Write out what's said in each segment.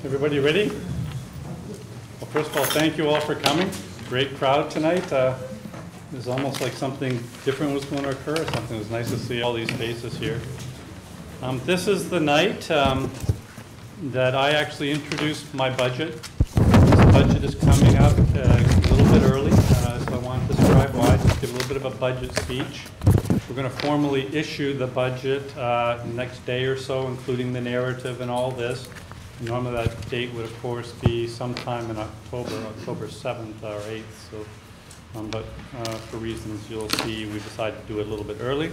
Everybody ready? Well, first of all, thank you all for coming. Great crowd tonight. It was almost like something different was going to occur. Something it was nice to see all these faces here. This is the night that I actually introduced my budget. This budget is coming up a little bit early, so I want to describe why. Just give a little bit of a budget speech. We're going to formally issue the budget next day or so, including the narrative and all this. Normally that date would, of course, be sometime in October 7th or 8th. So, but for reasons you'll see, we decided to do it a little bit early.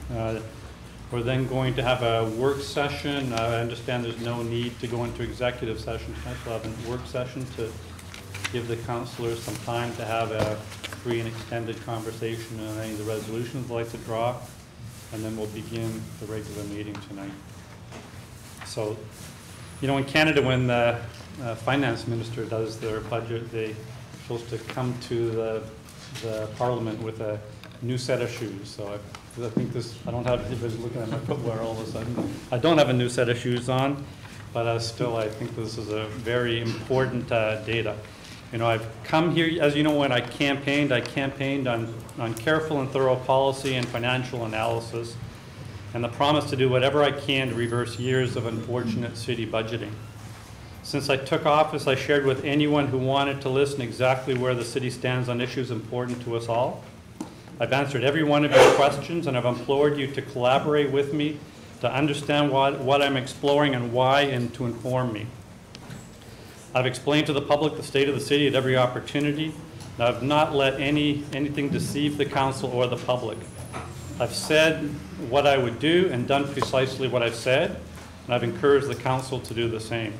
We're then going to have a work session. I understand there's no need to go into executive session tonight. We'll have a work session to give the councillors some time to have a free and extended conversation on any of the resolutions they'd like to draw, and then we'll begin the regular meeting tonight. So, you know, in Canada, when the finance minister does their budget, they're supposed to come to the parliament with a new set of shoes. So I think this, I don't have, everybody's looking at my footwear all of a sudden. I don't have a new set of shoes on, but still I think this is a very important data. You know, I've come here, as you know, when I campaigned on careful and thorough policy and financial analysis, and the promise to do whatever I can to reverse years of unfortunate city budgeting. Since I took office, I shared with anyone who wanted to listen exactly where the city stands on issues important to us all. I've answered every one of your questions, and I've implored you to collaborate with me to understand what I'm exploring and why, and to inform me. I've explained to the public the state of the city at every opportunity, and I've not let anything deceive the council or the public. I've said what I would do and done precisely what I've said, and I've encouraged the council to do the same.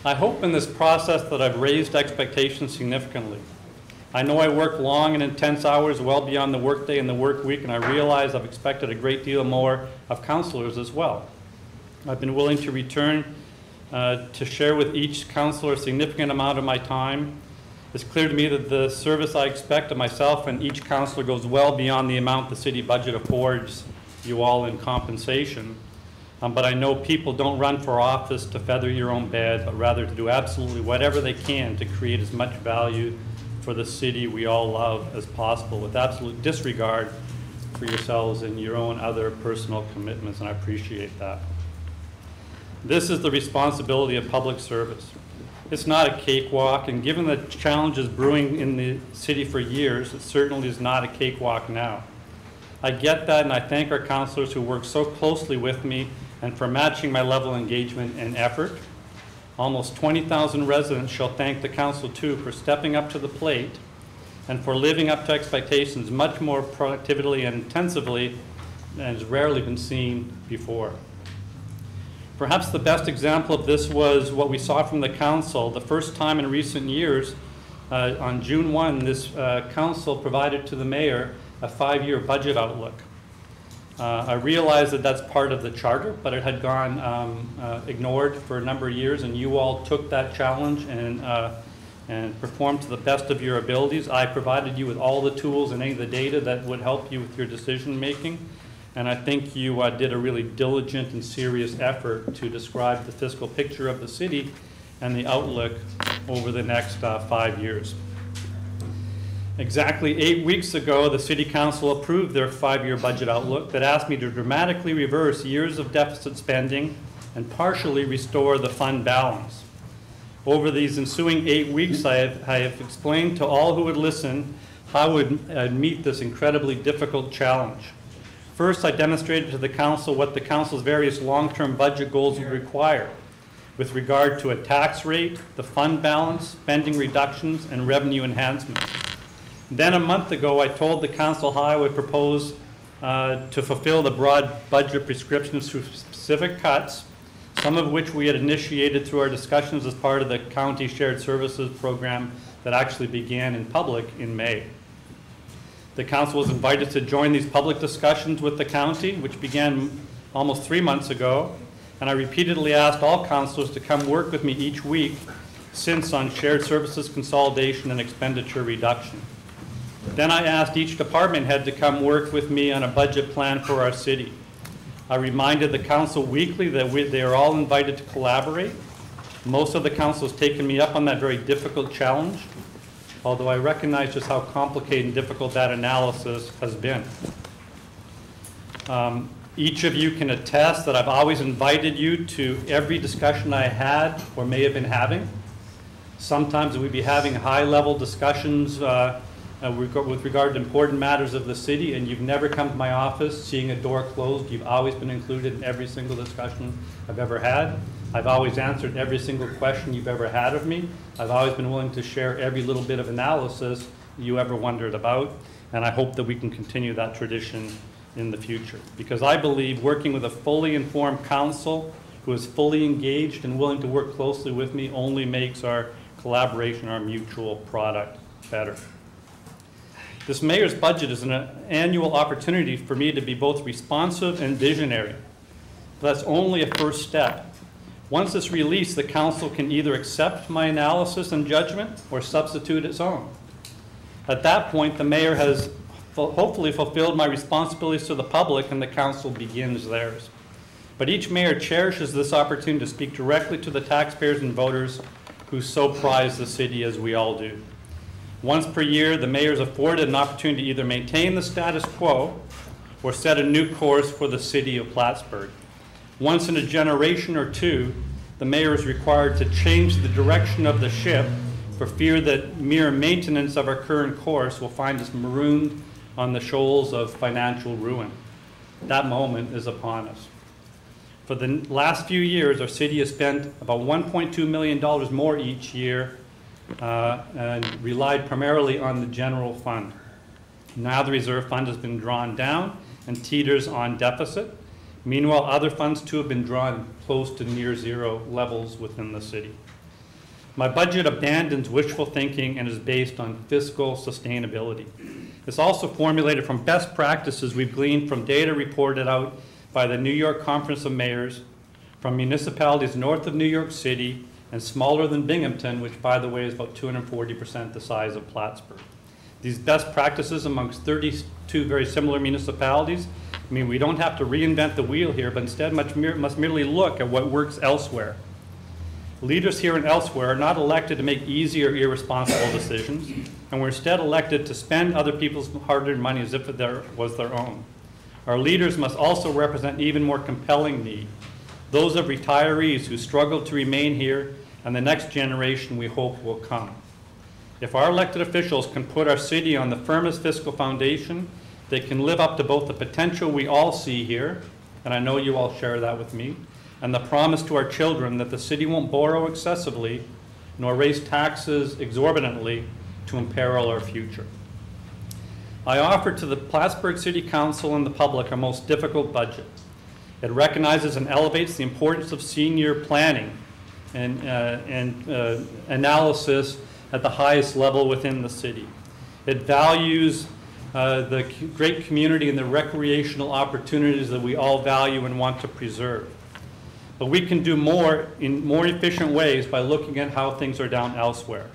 I hope in this process that I've raised expectations significantly. I know I work long and intense hours well beyond the workday and the work week, and I realize I've expected a great deal more of councillors as well. I've been willing to return to share with each councillor a significant amount of my time. It's clear to me that the service I expect of myself and each councillor goes well beyond the amount the city budget affords you all in compensation. But I know people don't run for office to feather your own bed, but rather to do absolutely whatever they can to create as much value for the city we all love as possible, with absolute disregard for yourselves and your own other personal commitments, and I appreciate that. This is the responsibility of public service. It's not a cakewalk, and given the challenges brewing in the city for years, it certainly is not a cakewalk now. I get that, and I thank our councillors who work so closely with me and for matching my level of engagement and effort. Almost 20,000 residents shall thank the council too for stepping up to the plate and for living up to expectations much more productively and intensively than has rarely been seen before. Perhaps the best example of this was what we saw from the council the first time in recent years. On June 1, this council provided to the mayor a 5-year budget outlook. I realize that that's part of the charter, but it had gone ignored for a number of years, and you all took that challenge and performed to the best of your abilities. I provided you with all the tools and any of the data that would help you with your decision making. And I think you did a really diligent and serious effort to describe the fiscal picture of the city and the outlook over the next 5 years. Exactly 8 weeks ago, the City Council approved their 5-year budget outlook that asked me to dramatically reverse years of deficit spending and partially restore the fund balance. Over these ensuing 8 weeks, I have explained to all who would listen how I would meet this incredibly difficult challenge. First, I demonstrated to the council what the council's various long-term budget goals would require with regard to a tax rate, the fund balance, spending reductions, and revenue enhancements. Then a month ago, I told the council how I would propose to fulfill the broad budget prescriptions through specific cuts, some of which we had initiated through our discussions as part of the county shared services program that actually began in public in May. The council was invited to join these public discussions with the county, which began almost 3 months ago, and I repeatedly asked all councillors to come work with me each week since on shared services consolidation and expenditure reduction. Then I asked each department head to come work with me on a budget plan for our city. I reminded the council weekly that they are all invited to collaborate, Most of the council has taken me up on that very difficult challenge, although I recognize just how complicated and difficult that analysis has been. Each of you can attest that I've always invited you to every discussion I had or may have been having. Sometimes we'd be having high-level discussions with regard to important matters of the city, and you've never come to my office seeing a door closed. You've always been included in every single discussion I've ever had. I've always answered every single question you've ever had of me. I've always been willing to share every little bit of analysis you ever wondered about, and I hope that we can continue that tradition in the future. Because I believe working with a fully informed council who is fully engaged and willing to work closely with me only makes our collaboration, our mutual product better. This mayor's budget is an annual opportunity for me to be both responsive and visionary. But that's only a first step. Once it's released, the council can either accept my analysis and judgment or substitute its own. At that point, the mayor has hopefully fulfilled my responsibilities to the public and the council begins theirs. But each mayor cherishes this opportunity to speak directly to the taxpayers and voters who so prize the city as we all do. Once per year, the mayor is afforded an opportunity to either maintain the status quo or set a new course for the city of Plattsburgh. Once in a generation or two, the mayor is required to change the direction of the ship for fear that mere maintenance of our current course will find us marooned on the shoals of financial ruin. That moment is upon us. For the last few years, our city has spent about $1.2 million more each year and relied primarily on the general fund. Now the reserve fund has been drawn down and teeters on deficit. Meanwhile, other funds too have been drawn close to near zero levels within the city. My budget abandons wishful thinking and is based on fiscal sustainability. It's also formulated from best practices we've gleaned from data reported out by the New York Conference of Mayors, from municipalities north of New York City and smaller than Binghamton, which by the way is about 240% the size of Plattsburgh. These best practices amongst 32 very similar municipalities mean we don't have to reinvent the wheel here, but instead must merely look at what works elsewhere. Leaders here and elsewhere are not elected to make easy or irresponsible decisions, and we're instead elected to spend other people's hard-earned money as if it was their own. Our leaders must also represent an even more compelling need, those of retirees who struggle to remain here and the next generation we hope will come. If our elected officials can put our city on the firmest fiscal foundation, they can live up to both the potential we all see here, and I know you all share that with me, and the promise to our children that the city won't borrow excessively nor raise taxes exorbitantly to imperil our future. I offer to the Plattsburgh City Council and the public a most difficult budget. It recognizes and elevates the importance of senior planning and analysis at the highest level within the city. It values the great community and the recreational opportunities that we all value and want to preserve. But we can do more in more efficient ways by looking at how things are done elsewhere.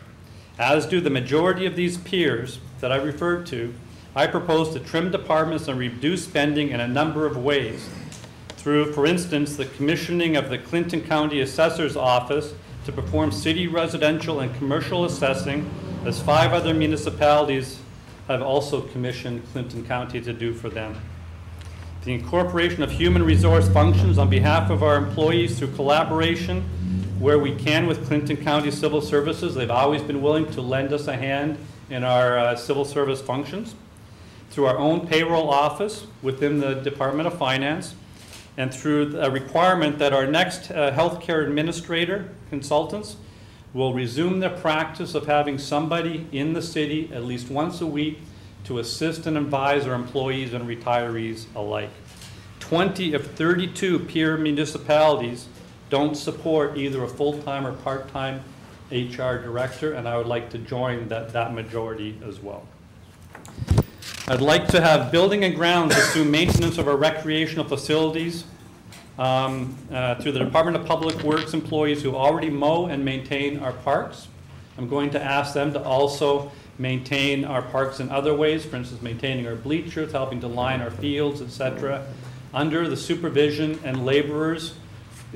As do the majority of these peers that I referred to, I propose to trim departments and reduce spending in a number of ways. Through, for instance, the commissioning of the Clinton County Assessor's Office to perform city residential and commercial assessing, as 5 other municipalities have also commissioned Clinton County to do for them. The incorporation of human resource functions on behalf of our employees through collaboration where we can with Clinton County Civil Services. They've always been willing to lend us a hand in our civil service functions. Through our own payroll office within the Department of Finance, and through a requirement that our next healthcare administrator consultants will resume their practice of having somebody in the city at least once a week to assist and advise our employees and retirees alike. 20 of 32 peer municipalities don't support either a full-time or part-time HR director, and I would like to join that majority as well. I'd like to have building and grounds assume maintenance of our recreational facilities through the Department of Public Works employees who already mow and maintain our parks. I'm going to ask them to also maintain our parks in other ways, for instance, maintaining our bleachers, helping to line our fields, etc., under the supervision and laborers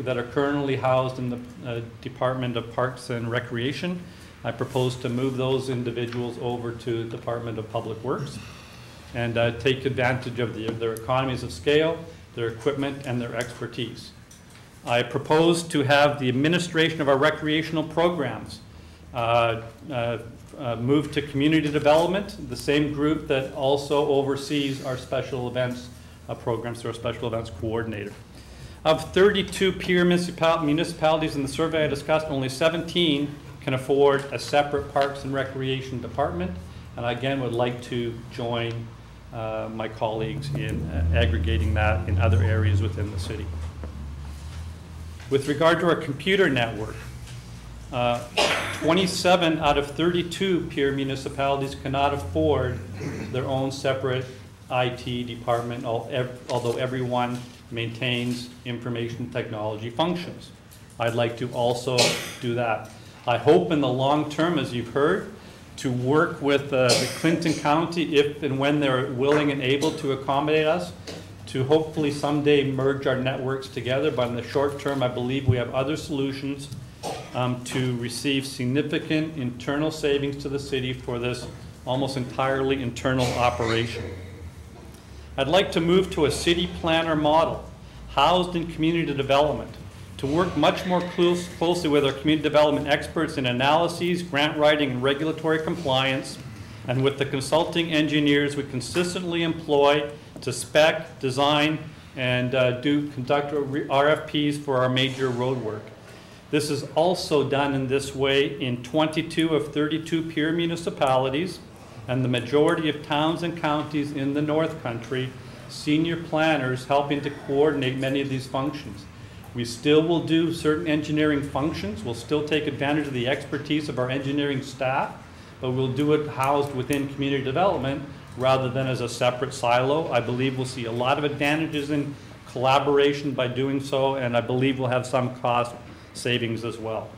that are currently housed in the Department of Parks and Recreation. I propose to move those individuals over to the Department of Public Works and take advantage of their economies of scale, their equipment, and their expertise. I propose to have the administration of our recreational programs move to community development, the same group that also oversees our special events programs through our special events coordinator. Of 32 peer municipalities in the survey I discussed, only 17 can afford a separate Parks and Recreation department, and I again would like to join my colleagues in aggregating that in other areas within the city. With regard to our computer network, 27 out of 32 peer municipalities cannot afford their own separate IT department, although everyone maintains information technology functions. I'd like to also do that. I hope in the long term, as you've heard, to work with the Clinton County, if and when they're willing and able to accommodate us, to hopefully someday merge our networks together. But in the short term, I believe we have other solutions to receive significant internal savings to the city for this almost entirely internal operation. I'd like to move to a city planner model housed in community development to work much more closely with our community development experts in analyses, grant writing, and regulatory compliance, and with the consulting engineers we consistently employ to spec, design, and conduct RFPs for our major road work. This is also done in this way in 22 of 32 peer municipalities, and the majority of towns and counties in the North Country, senior planners helping to coordinate many of these functions. We still will do certain engineering functions. We'll still take advantage of the expertise of our engineering staff, but we'll do it housed within community development rather than as a separate silo. I believe we'll see a lot of advantages in collaboration by doing so, and I believe we'll have some cost savings as well.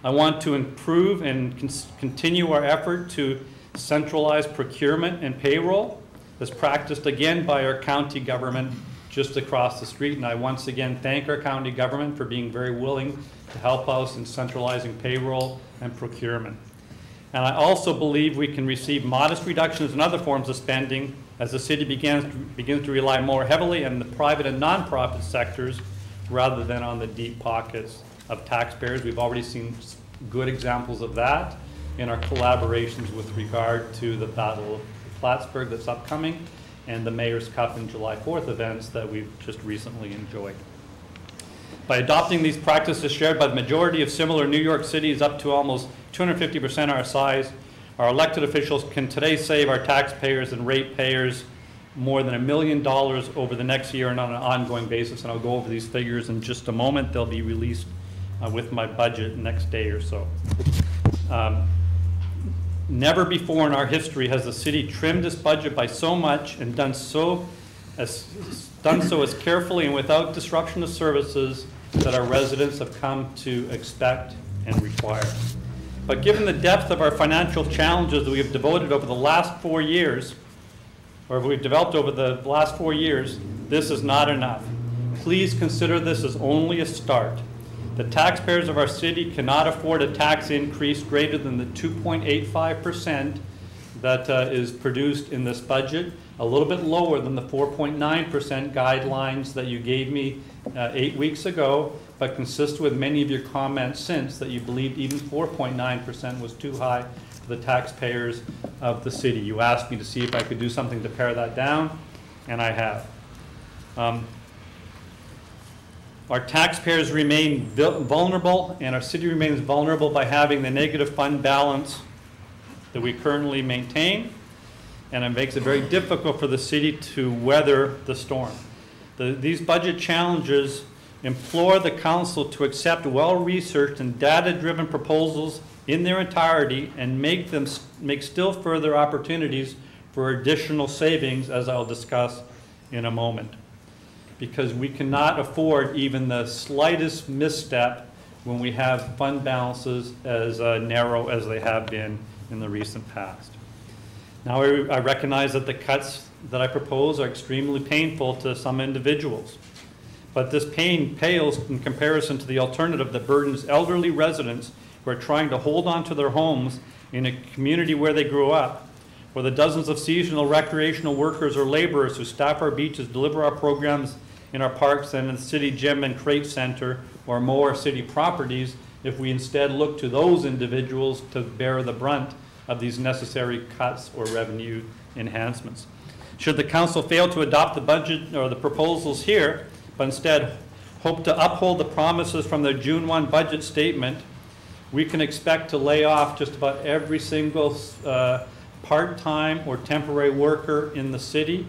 I want to improve and continue our effort to centralize procurement and payroll as practiced again by our county government just across the street. And I once again thank our county government for being very willing to help us in centralizing payroll and procurement. And I also believe we can receive modest reductions in other forms of spending as the city begins to rely more heavily on the private and nonprofit sectors rather than on the deep pockets of taxpayers. We've already seen good examples of that in our collaborations with regard to the Battle of Plattsburgh that's upcoming and the Mayor's Cup and July 4th events that we've just recently enjoyed. By adopting these practices shared by the majority of similar New York cities up to almost 250% our size, our elected officials can today save our taxpayers and ratepayers more than $1 million over the next year and on an ongoing basis. And I'll go over these figures in just a moment. They'll be released with my budget next day or so. Never before in our history has the city trimmed its budget by so much and done so as carefully and without disruption of services that our residents have come to expect and require. But given the depth of our financial challenges that we have devoted over the last 4 years, or we've developed over the last 4 years, this is not enough. Please consider this as only a start. The taxpayers of our city cannot afford a tax increase greater than the 2.85% that is produced in this budget, a little bit lower than the 4.9% guidelines that you gave me 8 weeks ago, but consistent with many of your comments since that you believed even 4.9% was too high for the taxpayers of the city. You asked me to see if I could do something to pare that down, and I have. Our taxpayers remain vulnerable, and our city remains vulnerable by having the negative fund balance that we currently maintain, and it makes it very difficult for the city to weather the storm. These budget challenges implore the council to accept well-researched and data-driven proposals in their entirety and make still further opportunities for additional savings, as I'll discuss in a moment. Because we cannot afford even the slightest misstep when we have fund balances as narrow as they have been in the recent past. Now, I recognize that the cuts that I propose are extremely painful to some individuals, But this pain pales in comparison to the alternative that burdens elderly residents who are trying to hold on to their homes in a community where they grew up, or the dozens of seasonal recreational workers or laborers who staff our beaches, deliver our programs in our parks and in the city gym and crate center, or mow our city properties, if we instead look to those individuals to bear the brunt of these necessary cuts or revenue enhancements. Should the council fail to adopt the budget or the proposals here, but instead hope to uphold the promises from their June 1 budget statement, we can expect to lay off just about every single part-time or temporary worker in the city,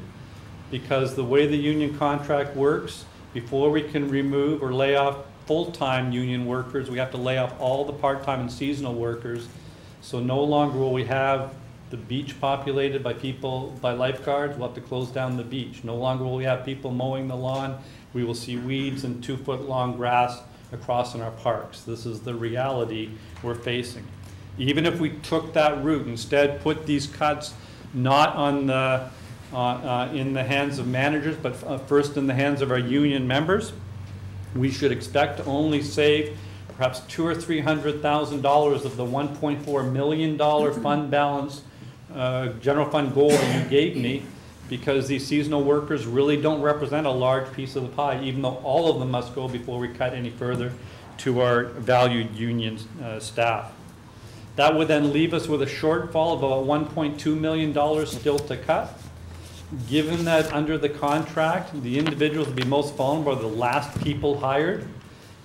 because the way the union contract works, before we can remove or lay off full-time union workers, we have to lay off all the part-time and seasonal workers. So no longer will we have the beach populated by people, by lifeguards. We'll have to close down the beach. No longer will we have people mowing the lawn. We will see weeds and 2-foot-long grass across in our parks. This is the reality we're facing. Even if we took that route, instead put these cuts not on the, in the hands of managers, but first in the hands of our union members, we should expect to only save perhaps $200,000 or $300,000 of the $1.4 million fund balance general fund goal that you gave me, because these seasonal workers really don't represent a large piece of the pie, even though all of them must go before we cut any further to our valued union staff. That would then leave us with a shortfall of about $1.2 million still to cut. Given that under the contract, the individuals would be most vulnerable are the last people hired, it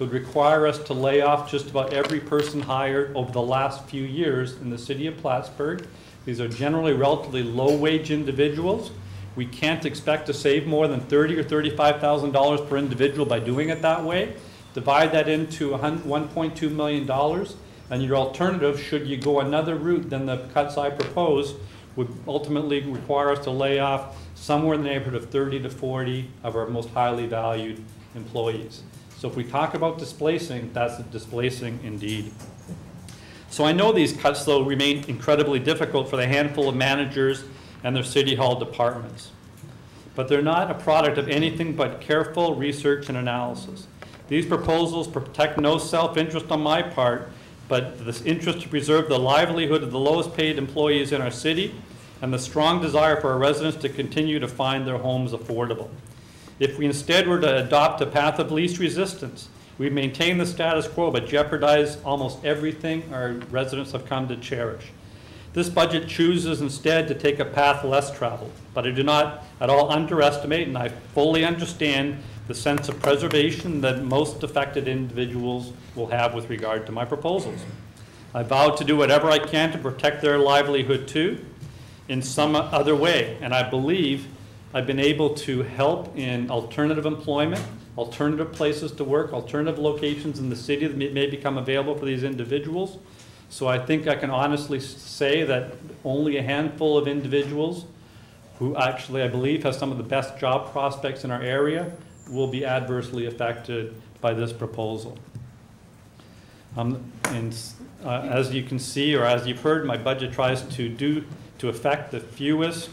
would require us to lay off just about every person hired over the last few years in the city of Plattsburgh. These are generally relatively low-wage individuals. We can't expect to save more than $30,000 or $35,000 per individual by doing it that way. Divide that into $1.2 million, and your alternative, should you go another route than the cuts I propose, would ultimately require us to lay off somewhere in the neighborhood of 30 to 40 of our most highly valued employees. So if we talk about displacing, that's displacing indeed. So I know these cuts, though, remain incredibly difficult for the handful of managers and their city hall departments. But they're not a product of anything but careful research and analysis. These proposals protect no self-interest on my part, but this interest to preserve the livelihood of the lowest paid employees in our city and the strong desire for our residents to continue to find their homes affordable. If we instead were to adopt a path of least resistance, we maintain the status quo but jeopardize almost everything our residents have come to cherish. This budget chooses instead to take a path less traveled, but I do not at all underestimate, and I fully understand the sense of preservation that most affected individuals will have with regard to my proposals. I vow to do whatever I can to protect their livelihood too, in some other way, and I believe I've been able to help in alternative employment, alternative places to work, alternative locations in the city that may become available for these individuals. So I think I can honestly say that only a handful of individuals who actually, I believe, have some of the best job prospects in our area will be adversely affected by this proposal. As you can see, or as you've heard, my budget tries to affect the fewest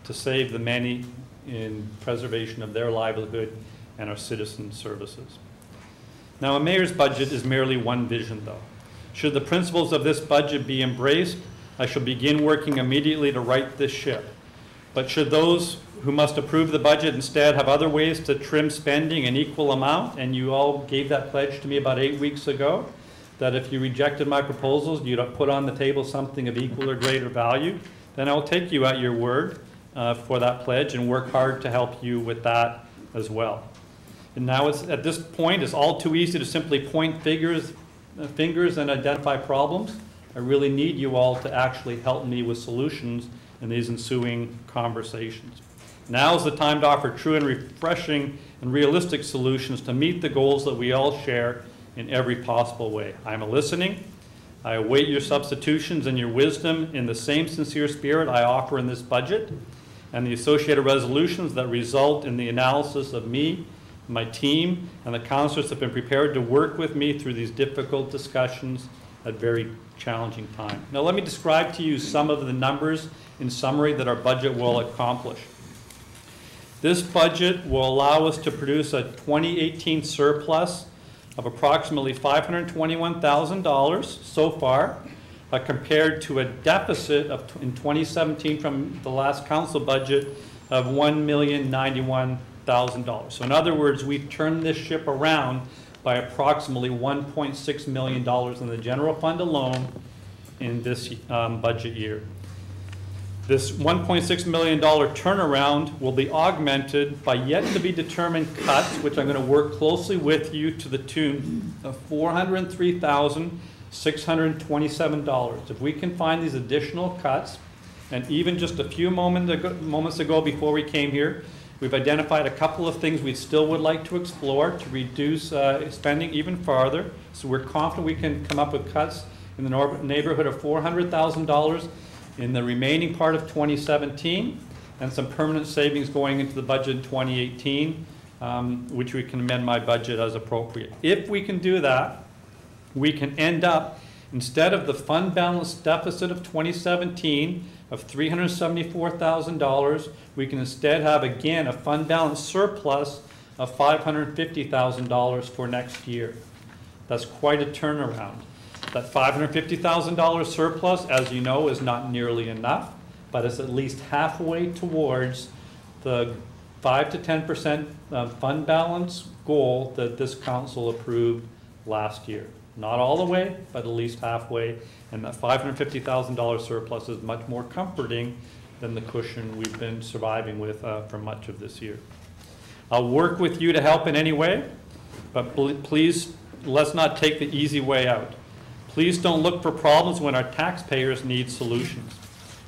to save the many in preservation of their livelihood and our citizen services. Now, a mayor's budget is merely one vision, though. Should the principles of this budget be embraced, I shall begin working immediately to right this ship. But should those who must approve the budget instead have other ways to trim spending an equal amount, and you all gave that pledge to me about 8 weeks ago, that if you rejected my proposals, you'd put on the table something of equal or greater value, then I'll take you at your word for that pledge and work hard to help you with that as well. And now at this point, it's all too easy to simply point fingers and identify problems. I really need you all to actually help me with solutions in these ensuing conversations. Now is the time to offer true and refreshing and realistic solutions to meet the goals that we all share in every possible way. I'm listening. I await your substitutions and your wisdom in the same sincere spirit I offer in this budget, and the associated resolutions that result in the analysis of me, my team, and the councilors have been prepared to work with me through these difficult discussions at very challenging times. Now let me describe to you some of the numbers in summary that our budget will accomplish. This budget will allow us to produce a 2018 surplus of approximately $521,000 so far, compared to a deficit of in 2017 from the last council budget of $1,091,000. So in other words, we've turned this ship around by approximately $1.6 million in the general fund alone in this budget year. This $1.6 million turnaround will be augmented by yet to be determined cuts, which I'm going to work closely with you to the tune of $403,627. If we can find these additional cuts, and even just a few moments ago before we came here, we've identified a couple of things we still would like to explore to reduce spending even farther. So we're confident we can come up with cuts in the neighborhood of $400,000 in the remaining part of 2017, and some permanent savings going into the budget in 2018, which we can amend my budget as appropriate. If we can do that, we can end up, instead of the fund balance deficit of 2017 of $374,000, we can instead have, again, a fund balance surplus of $550,000 for next year. That's quite a turnaround. That $550,000 surplus, as you know, is not nearly enough, but it's at least halfway towards the 5 to 10% fund balance goal that this council approved last year. Not all the way, but at least halfway, and that $550,000 surplus is much more comforting than the cushion we've been surviving with for much of this year. I'll work with you to help in any way, but please, let's not take the easy way out. Please don't look for problems when our taxpayers need solutions.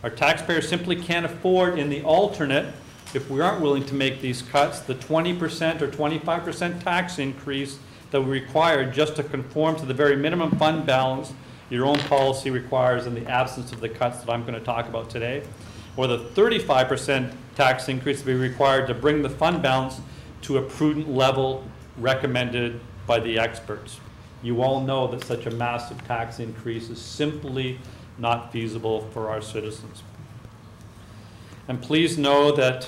Our taxpayers simply can't afford, in the alternate, if we aren't willing to make these cuts, the 20% or 25% tax increase that we require just to conform to the very minimum fund balance your own policy requires in the absence of the cuts that I'm going to talk about today, or the 35% tax increase to be required to bring the fund balance to a prudent level recommended by the experts. You all know that such a massive tax increase is simply not feasible for our citizens. And please know that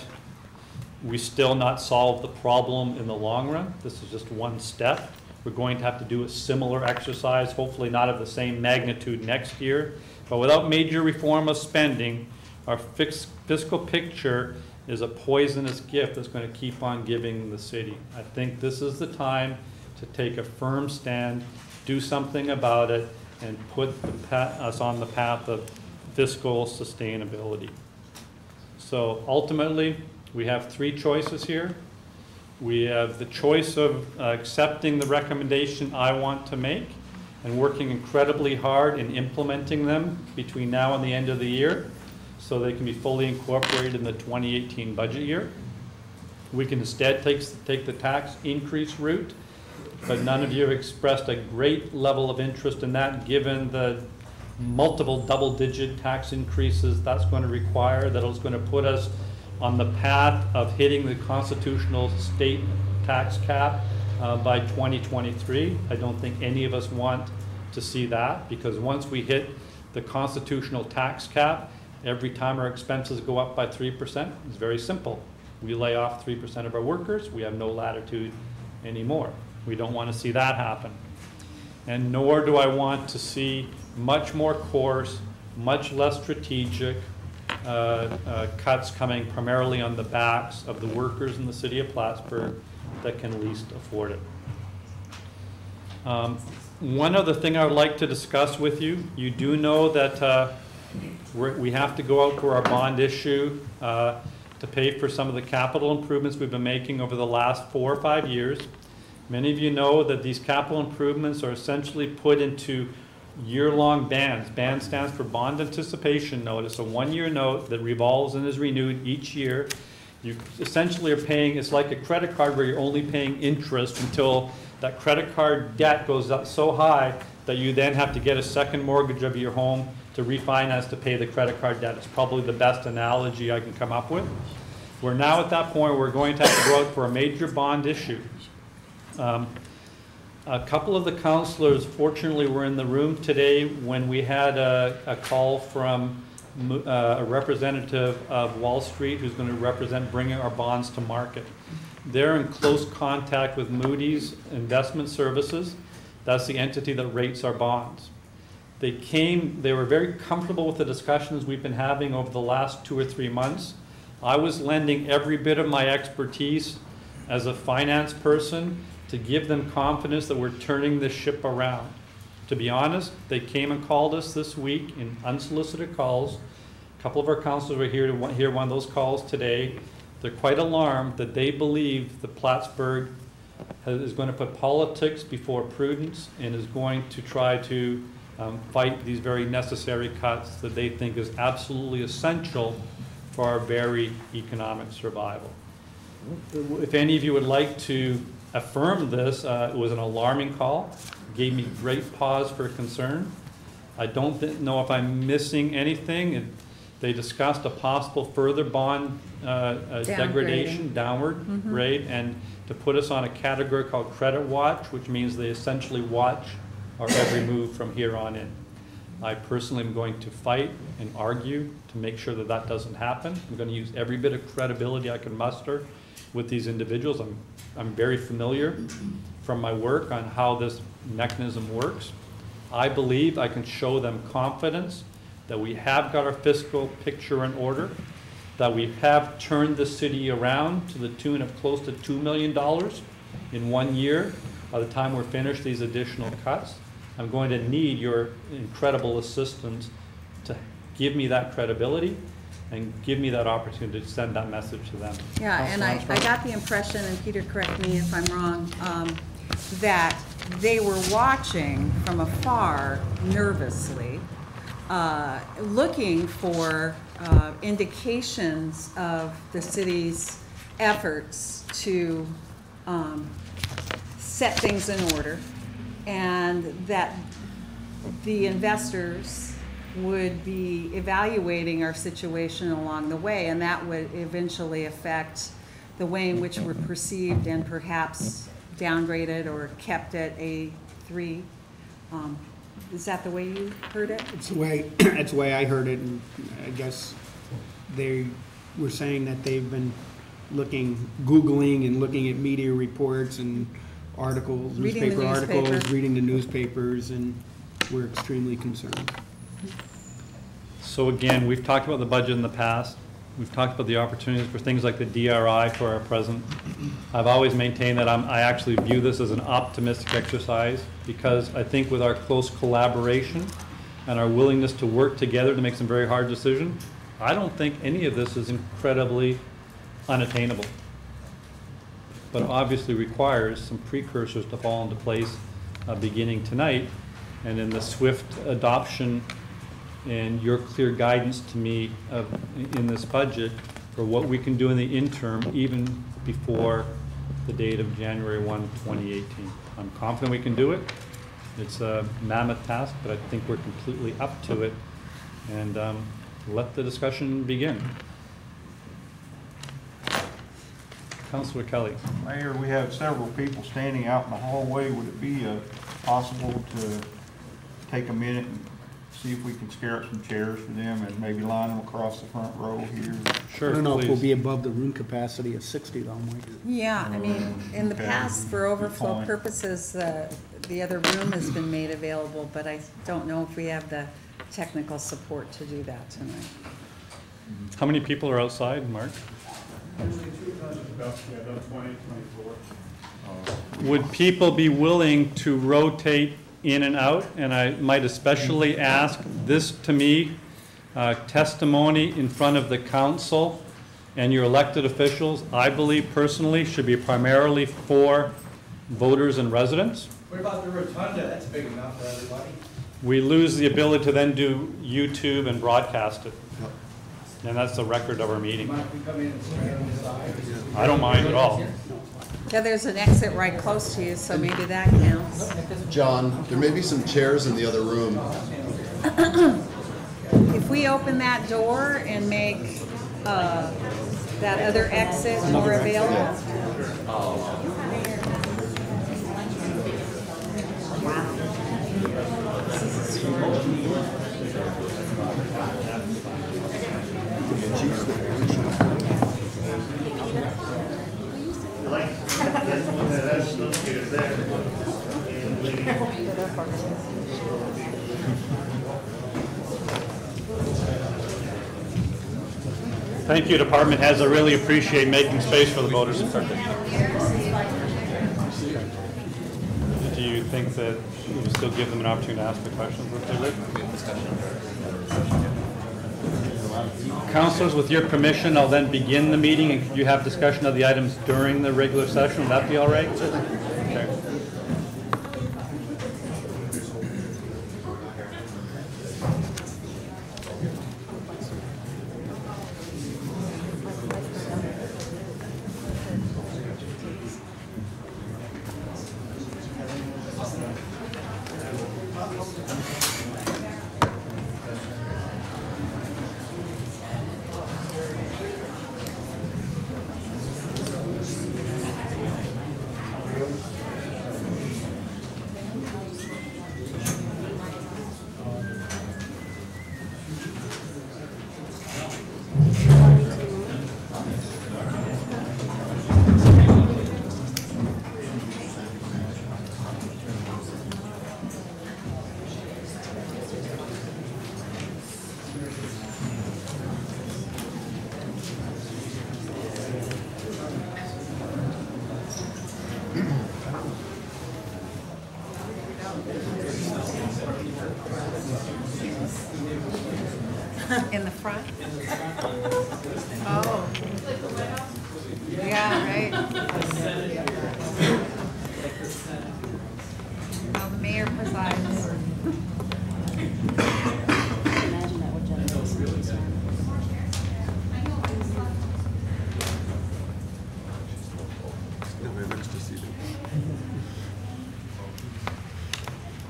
we still not solve the problem in the long run. This is just one step. We're going to have to do a similar exercise, hopefully not of the same magnitude next year. But without major reform of spending, our fiscal picture is a poisonous gift that's going to keep on giving the city. I think this is the time to take a firm stand, do something about it, and put us on the path of fiscal sustainability. So ultimately, we have three choices here. We have the choice of accepting the recommendation I want to make and working incredibly hard in implementing them between now and the end of the year so they can be fully incorporated in the 2018 budget year. We can instead take the tax increase route, but none of you have expressed a great level of interest in that, given the multiple double-digit tax increases that's going to require, that is going to put us on the path of hitting the constitutional state tax cap by 2023. I don't think any of us want to see that, because once we hit the constitutional tax cap, every time our expenses go up by 3%, it's very simple. We lay off 3% of our workers, we have no latitude anymore. We don't want to see that happen. And nor do I want to see much more coarse, much less strategic cuts coming primarily on the backs of the workers in the city of Plattsburgh that can least afford it. One other thing I would like to discuss with you, you do know that we have to go out for our bond issue to pay for some of the capital improvements we've been making over the last 4 or 5 years. Many of you know that these capital improvements are essentially put into year-long bands. BAND stands for Bond Anticipation Note. It's a one-year note that revolves and is renewed each year. You essentially are paying, it's like a credit card where you're only paying interest until that credit card debt goes up so high that you then have to get a second mortgage of your home to refinance to pay the credit card debt. It's probably the best analogy I can come up with. We're now at that point where we're going to have to go out for a major bond issue. A couple of the councillors, fortunately, were in the room today when we had a call from a representative of Wall Street who's going to represent bringing our bonds to market. They're in close contact with Moody's Investment Services. That's the entity that rates our bonds. They were very comfortable with the discussions we've been having over the last 2 or 3 months. I was lending every bit of my expertise as a finance person to give them confidence that we're turning this ship around. To be honest, they came and called us this week in unsolicited calls. A couple of our councilors were here to hear one of those calls today. They're quite alarmed that they believe that Plattsburgh is going to put politics before prudence and is going to try to fight these very necessary cuts that they think is absolutely essential for our very economic survival. If any of you would like to affirm this, it was an alarming call. It gave me great pause for concern. I don't know if I'm missing anything. They discussed a possible further bond degradation, downward grade, and to put us on a category called credit watch, which means they essentially watch our every move from here on in. I personally am going to fight and argue to make sure that that doesn't happen. I'm going to use every bit of credibility I can muster with these individuals. I'm very familiar from my work on how this mechanism works. I believe I can show them confidence that we have got our fiscal picture in order, that we have turned the city around to the tune of close to $2 million in 1 year by the time we're finished these additional cuts. I'm going to need your incredible assistance to give me that credibility and give me that opportunity to send that message to them. Yeah, and I got the impression, and Peter, correct me if I'm wrong, that they were watching from afar nervously, looking for indications of the city's efforts to set things in order, and that the investors would be evaluating our situation along the way, and that would eventually affect the way in which we're perceived and perhaps downgraded or kept at A3. Is that the way you heard it? It's the way I heard it, and I guess they were saying that they've been Googling and looking at media reports and articles, newspaper articles, reading the newspapers, and we're extremely concerned. So again, we've talked about the budget in the past. We've talked about the opportunities for things like the DRI for our president. I've always maintained that I actually view this as an optimistic exercise, because I think with our close collaboration and our willingness to work together to make some very hard decisions, I don't think any of this is incredibly unattainable. But obviously requires some precursors to fall into place beginning tonight, and in the swift adoption and your clear guidance to me in this budget for what we can do in the interim, even before the date of January 1, 2018. I'm confident we can do it. It's a mammoth task, but I think we're completely up to it. And let the discussion begin. Councilor Kelly. Mayor, we have several people standing out in the hallway. Would it be possible to take a minute and see if we can scare up some chairs for them and maybe line them across the front row here? Sure, I don't know please. if we'll be above the room capacity of 60 though, Mike. Yeah, I mean, in the Okay. past, for overflow point. purposes, the other room has been made available, but I don't know if we have the technical support to do that tonight. How many people are outside, Mark? Usually 200 about, yeah, about 20, 24. Would people be willing to rotate in and out? And I might especially ask this, to me, testimony in front of the council and your elected officials, I believe personally, should be primarily for voters and residents. What about the rotunda? That's big enough for everybody. We lose the ability to then do YouTube and broadcast it. And that's the record of our meeting. Mind if we come in and stand on the side? I don't mind at all. Yeah, there's an exit right close to you, so maybe that counts. John, there may be some chairs in the other room. If we open that door and make that other exit more available. Wow. Thank you, department heads. I really appreciate making space for the voters. Do you think that we will still give them an opportunity to ask the questions if they would? Councilors, with your permission, I'll then begin the meeting, and could you have discussion of the items during the regular session? Would that be all right? Okay. In the front? Oh. Yeah, right. Well, the mayor presides. Imagine that would generate some concern.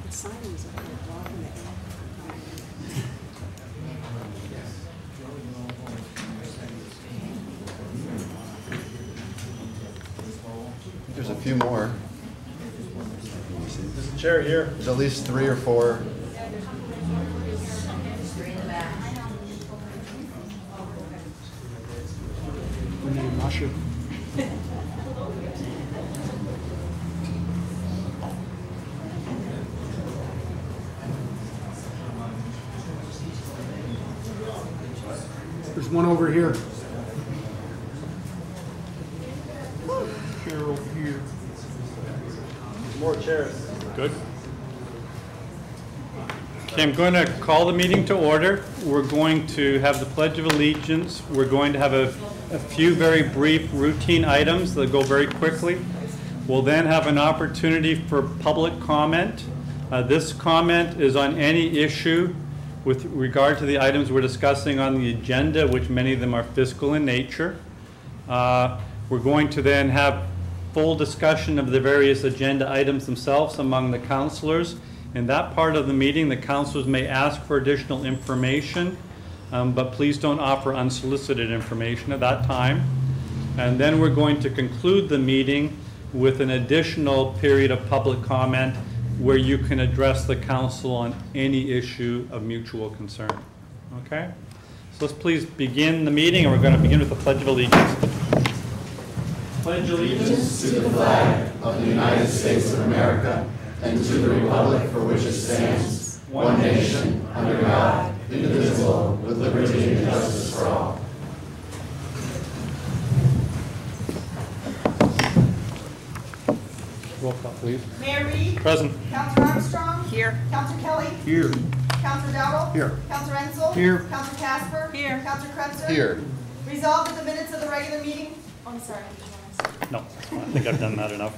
The signs are like blocking the air. There's a few more. There's a chair here. There's at least 3 or 4. We need a usher. There's one over here. Chair over here. More chairs. Good. Okay, I'm going to call the meeting to order. We're going to have the Pledge of Allegiance. We're going to have a few very brief routine items that go very quickly. We'll then have an opportunity for public comment. This comment is on any issue with regard to the items we're discussing on the agenda, which many of them are fiscal in nature. We're going to then have full discussion of the various agenda items themselves among the councilors. In that part of the meeting, the councilors may ask for additional information, but please don't offer unsolicited information at that time. And then we're going to conclude the meeting with an additional period of public comment where you can address the council on any issue of mutual concern. Okay? So let's please begin the meeting, and we're going to begin with the Pledge of Allegiance. Pledge allegiance To the flag of the United States of America and to the republic for which it stands, one nation, under God, indivisible, with liberty and justice for all. Roll call, please. Mayor Reed. Present. Counselor Armstrong. Here. Counselor Kelly. Here. Counselor Dowdle. Here. Counselor Ensel. Here. Counselor Casper. Here. Counselor Kretzer. Here. Resolved that the minutes of the regular meeting. Oh, I'm sorry. No, that's fine. I think I've done that enough.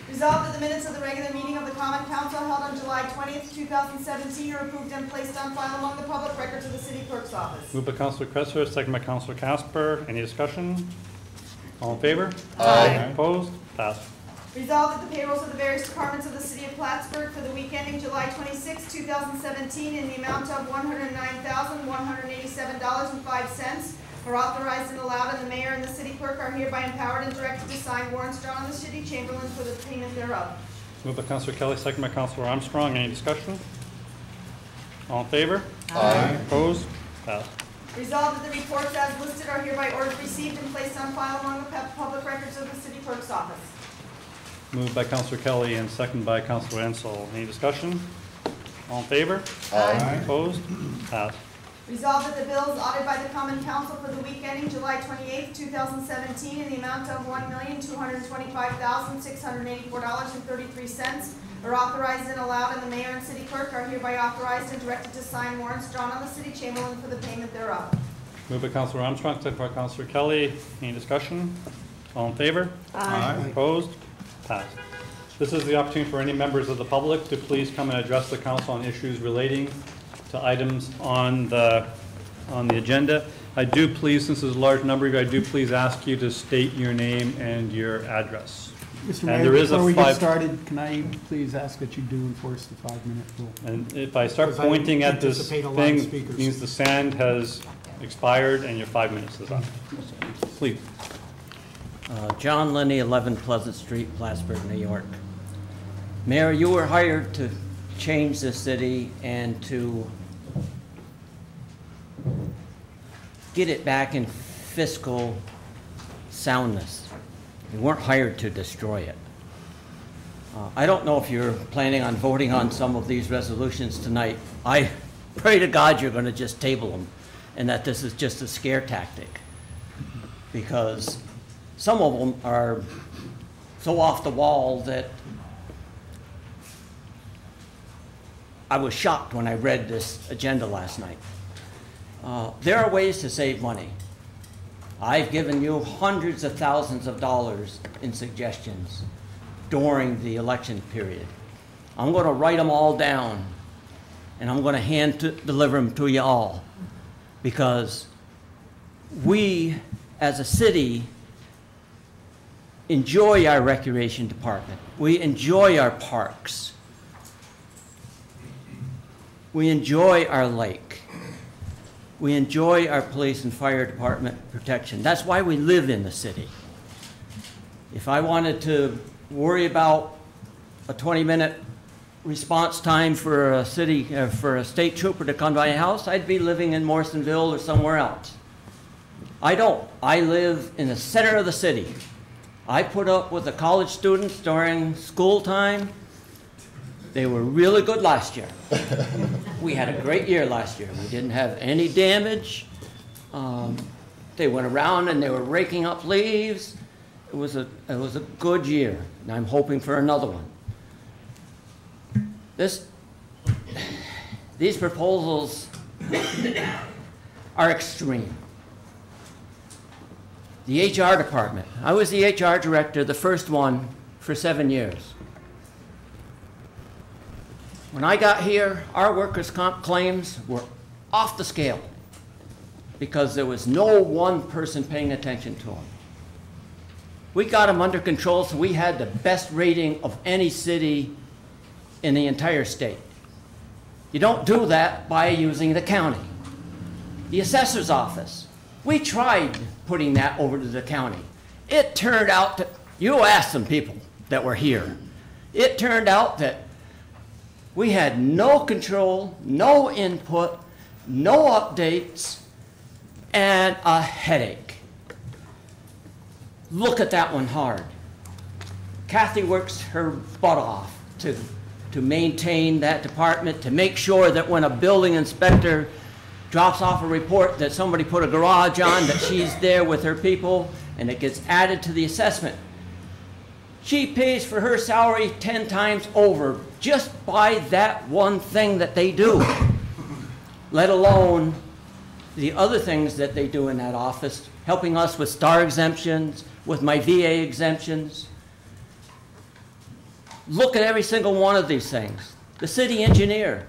Resolved that the minutes of the regular meeting of the Common Council held on July 20th, 2017 are approved and placed on file among the public records of the city clerk's office. Moved by Councilor Kretzer, second by Councilor Casper. Any discussion? All in favor? Aye. Opposed? Passed. Resolved that the payrolls of the various departments of the city of Plattsburgh for the week ending July 26, 2017 in the amount of $109,187.05 are authorized and allowed, and the mayor and the city clerk are hereby empowered and directed to sign warrants drawn on the city chamberlain for the payment thereof. Moved by Councilor Kelly, second by Councilor Armstrong. Any discussion? All in favor? Aye. Opposed? Passed. Resolved that the reports as listed are hereby ordered received and placed on file among the public records of the city clerk's office. Moved by Counselor Kelly and seconded by Counselor Ansel. Any discussion? All in favor? Aye. Opposed? Passed. Resolved that the bills audited by the common council for the week ending July 28, 2017 in the amount of $1,225,684.33 are authorized and allowed, and the mayor and city clerk are hereby authorized and directed to sign warrants drawn on the city chamberlain for the payment thereof. Moved by Counselor Armstrong, seconded by Counselor Kelly. Any discussion? All in favor? Aye. Opposed? Passed. This is the opportunity for any members of the public to please come and address the council on issues relating to items on the agenda. I do please, since there's a large number of you, I do please ask you to state your name and your address. Mr. And Mayor, there is a before we get five- started, can I please ask that you do enforce the 5-minute rule? And if I start Because I pointing at this anticipate a lot of thing, speakers. means the sand has expired and your 5 minutes is up. Please. John Linney, 11 Pleasant Street, Plattsburgh, New York. Mayor, you were hired to change the city and to get it back in fiscal soundness. You weren't hired to destroy it. I don't know if you're planning on voting on some of these resolutions tonight. I pray to God you're going to just table them and that this is just a scare tactic, because some of them are so off the wall that I was shocked when I read this agenda last night. There are ways to save money. I've given you hundreds of thousands of dollars in suggestions during the election period. I'm going to write them all down, and I'm going to deliver them to you all, because we, as a city, enjoy our recreation department. We enjoy our parks. We enjoy our lake. We enjoy our police and fire department protection. That's why we live in the city. If I wanted to worry about a 20-minute response time for a state trooper to come to my house, I'd be living in Morrisonville or somewhere else. I don't. I live in the center of the city. I put up with the college students during school time. They were really good last year. We had a great year last year. We didn't have any damage. They went around and they were raking up leaves. It was a good year, and I'm hoping for another one. These proposals are extreme. The HR department. I was the HR director, the first one, for 7 years. When I got here, our workers' comp claims were off the scale because there was no one person paying attention to them. We got them under control, so we had the best rating of any city in the entire state. You don't do that by using the county. The assessor's office. We tried putting that over to the county. It turned out that, you asked some people that were here, it turned out that we had no control, no input, no updates, and a headache. Look at that one hard. Kathy works her butt off to maintain that department, to make sure that when a building inspector drops off a report that somebody put a garage on, that she's there with her people, and it gets added to the assessment. She pays for her salary 10 times over just by that one thing that they do, let alone the other things that they do in that office, helping us with STAR exemptions, with my VA exemptions. Look at every single one of these things. The city engineer,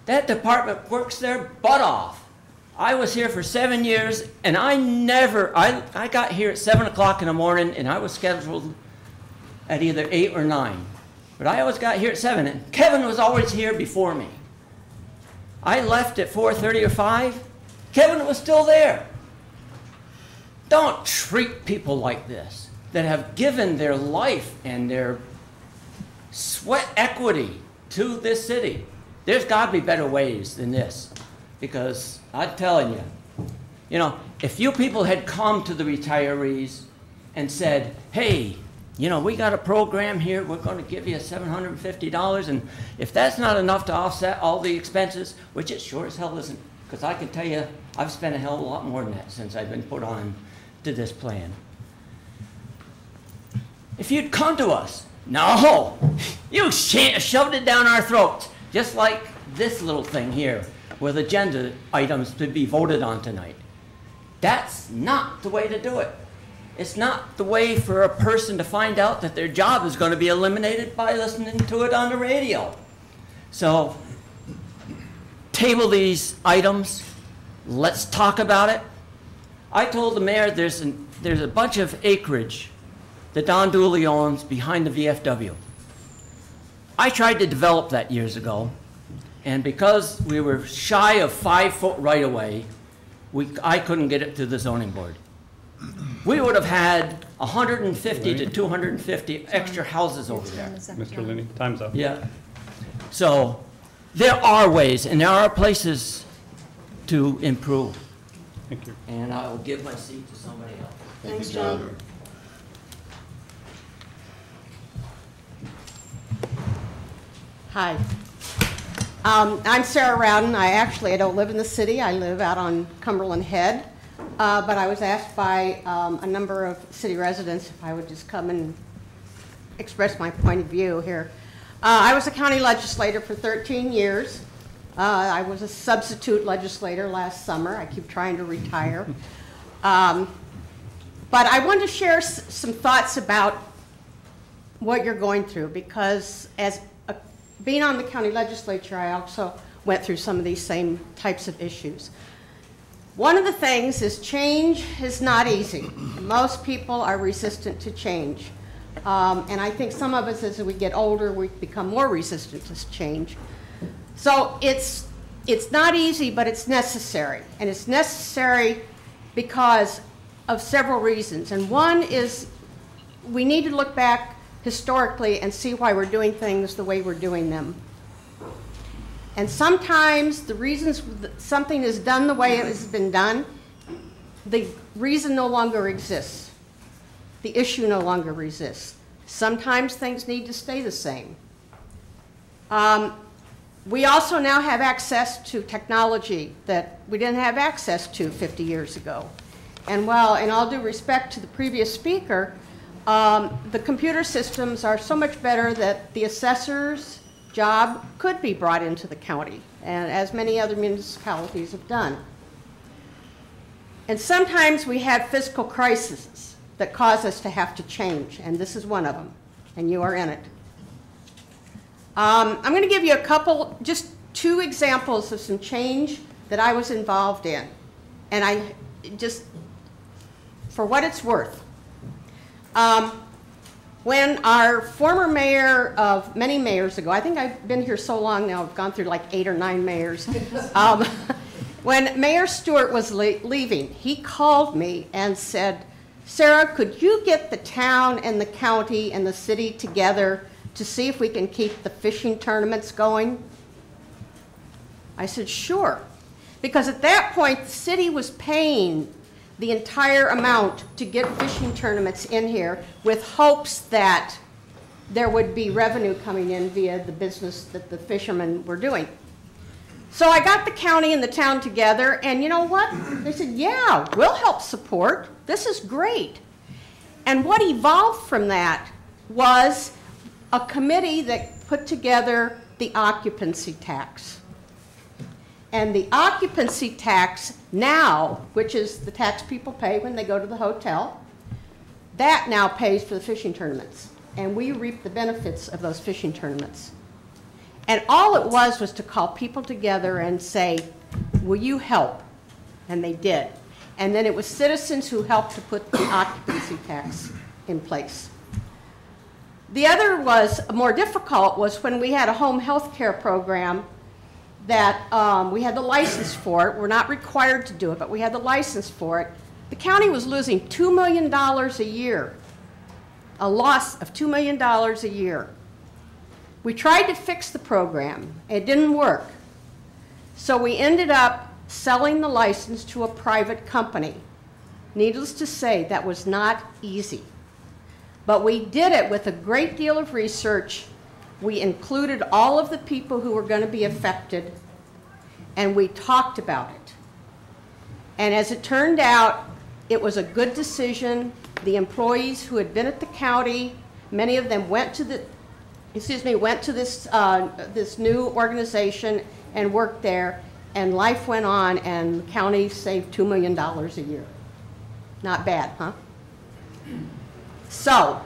that department works their butt off. I was here for 7 years, and I got here at 7 o'clock in the morning, and I was scheduled at either 8 or 9. But I always got here at 7, and Kevin was always here before me. I left at 4:30 or 5. Kevin was still there. Don't treat people like this, that have given their life and their sweat equity to this city. There's got to be better ways than this, because I'm telling you, if you people had come to the retirees and said, hey, we got a program here, we're going to give you $750, and if that's not enough to offset all the expenses, which it sure as hell isn't, because I can tell you, I've spent a hell of a lot more than that since I've been put on to this plan. If you'd come to us, no, you shoved it down our throats, just like this little thing here with agenda items to be voted on tonight. That's not the way to do it. It's not the way for a person to find out that their job is going to be eliminated by listening to it on the radio. So, table these items. Let's talk about it. I told the mayor there's a bunch of acreage that Don Dooley owns behind the VFW. I tried to develop that years ago, and because we were shy of 5-foot right-of-way, I couldn't get it to the zoning board. We would have had 150 to 250 extra houses over there. Mr. Linney, time's up. Yeah. So there are ways and there are places to improve. Thank you. And I will give my seat to somebody else. Thanks, John. Hi. I'm Sarah Rowden. I don't live in the city. I live out on Cumberland Head. But I was asked by a number of city residents if I would just come and express my point of view here. I was a county legislator for 13 years. I was a substitute legislator last summer. I keep trying to retire. But I wanted to share some thoughts about what you're going through, because being on the county legislature, I also went through some of these same types of issues. One of the things is change is not easy. Most people are resistant to change. And I think some of us, as we get older, we become more resistant to change. So it's not easy, but it's necessary. And it's necessary because of several reasons. And one is we need to look back historically and see why we're doing things the way we're doing them. And sometimes the reasons something is done the way it has been done, the reason no longer exists. The issue no longer exists. Sometimes things need to stay the same. We also now have access to technology that we didn't have access to 50 years ago. And while, in all due respect to the previous speaker, the computer systems are so much better that the assessor's job could be brought into the county, and as many other municipalities have done. And sometimes we have fiscal crises that cause us to have to change, and this is one of them, and you are in it. I'm going to give you just two examples of some change that I was involved in, and for what it's worth. When our former mayor of many mayors ago, I think I've been here so long now, I've gone through like 8 or 9 mayors. When Mayor Stewart was leaving, he called me and said, Sarah, could you get the town and the county and the city together to see if we can keep the fishing tournaments going? I said, sure. Because at that point, the city was paying the entire amount to get fishing tournaments in here with hopes that there would be revenue coming in via the business that the fishermen were doing. So I got the county and the town together, and you know what? They said, yeah, we'll help support. This is great. And what evolved from that was a committee that put together the occupancy tax. And the occupancy tax now, which is the tax people pay when they go to the hotel, that now pays for the fishing tournaments. And we reap the benefits of those fishing tournaments. And all it was to call people together and say, will you help? And they did. And then it was citizens who helped to put the occupancy tax in place. The other was more difficult was when we had a home health care program that we had the license for it. We're not required to do it, but we had the license for it. The county was losing $2 million a year, a loss of $2 million a year. We tried to fix the program. It didn't work. So we ended up selling the license to a private company. Needless to say, that was not easy. But we did it with a great deal of research. We included all of the people who were going to be affected, and we talked about it. And as it turned out, it was a good decision. The employees who had been at the county, many of them went to this new organization and worked there, and life went on, and the county saved $2 million a year. Not bad, huh? So,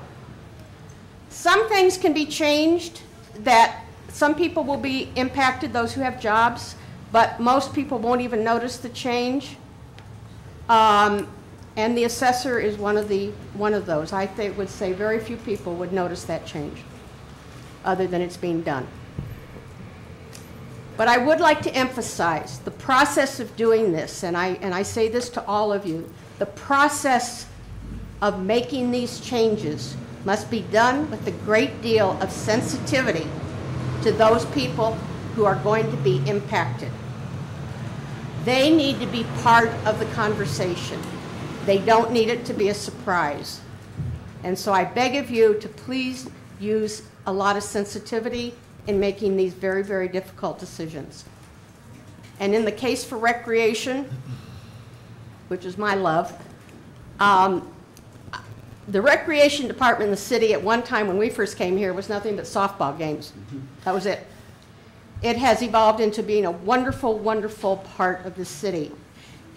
some things can be changed, that some people will be impacted, those who have jobs, but most people won't even notice the change. And the assessor is one of those. I would say very few people would notice that change, other than it's being done. But I would like to emphasize the process of doing this, and I say this to all of you, the process of making these changes must be done with a great deal of sensitivity to those people who are going to be impacted. They need to be part of the conversation. They don't need it to be a surprise. And so I beg of you to please use a lot of sensitivity in making these very, very difficult decisions. And in the case for recreation, which is my love, the recreation department in the city at one time when we first came here was nothing but softball games. That was it. It has evolved into being a wonderful, wonderful part of the city.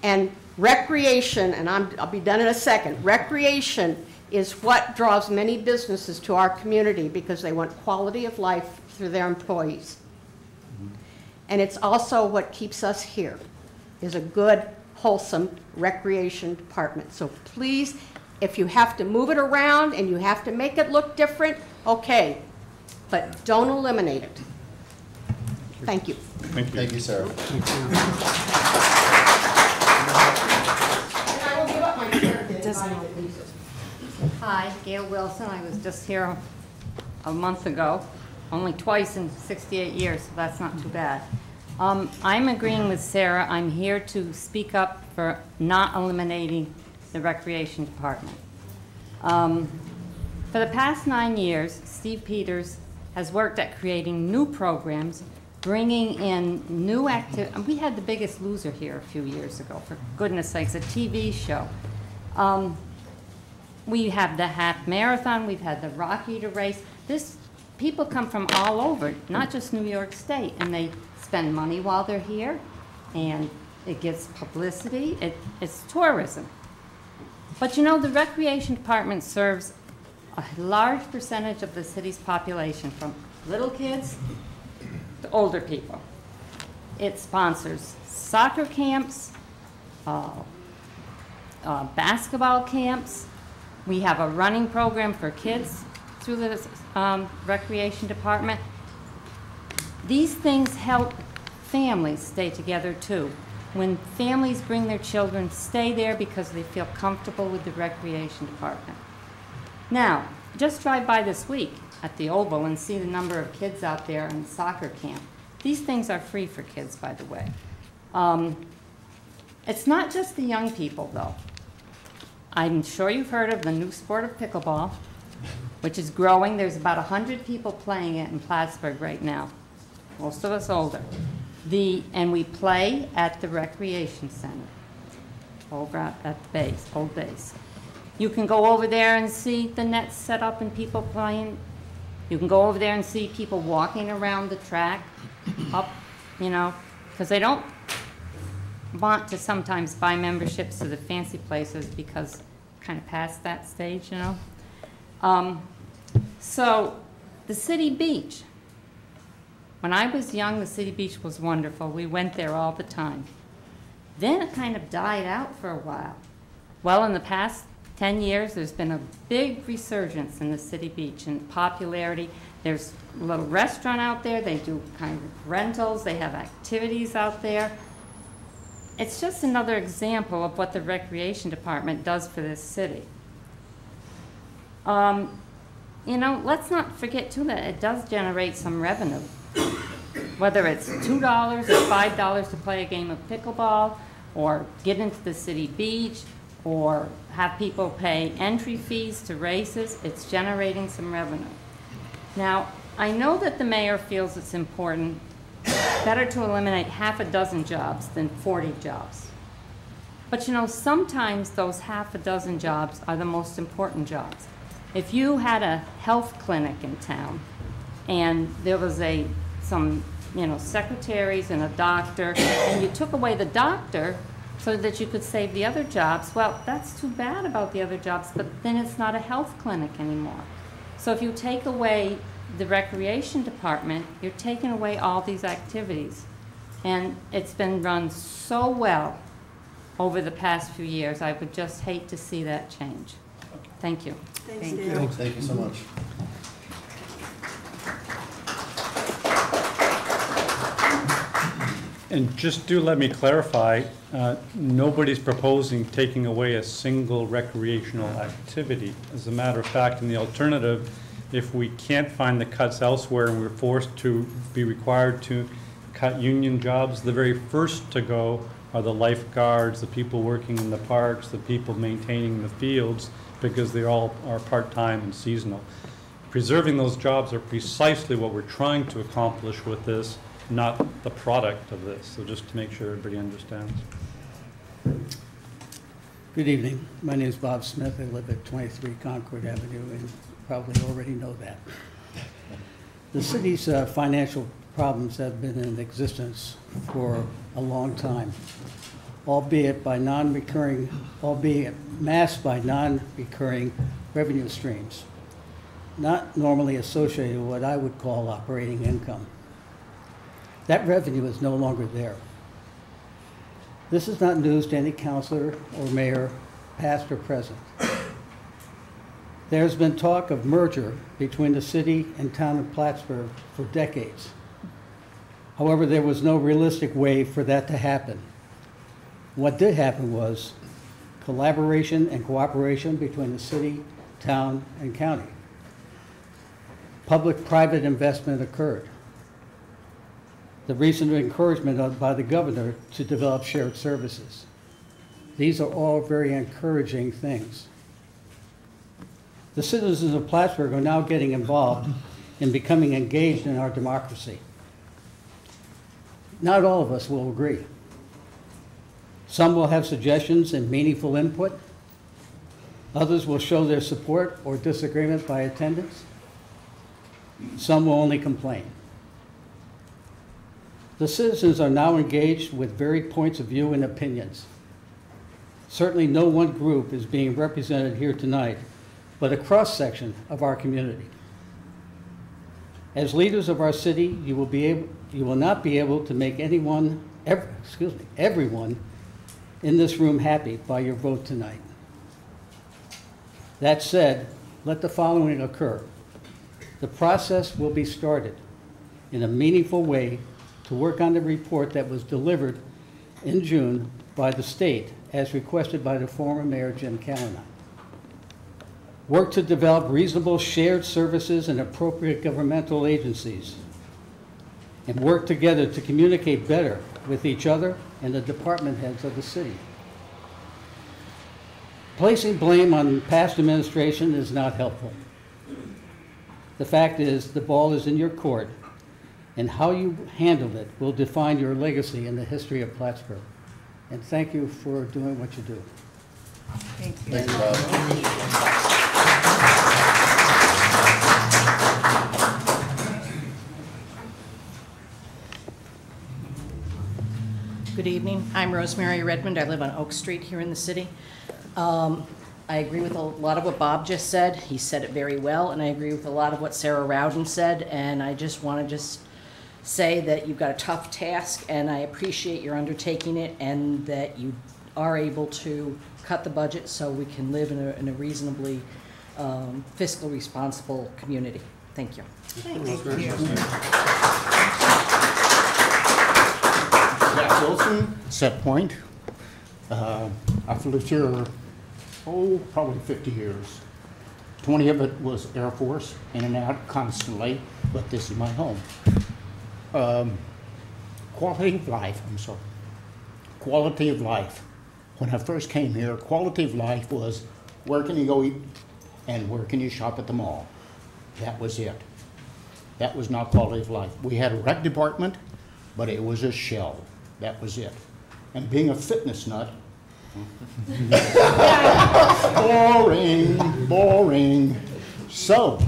And recreation, and I'll be done in a second, recreation is what draws many businesses to our community because they want quality of life for their employees. And it's also what keeps us here, is a good, wholesome recreation department. So please, if you have to move it around and you have to make it look different, okay, but don't eliminate it. Thank you. Thank you. Thank you, Sarah. And I will give up my chair to invite Lisa. Hi, Gail Wilson. I was just here a month ago, only twice in 68 years, so that's not too bad. I'm agreeing with Sarah. I'm here to speak up for not eliminating the recreation department. For the past 9 years, Steve Peters has worked at creating new programs, bringing in new activity. We had The Biggest Loser here a few years ago, for goodness sakes, a TV show. We have the half marathon, we've had the Rock Eater race. People come from all over, not just New York State, and they spend money while they're here, and it gets publicity, it's tourism. But you know, the recreation department serves a large percentage of the city's population, from little kids to older people. It sponsors soccer camps, basketball camps. We have a running program for kids through the recreation department. These things help families stay together too. When families bring their children, stay there because they feel comfortable with the recreation department. Now, just drive by this week at the Oval and see the number of kids out there in soccer camp. These things are free for kids, by the way. It's not just the young people, though. I'm sure you've heard of the new sport of pickleball, which is growing. There's about 100 people playing it in Plattsburgh right now, most of us older. And we play at the recreation center over at the base, old base. You can go over there and see the nets set up and people playing. You can go over there and see people walking around the track up, you know, because they don't want to sometimes buy memberships to the fancy places because kind of past that stage, you know. So the city beach. When I was young, the city beach was wonderful. We went there all the time. Then it kind of died out for a while. Well, in the past 10 years, there's been a big resurgence in the city beach in popularity. There's a little restaurant out there. They do kind of rentals. They have activities out there. It's just another example of what the recreation department does for this city. you know, let's not forget too that it does generate some revenue. Whether it's $2 or $5 to play a game of pickleball, or get into the city beach, or have people pay entry fees to races, it's generating some revenue. Now, I know that the mayor feels it's important, better to eliminate half a dozen jobs than 40 jobs. But you know, sometimes those half a dozen jobs are the most important jobs. If you had a health clinic in town and there was some secretaries and a doctor, and you took away the doctor so that you could save the other jobs, well, that's too bad about the other jobs, but then it's not a health clinic anymore. So if you take away the recreation department, you're taking away all these activities. And it's been run so well over the past few years. I would just hate to see that change. Thank you. Thank you. Thank you so much. And just do let me clarify, nobody's proposing taking away a single recreational activity. As a matter of fact, in the alternative, if we can't find the cuts elsewhere and we're forced to be required to cut union jobs, the very first to go are the lifeguards, the people working in the parks, the people maintaining the fields, because they all are part-time and seasonal. Preserving those jobs are precisely what we're trying to accomplish with this, not the product of this. So just to make sure everybody understands. Good evening. My name is Bob Smith. I live at 23 Concord Avenue, and you probably already know that. The city's financial problems have been in existence for a long time, albeit masked by non-recurring revenue streams, not normally associated with what I would call operating income. That revenue is no longer there. This is not news to any councilor or mayor, past or present. There's been talk of merger between the city and town of Plattsburgh for decades. However, there was no realistic way for that to happen. What did happen was collaboration and cooperation between the city, town, and county. Public-private investment occurred. The recent encouragement by the governor to develop shared services. These are all very encouraging things. The citizens of Plattsburgh are now getting involved in becoming engaged in our democracy. Not all of us will agree. Some will have suggestions and meaningful input. Others will show their support or disagreement by attendance. Some will only complain. The citizens are now engaged with varied points of view and opinions. Certainly no one group is being represented here tonight, but a cross-section of our community. As leaders of our city, you will not be able to make everyone in this room happy by your vote tonight. That said, let the following occur. The process will be started in a meaningful way to work on the report that was delivered in June by the state as requested by the former mayor, Jim Callahan. Work to develop reasonable shared services and appropriate governmental agencies. And work together to communicate better with each other and the department heads of the city. Placing blame on past administration is not helpful. The fact is, the ball is in your court, and how you handle it will define your legacy in the history of Plattsburgh. And thank you for doing what you do. Thank you. Thank you, Bob. Good evening. I'm Rosemary Redmond. I live on Oak Street here in the city. I agree with a lot of what Bob just said. He said it very well, and I agree with a lot of what Sarah Rowden said, and I just want to say that you've got a tough task, and I appreciate your undertaking it, and that you are able to cut the budget so we can live in a reasonably fiscally responsible community. Thank you. Thank you. Jack Wilson, Set Point. I've lived here, probably 50 years. 20 of it was Air Force, in and out constantly, but this is my home. Quality of life, I'm sorry. Quality of life. When I first came here, quality of life was where can you go eat and where can you shop at the mall. That was it. That was not quality of life. We had a rec department, but it was a shell. That was it. And being a fitness nut, boring, boring. So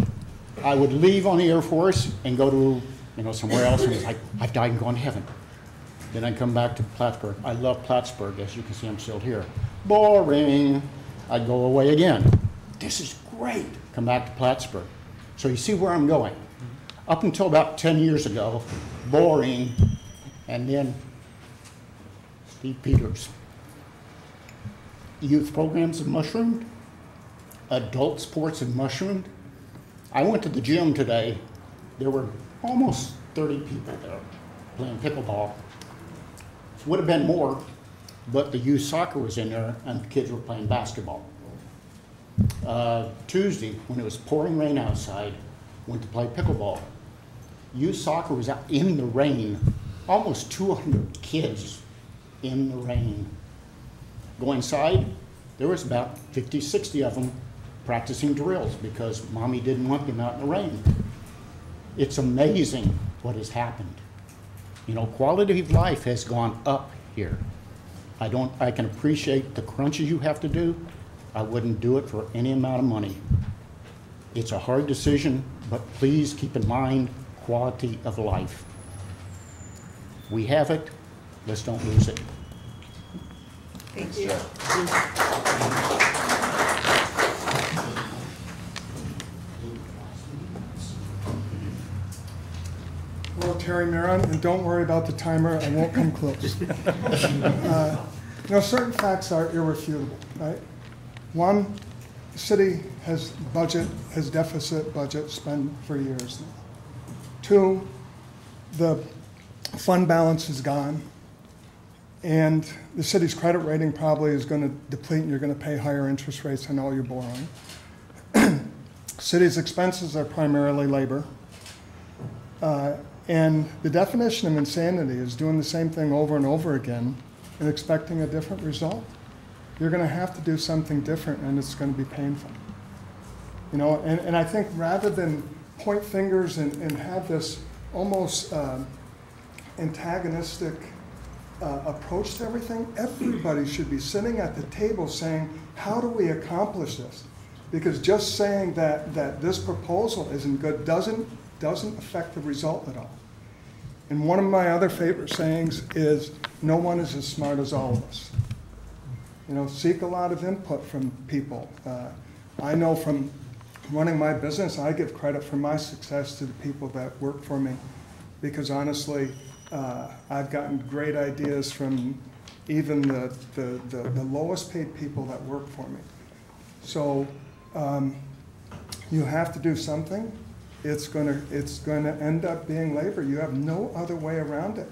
I would leave on the Air Force and go to, somewhere else, and it's like, I've died and gone to heaven. Then I'd come back to Plattsburgh. I love Plattsburgh. As you can see, I'm still here. Boring. I'd go away again. This is great. Come back to Plattsburgh. So you see where I'm going. Up until about 10 years ago, boring, and then Steve Peters. Youth programs have mushroomed. Adult sports have mushroomed. I went to the gym today. There were almost 30 people there playing pickleball. Would have been more, but the youth soccer was in there and the kids were playing basketball. Tuesday, when it was pouring rain outside, went to play pickleball. Youth soccer was out in the rain, almost 200 kids in the rain. Go inside, there was about 50, 60 of them practicing drills because mommy didn't want them out in the rain. It's amazing what has happened. Quality of life has gone up here. I can appreciate the crunches you have to do. I wouldn't do it for any amount of money. It's a hard decision, but please keep in mind quality of life. We have it, let's don't lose it. Thank you. Hello, Terry Maron, and don't worry about the timer, I won't come close. Certain facts are irrefutable, right? One, the city has deficit budget spent for years now. Two, the fund balance is gone, and the city's credit rating probably is going to deplete, and you're going to pay higher interest rates on all your borrowing. City's expenses are primarily labor. And the definition of insanity is doing the same thing over and over again and expecting a different result. You're going to have to do something different, and it's going to be painful. And I think rather than point fingers and have this almost antagonistic approach to everything, everybody should be sitting at the table saying, how do we accomplish this? Because just saying that this proposal isn't good doesn't affect the result at all. And one of my other favorite sayings is, no one is as smart as all of us. Seek a lot of input from people. I know from running my business, I give credit for my success to the people that work for me, because honestly, I've gotten great ideas from even the lowest paid people that work for me. So you have to do something. It's going to end up being labor. You have no other way around it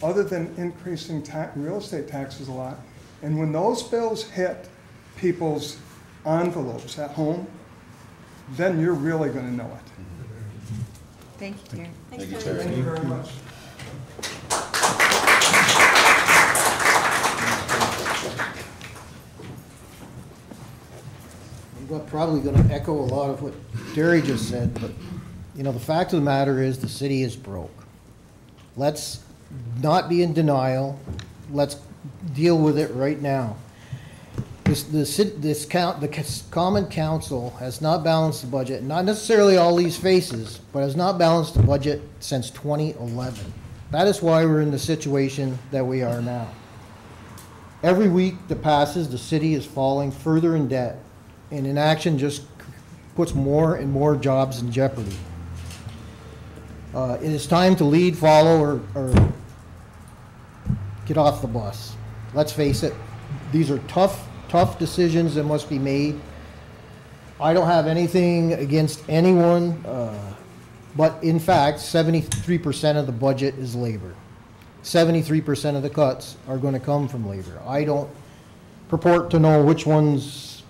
other than increasing real estate taxes a lot. And when those bills hit people's envelopes at home, then you're really going to know it. Thank you, Terry. Thank you, Terry. Thank you very much. I'm probably going to echo a lot of what Terry just said, but the fact of the matter is the city is broke. Let's not be in denial. Let's deal with it right now. The Common Council has not balanced the budget, not necessarily all these faces, but has not balanced the budget since 2011. That is why we're in the situation that we are now. Every week that passes, the city is falling further in debt, and inaction just puts more and more jobs in jeopardy. It is time to lead, follow, or get off the bus. Let's face it, these are tough decisions that must be made. I don't have anything against anyone, but in fact, 73% of the budget is labor. 73% of the cuts are going to come from labor. I don't purport to know which ones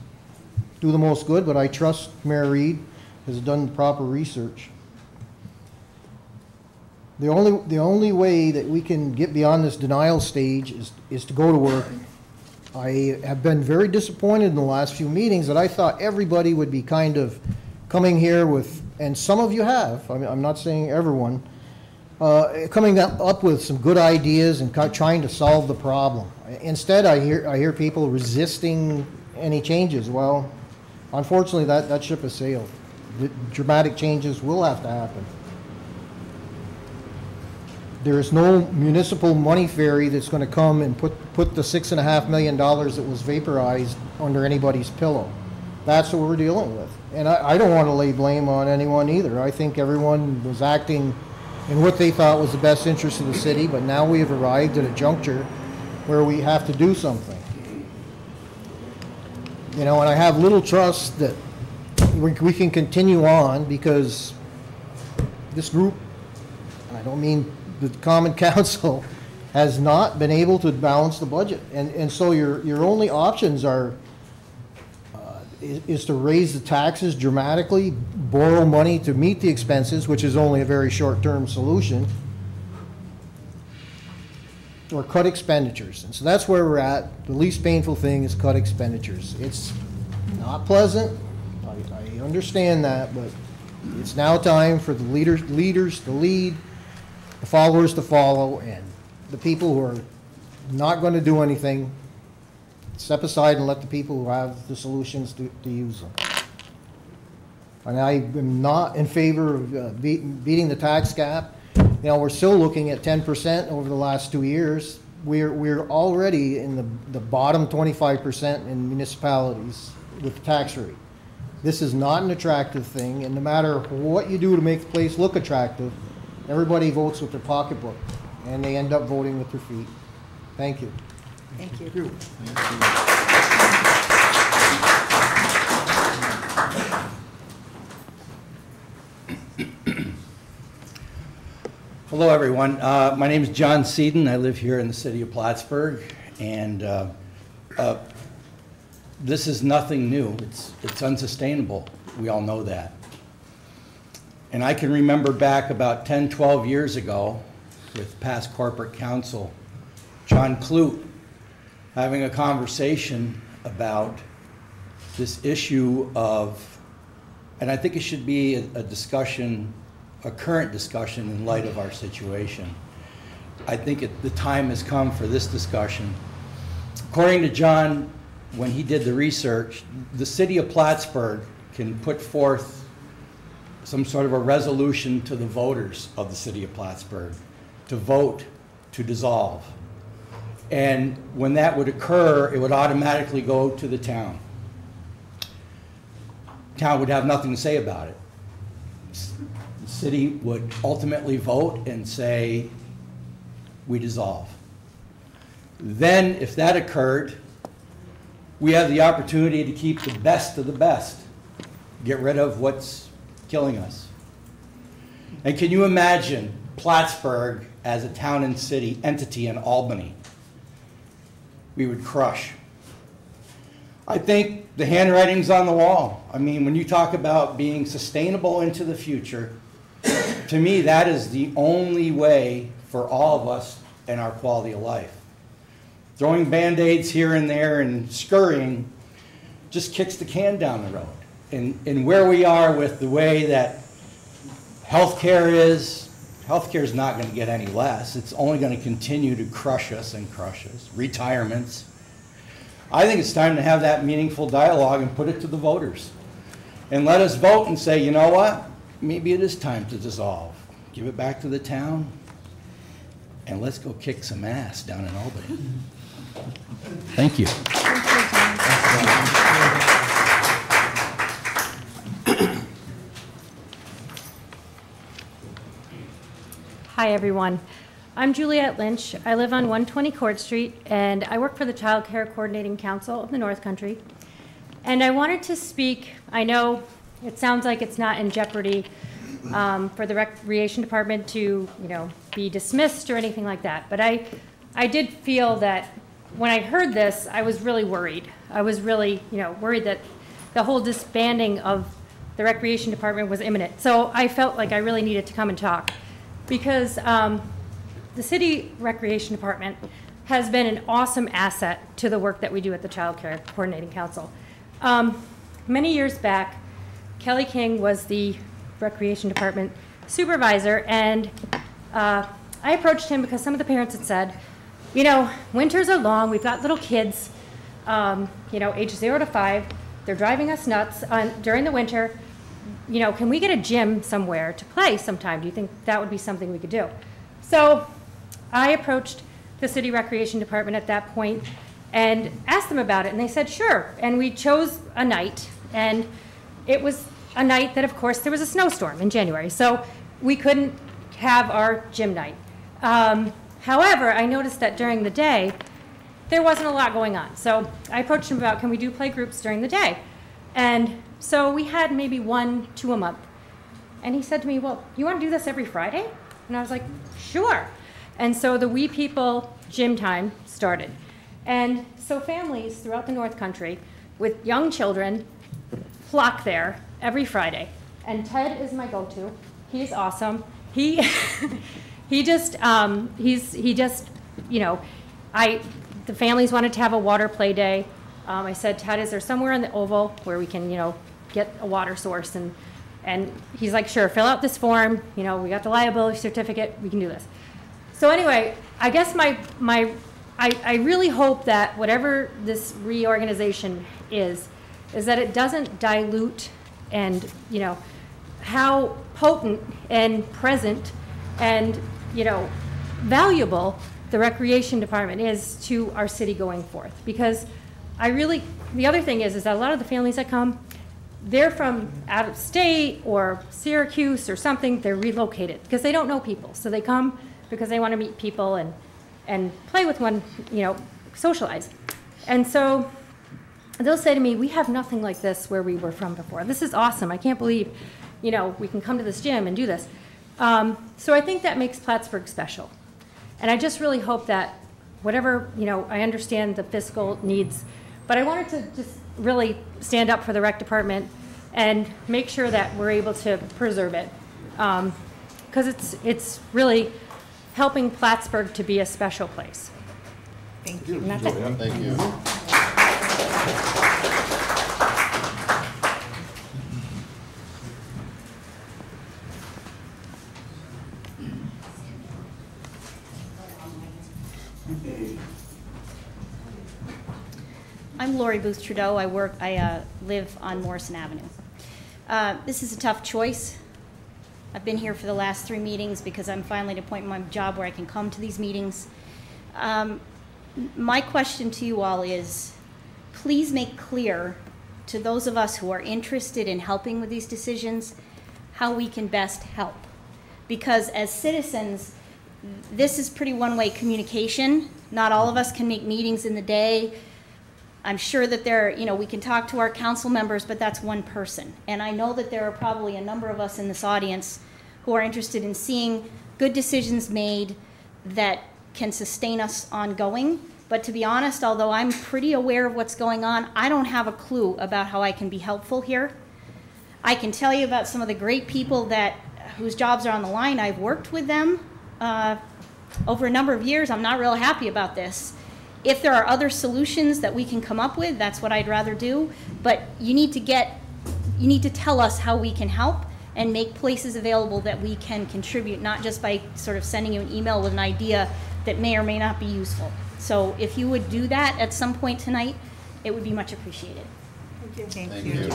do the most good, but I trust Mayor Reed has done the proper research. The only way that we can get beyond this denial stage is to go to work. I have been very disappointed in the last few meetings that I thought everybody would be kind of coming here with, and some of you have, I mean, I'm not saying everyone, coming up with some good ideas and trying to solve the problem. Instead, I hear people resisting any changes. Well, unfortunately, that ship has sailed. The dramatic changes will have to happen. There is no municipal money ferry that's going to come and put the $6.5 million that was vaporized under anybody's pillow. That's what we're dealing with. And I don't want to lay blame on anyone either. I think everyone was acting in what they thought was the best interest of the city, but now we have arrived at a juncture where we have to do something. You know, and I have little trust that we can continue on, because this group, and I don't mean the Common Council, has not been able to balance the budget. And so your only options are is to raise the taxes dramatically, borrow money to meet the expenses, which is only a very short-term solution, or cut expenditures. And so that's where we're at. The least painful thing is cut expenditures. It's not pleasant. I understand that, but it's now time for the leaders to lead, the followers to follow, and the people who are not going to do anything, step aside and let the people who have the solutions to use them. And I am not in favor of beating the tax cap. You know, we're still looking at 10% over the last 2 years. We're already in the bottom 25% in municipalities with the tax rate. This is not an attractive thing, and no matter what you do to make the place look attractive, everybody votes with their pocketbook, and they end up voting with their feet. Thank you. Thank you. Hello, everyone. My name is John Seaton. I live here in the city of Plattsburgh, and this is nothing new. It's unsustainable. We all know that. And I can remember back about 10, 12 years ago with past corporate counsel, John Clute, having a conversation about this issue of, and I think it should be a discussion, a current discussion in light of our situation. I think the time has come for this discussion. According to John, when he did the research, the city of Plattsburgh can put forth some sort of a resolution to the voters of the city of Plattsburgh to vote to dissolve. And when that would occur, it would automatically go to the town. Town would have nothing to say about it. The city would ultimately vote and say, we dissolve. Then, if that occurred, we have the opportunity to keep the best of the best, get rid of what's killing us. And can you imagine Plattsburgh as a town and city entity in Albany? We would crush. I think the handwriting's on the wall. I mean, when you talk about being sustainable into the future, to me, that is the only way for all of us and our quality of life. Throwing Band-Aids here and there and scurrying just kicks the can down the road. And where we are with the way that healthcare is not going to get any less. It's only going to continue to crush us and crush us. Retirements. I think it's time to have that meaningful dialogue and put it to the voters. And let us vote and say, you know what? Maybe it is time to dissolve. Give it back to the town. And let's go kick some ass down in Albany. Thank you. Hi, everyone. I'm Juliette Lynch. I live on 120 Court Street, and I work for the Child Care Coordinating Council of the North Country. And I wanted to speak, I know it sounds like it's not in jeopardy for the Recreation Department to, be dismissed or anything like that, but I did feel that when I heard this, I was really worried. I was really, worried that the whole disbanding of the recreation department was imminent. So I felt like I really needed to come and talk because the city recreation department has been an awesome asset to the work that we do at the Child Care Coordinating Council. Many years back, Kelly King was the recreation department supervisor, and I approached him because some of the parents had said, you know, winters are long, we've got little kids, you know, age 0 to 5, they're driving us nuts during the winter. You know, can we get a gym somewhere to play sometime? Do you think that would be something we could do? So I approached the city recreation department at that point and asked them about it, and they said sure. And we chose a night, and it was a night that, of course, there was a snowstorm in January, so we couldn't have our gym night. However, I noticed that during the day, there wasn't a lot going on. So I approached him about, can we do play groups during the day? And so we had maybe 1, 2 a month. And he said to me, well, you want to do this every Friday? And I was like, sure. And so the We People gym time started. And so families throughout the North Country with young children flock there every Friday. And Ted is my go-to. He's awesome. He just, you know, the families wanted to have a water play day. I said, Ted, is there somewhere in the Oval where we can, you know, get a water source? And he's like, sure, fill out this form. You know, we got the liability certificate. We can do this. So anyway, I guess I really hope that whatever this reorganization is that it doesn't dilute and, you know, how potent and present and, you know, valuable the recreation department is to our city going forth. Because the other thing is that a lot of the families that come, they're from out of state or Syracuse or something, they're relocated because they don't know people. So they come because they want to meet people and play with one, you know, socialize. And so they'll say to me, we have nothing like this where we were from before. This is awesome. I can't believe, you know, we can come to this gym and do this. So I think that makes Plattsburgh special. And I just really hope that whatever, you know, I understand the fiscal needs, but I wanted to just really stand up for the rec department and make sure that we're able to preserve it. Because it's really helping Plattsburgh to be a special place. Thank you. Thank you. I'm Lori Booth Trudeau. I live on Morrison Avenue. This is a tough choice. I've been here for the last 3 meetings because I'm finally at a point in my job where I can come to these meetings. My question to you all is, please make clear to those of us who are interested in helping with these decisions how we can best help. Because as citizens, this is pretty one-way communication. Not all of us can make meetings in the day. I'm sure that we can talk to our council members, but that's one person. And I know that there are probably a number of us in this audience who are interested in seeing good decisions made that can sustain us ongoing. But to be honest, although I'm pretty aware of what's going on, I don't have a clue about how I can be helpful here. I can tell you about some of the great people whose jobs are on the line. I've worked with them over a number of years. I'm not real happy about this. If there are other solutions that we can come up with, that's what I'd rather do. But you need to tell us how we can help and make places available that we can contribute, not just by sort of sending you an email with an idea that may or may not be useful. So if you would do that at some point tonight, it would be much appreciated. Thank you. Thank you.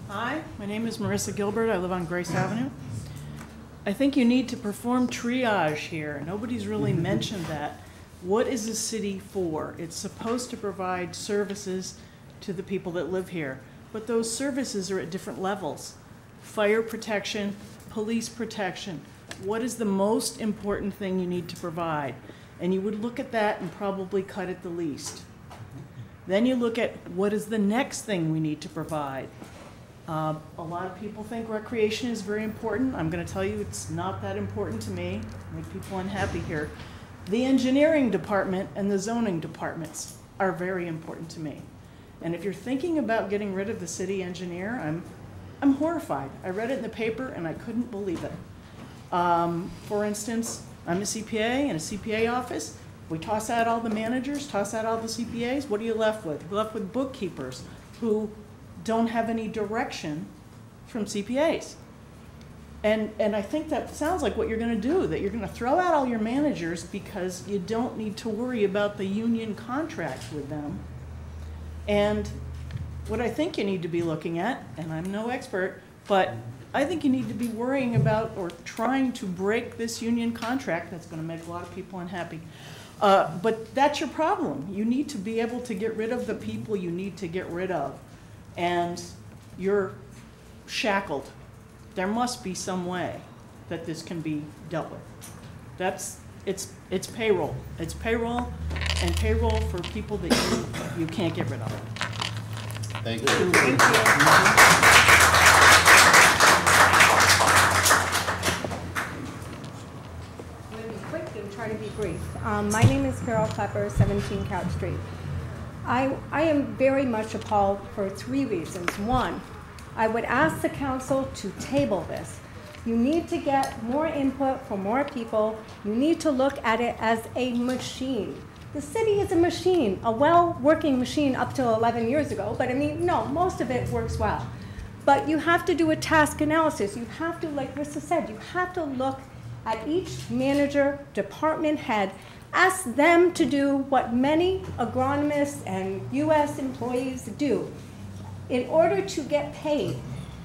Hi, my name is Marissa Gilbert. I live on Grace Avenue. I think you need to perform triage here. Nobody's really mentioned that. What is the city for? It's supposed to provide services to the people that live here, but those services are at different levels. Fire protection, police protection. What is the most important thing you need to provide? And you would look at that and probably cut it the least. Then you look at what is the next thing we need to provide. A lot of people think recreation is very important. I'm going to tell you it's not that important to me. Make people unhappy here. The engineering department and the zoning departments are very important to me. And if you're thinking about getting rid of the city engineer, I'm horrified. I read it in the paper and I couldn't believe it. For instance, I'm a CPA in a CPA office. We toss out all the managers, toss out all the CPAs. What are you left with? You're left with bookkeepers who don't have any direction from CPAs. And I think that sounds like what you're going to do, that you're going to throw out all your managers because you don't need to worry about the union contract with them. And what I think you need to be looking at, and I'm no expert, but I think you need to be worrying about or trying to break this union contract that's going to make a lot of people unhappy. But that's your problem. You need to be able to get rid of the people you need to get rid of. And you're shackled. There must be some way that this can be dealt with. It's payroll. It's payroll, and payroll for people that you can't get rid of. Thank you. Thank you. I'm going to be quick and try to be brief. My name is Carol Klepper, 17 Couch Street. I am very much appalled for 3 reasons. One, I would ask the council to table this. You need to get more input from more people. You need to look at it as a machine. The city is a machine, a well-working machine up till 11 years ago, but I mean, no, most of it works well. But you have to do a task analysis. You have to, like Rissa said, you have to look at each manager, department head, ask them to do what many agronomists and US employees do. In order to get paid,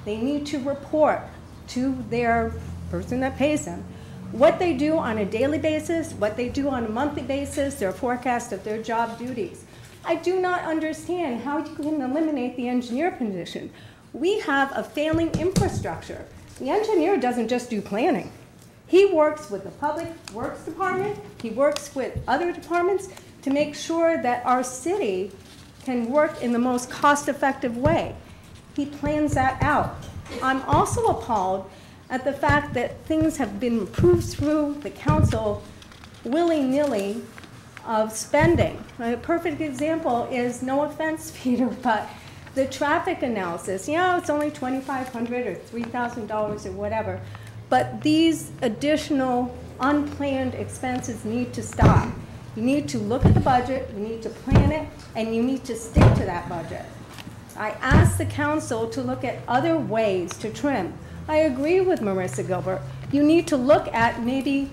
they need to report to their person that pays them what they do on a daily basis, what they do on a monthly basis, their forecast of their job duties. I do not understand how you can eliminate the engineer position. We have a failing infrastructure. The engineer doesn't just do planning. He works with the Public Works Department, he works with other departments to make sure that our city can work in the most cost-effective way. He plans that out. I'm also appalled at the fact that things have been approved through the council willy-nilly of spending. A perfect example is, no offense, Peter, but the traffic analysis. Yeah, it's only $2,500 or $3,000 or whatever, but these additional unplanned expenses need to stop. You need to look at the budget, you need to plan it, and you need to stick to that budget. I asked the council to look at other ways to trim. I agree with Marissa Gilbert. You need to look at maybe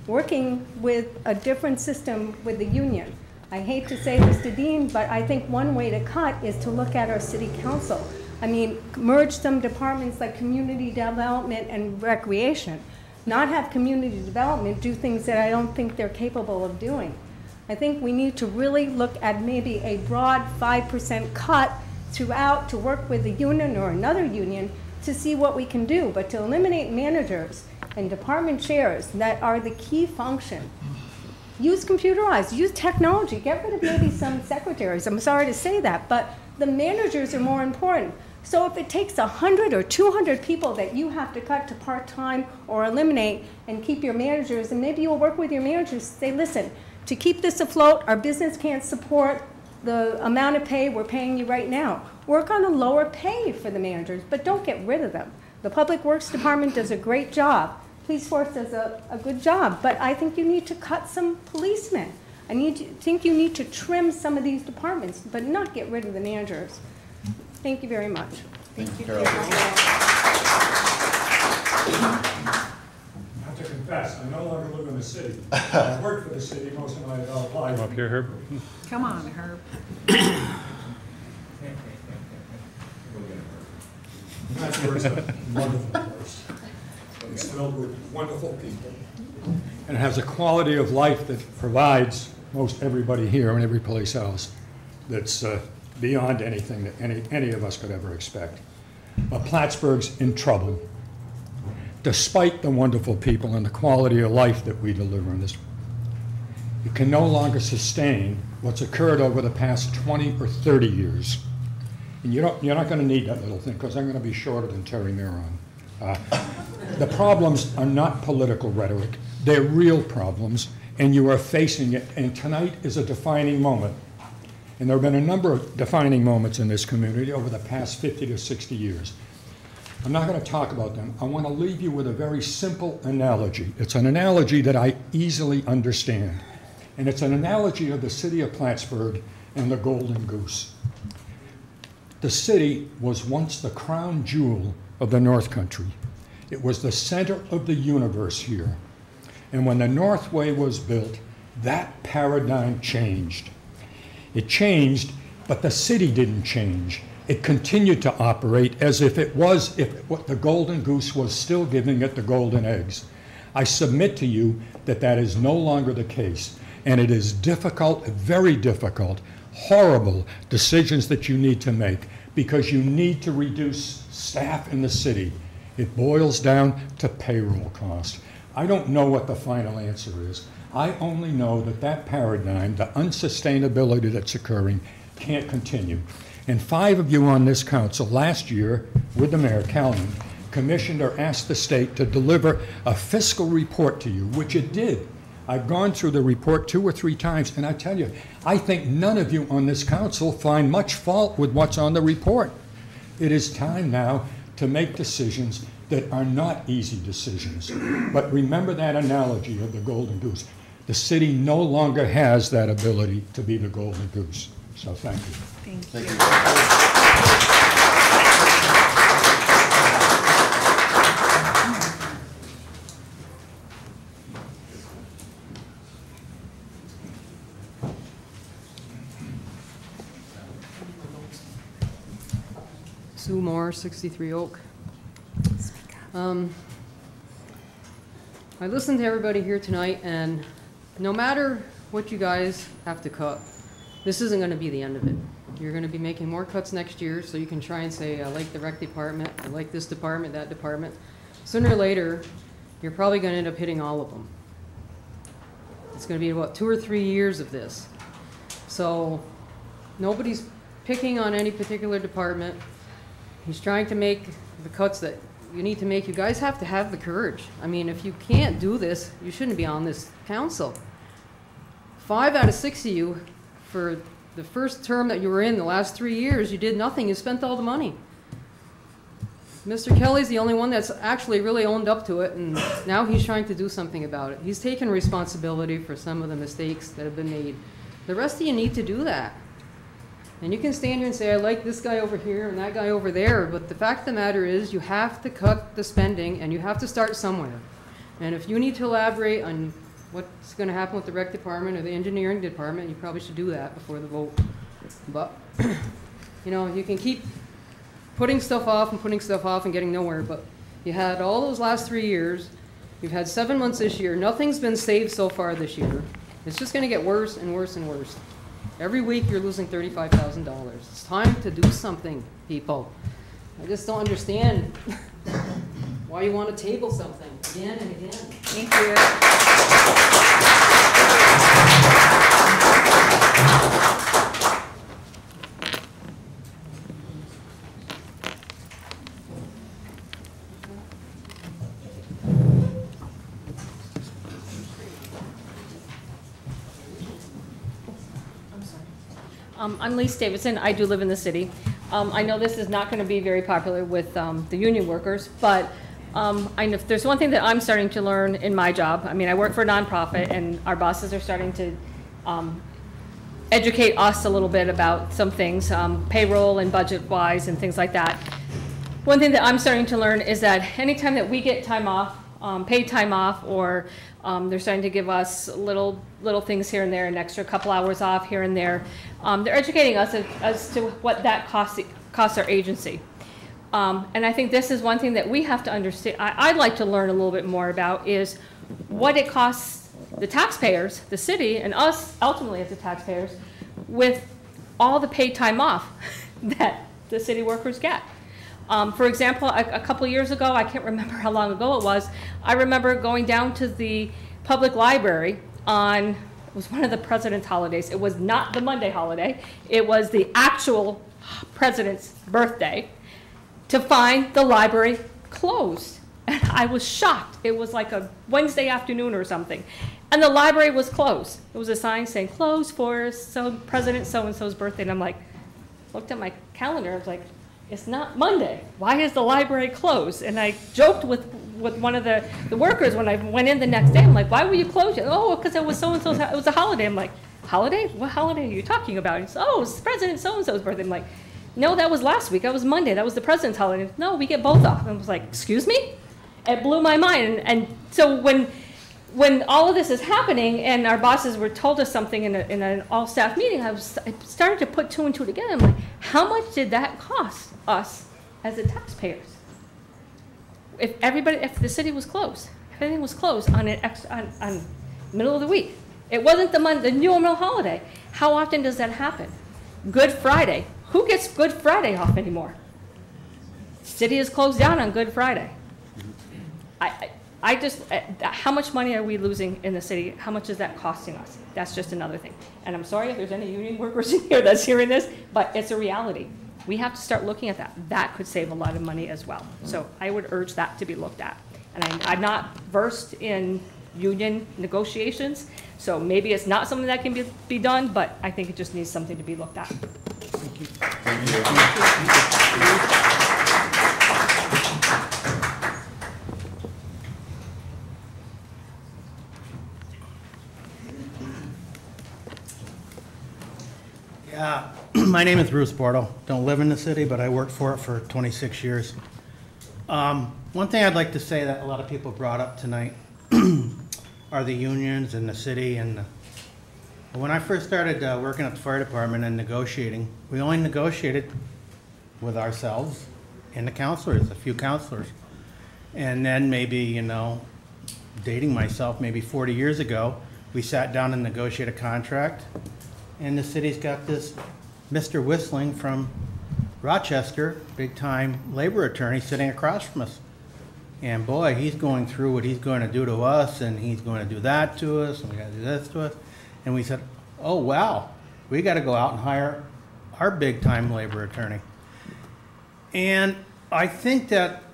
working with a different system with the union. I hate to say this to Dean, but I think one way to cut is to look at our city council. I mean, merge some departments like community development and recreation. Not have community development do things that I don't think they're capable of doing. I think we need to really look at maybe a broad 5% cut throughout to work with the union or another union to see what we can do. But to eliminate managers and department chairs that are the key function, use computerized, use technology, get rid of maybe some secretaries. I'm sorry to say that, but the managers are more important. So if it takes 100 or 200 people that you have to cut to part-time or eliminate and keep your managers, and maybe you'll work with your managers, say, listen, to keep this afloat, our business can't support the amount of pay we're paying you right now. Work on a lower pay for the managers, but don't get rid of them. The Public Works Department does a great job. Police Force does a good job, but I think you need to cut some policemen. I think you need to trim some of these departments, but not get rid of the managers. Thank you very much. Thank you, Carol. I have to confess, I no longer live in the city. I worked for the city most of my adult life. Come up here, Herb. Come on, Herb. Plattsburgh's a wonderful place. It's filled with wonderful people. And it has a quality of life that provides most everybody here and every place else that's beyond anything that any of us could ever expect. But Plattsburgh's in trouble, despite the wonderful people and the quality of life that we deliver in this. It can no longer sustain what's occurred over the past 20 or 30 years. And you're not going to need that little thing, because I'm going to be shorter than Terry Miron. The problems are not political rhetoric. They're real problems, and you are facing it, and tonight is a defining moment. And there have been a number of defining moments in this community over the past 50 to 60 years. I'm not going to talk about them. I want to leave you with a very simple analogy. It's an analogy that I easily understand. And it's an analogy of the city of Plattsburgh and the golden goose. The city was once the crown jewel of the North Country. It was the center of the universe here. And when the Northway was built, that paradigm changed. It changed, but the city didn't change. It continued to operate as if what the golden goose was still giving it the golden eggs. I submit to you that that is no longer the case. And it is difficult, very difficult, horrible decisions that you need to make because you need to reduce staff in the city. It boils down to payroll costs. I don't know what the final answer is. I only know that that paradigm, the unsustainability that's occurring, can't continue. And 5 of you on this council last year, with the mayor, Calhoun, commissioned or asked the state to deliver a fiscal report to you, which it did. I've gone through the report 2 or 3 times, and I tell you, I think none of you on this council find much fault with what's on the report. It is time now to make decisions that are not easy decisions. But remember that analogy of the golden goose. The city no longer has that ability to be the golden goose. So thank you. Thank you. Sue Moore, 63 Oak. I listened to everybody here tonight, and no matter what you guys have to cut, this isn't going to be the end of it. You're going to be making more cuts next year, so you can try and say, I like the rec department, I like this department, that department. Sooner or later, you're probably going to end up hitting all of them. It's going to be about 2 or 3 years of this. So nobody's picking on any particular department. He's trying to make the cuts that you need to make. You guys have to have the courage. I mean, if you can't do this, you shouldn't be on this council. 5 out of 6 of you, for the first term that you were in, the last 3 years, you did nothing. You spent all the money. Mr. Kelly's the only one that's actually really owned up to it, and now he's trying to do something about it. He's taken responsibility for some of the mistakes that have been made. The rest of you need to do that. And you can stand here and say, I like this guy over here and that guy over there, but the fact of the matter is you have to cut the spending and you have to start somewhere. And if you need to elaborate on what's going to happen with the rec department or the engineering department, you probably should do that before the vote. But, you know, you can keep putting stuff off and getting nowhere, but you had all those last 3 years. You've had 7 months this year. Nothing's been saved so far this year. It's just going to get worse and worse and worse. Every week you're losing $35,000. It's time to do something, people. I just don't understand why you want to table something again and again. Thank you. I'm Lise Davidson. I do live in the city. I know this is not going to be very popular with the union workers, but I know if there's one thing that I'm starting to learn in my job. I mean, I work for a nonprofit, and our bosses are starting to educate us a little bit about some things, payroll and budget-wise and things like that. One thing that I'm starting to learn is that anytime that we get time off, paid time off, or they're starting to give us little things here and there, an extra couple hours off here and there. They're educating us as to what that costs our agency. And I think this is one thing that we have to understand. I'd like to learn a little bit more about is what it costs the taxpayers, the city, and us ultimately as the taxpayers, with all the paid time off that the city workers get. For example, a couple years ago, I can't remember how long ago it was, I remember going down to the public library on, it was one of the president's holidays. It was not the Monday holiday. It was the actual president's birthday, to find the library closed. And I was shocked. It was like a Wednesday afternoon or something. And the library was closed. It was a sign saying closed for President so-and-so's birthday. And I'm like, looked at my calendar, I was like, it's not Monday. Why is the library closed? And I joked with one of the workers when I went in the next day. I'm like, why were you closed? Oh, because it was so-and-so's, it was a holiday. I'm like, holiday? What holiday are you talking about? He said, oh, it's President so-and-so's birthday. I'm like, no, that was last week. That was Monday. That was the president's holiday. No, we get both off. And I was like, excuse me? It blew my mind. And so when all of this is happening and our bosses were told us something in an all-staff meeting, I started to put two and two together. I'm like, how much did that cost us as the taxpayers? If the city was closed, if everything was closed on middle of the week, it wasn't the normal holiday. How often does that happen? Good Friday. Who gets Good Friday off anymore? City is closed down on Good Friday. I just, how much money are we losing in the city? How much is that costing us? That's just another thing. And I'm sorry if there's any union workers in here that's hearing this, but it's a reality. We have to start looking at that. That could save a lot of money as well. So I would urge that to be looked at. And I'm not versed in union negotiations, so maybe it's not something that can be done, but I think it just needs something to be looked at. Thank you. Thank you. Yeah, my name is Bruce Bortle. Don't live in the city, but I worked for it for 26 years. One thing I'd like to say that a lot of people brought up tonight are the unions and the city. And when I first started working at the fire department and negotiating, we only negotiated with ourselves and the counselors, a few counselors. And then maybe, you know, dating myself, maybe 40 years ago, we sat down and negotiated a contract. And the city's got this Mr. Whistling from Rochester, big-time labor attorney, sitting across from us. And boy, he's going through what he's going to do to us, and he's going to do that to us, and we got to do this to us. And we said, oh, wow, we got to go out and hire our big-time labor attorney. And I think that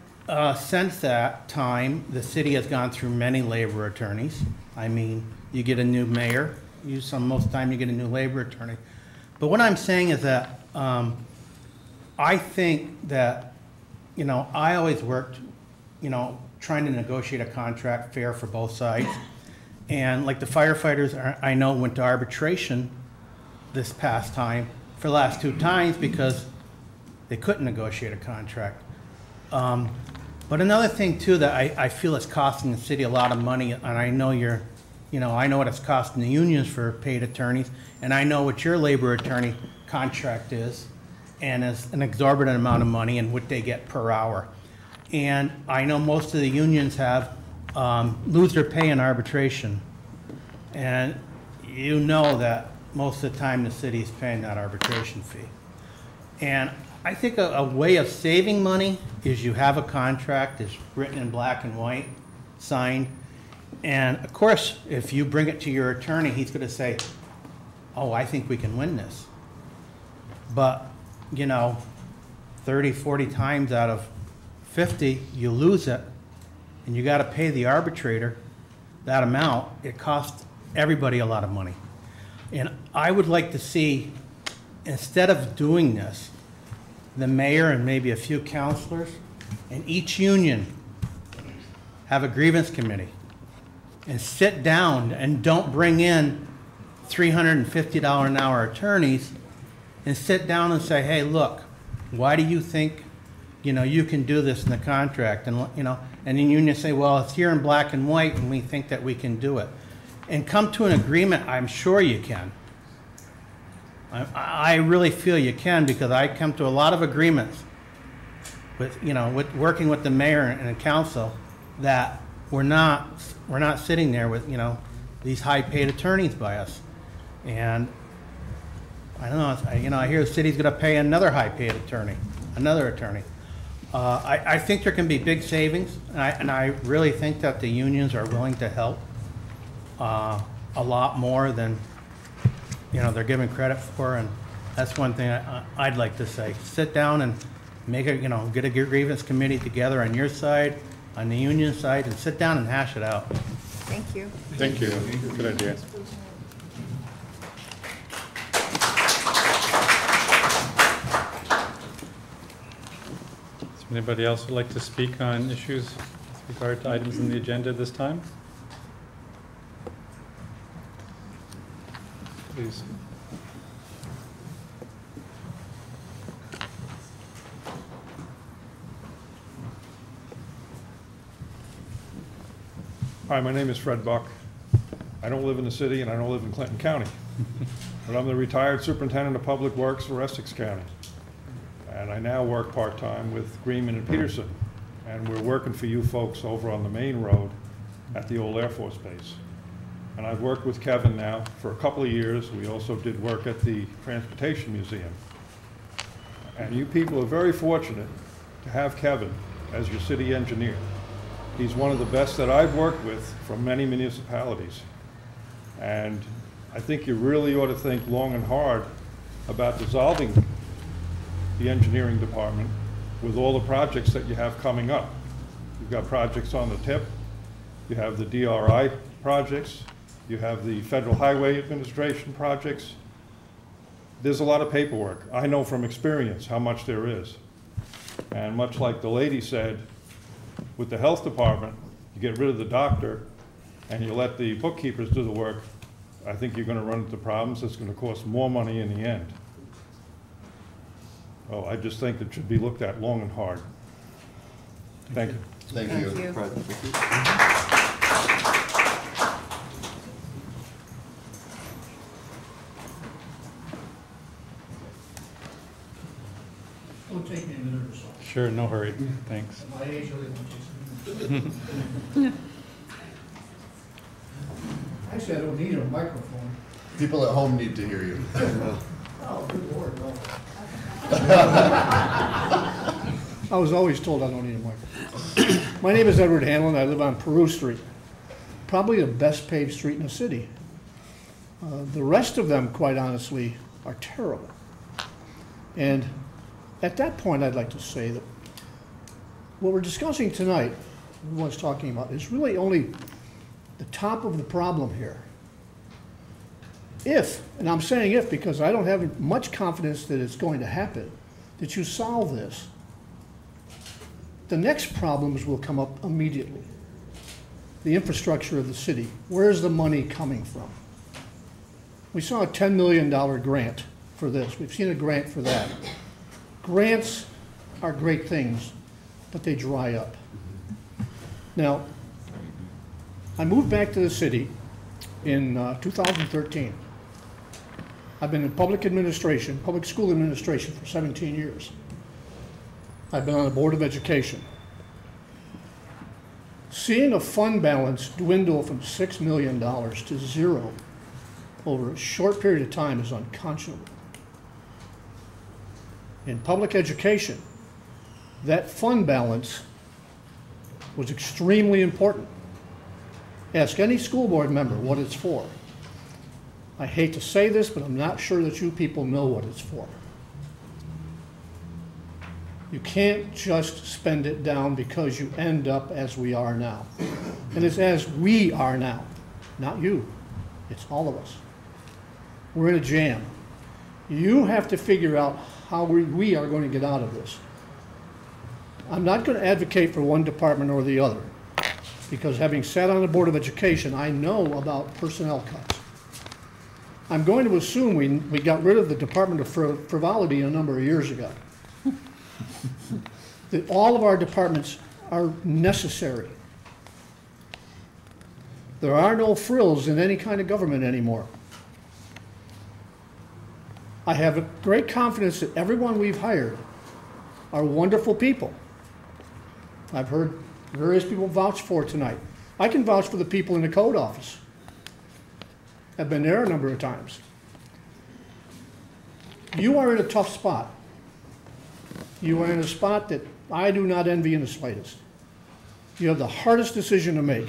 since that time, the city has gone through many labor attorneys. I mean, you get a new mayor. Most of the time you get a new labor attorney. But what I'm saying is that I think that, you know, I always worked, you know, trying to negotiate a contract fair for both sides. And like the firefighters, I know, went to arbitration this past time for the last 2 times because they couldn't negotiate a contract. But another thing too that I feel is costing the city a lot of money, and I know I know what it's costing the unions for paid attorneys, and I know what your labor attorney contract is, and it's an exorbitant amount of money and what they get per hour. And I know most of the unions have lose their pay in arbitration, and you know that most of the time the city is paying that arbitration fee. And I think a way of saving money is you have a contract that's written in black and white, signed. And of course, if you bring it to your attorney, he's going to say, oh, I think we can win this. But, you know, 30, 40 times out of 50, you lose it, and you got to pay the arbitrator that amount. It costs everybody a lot of money. And I would like to see, instead of doing this, the mayor and maybe a few counselors and each union have a grievance committee. And sit down and don't bring in $350 an hour attorneys, and sit down and say, hey, look, why do you think, you know, you can do this in the contract? And, you know, and the union say, well, it's here in black and white and we think that we can do it. And come to an agreement. I'm sure you can. I really feel you can, because I come to a lot of agreements with, you know, with working with the mayor and the council, that we're not sitting there with, you know, these high-paid attorneys by us. And I don't know, you know, I hear the city's going to pay another high-paid attorney, another attorney. I think there can be big savings, and I really think that the unions are willing to help a lot more than, you know, they're given credit for. And that's one thing I'd like to say. Sit down and make a, you know, get a grievance committee together on your side, on the union side, and sit down and hash it out. Thank you. Thank you. Good idea. Is there anybody else who'd like to speak on issues with regard to items in the agenda this time? Please. Hi, my name is Fred Buck. I don't live in the city and I don't live in Clinton County, but I'm the retired superintendent of public works for Essex County. And I now work part-time with Greenman and Peterson. And we're working for you folks over on the main road at the old Air Force Base. And I've worked with Kevin now for a couple of years. We also did work at the Transportation Museum. And you people are very fortunate to have Kevin as your city engineer. He's one of the best that I've worked with from many municipalities. And I think you really ought to think long and hard about dissolving the engineering department with all the projects that you have coming up. You've got projects on the tip, you have the DRI projects, you have the Federal Highway Administration projects. There's a lot of paperwork. I know from experience how much there is. And much like the lady said, with the health department, you get rid of the doctor and you let the bookkeepers do the work, I think you're going to run into problems that's going to cost more money in the end. Oh, I just think it should be looked at long and hard. Thank you. Thank you. Thank you. It'll take me a minute or so. Sure, no hurry. Thanks. At my age, I live in Jason. Actually, I don't need a microphone. People at home need to hear you. Oh, good Lord, no. I was always told I don't need a microphone. My name is Edward Hanlon. I live on Peru Street, probably the best paved street in the city. The rest of them, quite honestly, are terrible. And at that point, I'd like to say that what we're discussing tonight, everyone's talking about, is really only the top of the problem here. If, and I'm saying if because I don't have much confidence that it's going to happen, that you solve this, the next problems will come up immediately. The infrastructure of the city. Where's the money coming from? We saw a $10 million grant for this. We've seen a grant for that. Grants are great things, but they dry up. Now, I moved back to the city in 2013. I've been in public administration, public school administration for 17 years. I've been on the Board of Education. Seeing a fund balance dwindle from $6 million to zero over a short period of time is unconscionable. In public education, that fund balance was extremely important. Ask any school board member what it's for. I hate to say this, but I'm not sure that you people know what it's for. You can't just spend it down because you end up as we are now. And it's as we are now, not you. It's all of us. We're in a jam. You have to figure out how we are going to get out of this. I'm not going to advocate for one department or the other, because having sat on the Board of Education, I know about personnel cuts. I'm going to assume we got rid of the Department of Frivolity a number of years ago. That all of our departments are necessary. There are no frills in any kind of government anymore. I have a great confidence that everyone we've hired are wonderful people. I've heard various people vouch for tonight. I can vouch for the people in the code office. I've been there a number of times. You are in a tough spot. You are in a spot that I do not envy in the slightest. You have the hardest decision to make,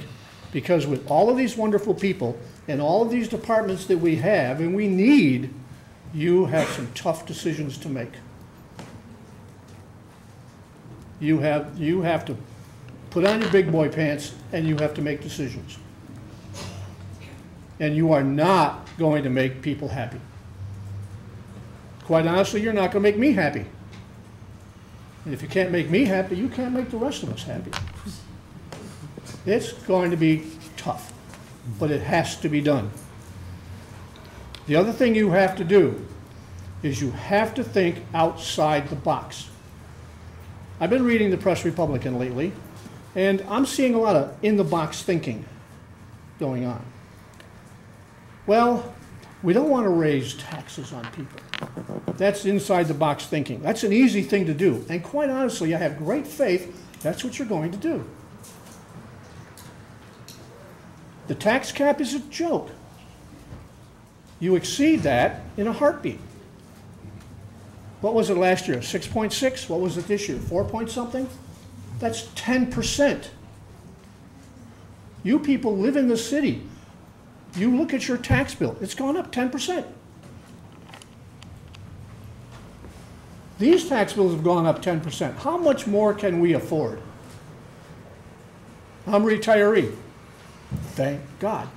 because with all of these wonderful people and all of these departments that we have and we need, you have some tough decisions to make. You have to put on your big boy pants and you have to make decisions. and you are not going to make people happy. Quite honestly, you're not going to make me happy. And if you can't make me happy, you can't make the rest of us happy. It's going to be tough, but it has to be done. The other thing you have to do is you have to think outside the box. I've been reading the Press Republican lately, and I'm seeing a lot of in-the-box thinking going on. Well, we don't want to raise taxes on people. That's inside-the-box thinking. That's an easy thing to do. And quite honestly, I have great faith that's what you're going to do. The tax cap is a joke. You exceed that in a heartbeat. What was it last year? 6.6? What was it this year? 4 point something? That's 10%. You people live in the city. You look at your tax bill, it's gone up 10%. These tax bills have gone up 10%. How much more can we afford? I'm a retiree. Thank God.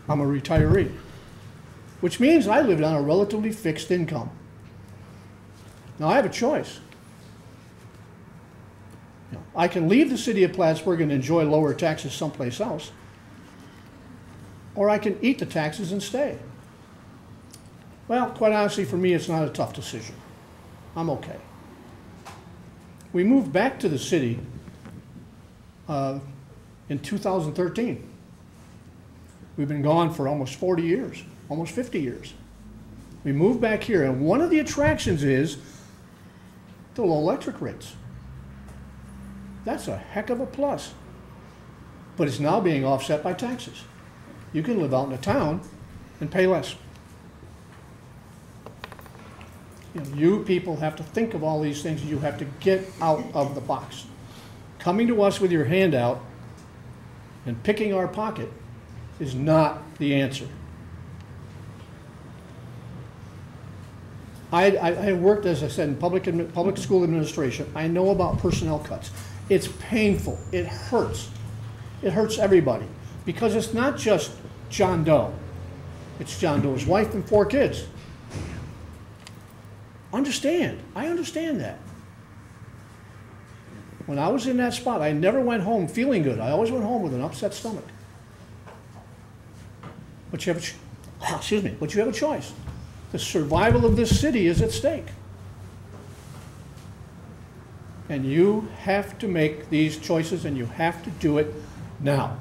I'm a retiree. Which means I lived on a relatively fixed income. Now I have a choice. I can leave the city of Plattsburgh and enjoy lower taxes someplace else, or I can eat the taxes and stay. Well, quite honestly, for me, it's not a tough decision. I'm okay. We moved back to the city in 2013. We've been gone for almost 40 years, almost 50 years. We moved back here, and one of the attractions is the low electric rates. That's a heck of a plus. But it's now being offset by taxes. You can live out in a town and pay less. You people have to think of all these things. You have to get out of the box. Coming to us with your hand out and picking our pocket is not the answer. I worked, as I said, in public school administration. I know about personnel cuts. It's painful. It hurts. It hurts everybody because it's not just John Doe. It's John Doe's wife and 4 kids. Understand. I understand that. When I was in that spot, I never went home feeling good. I always went home with an upset stomach. But you have a choice. The survival of this city is at stake. And you have to make these choices, and you have to do it now.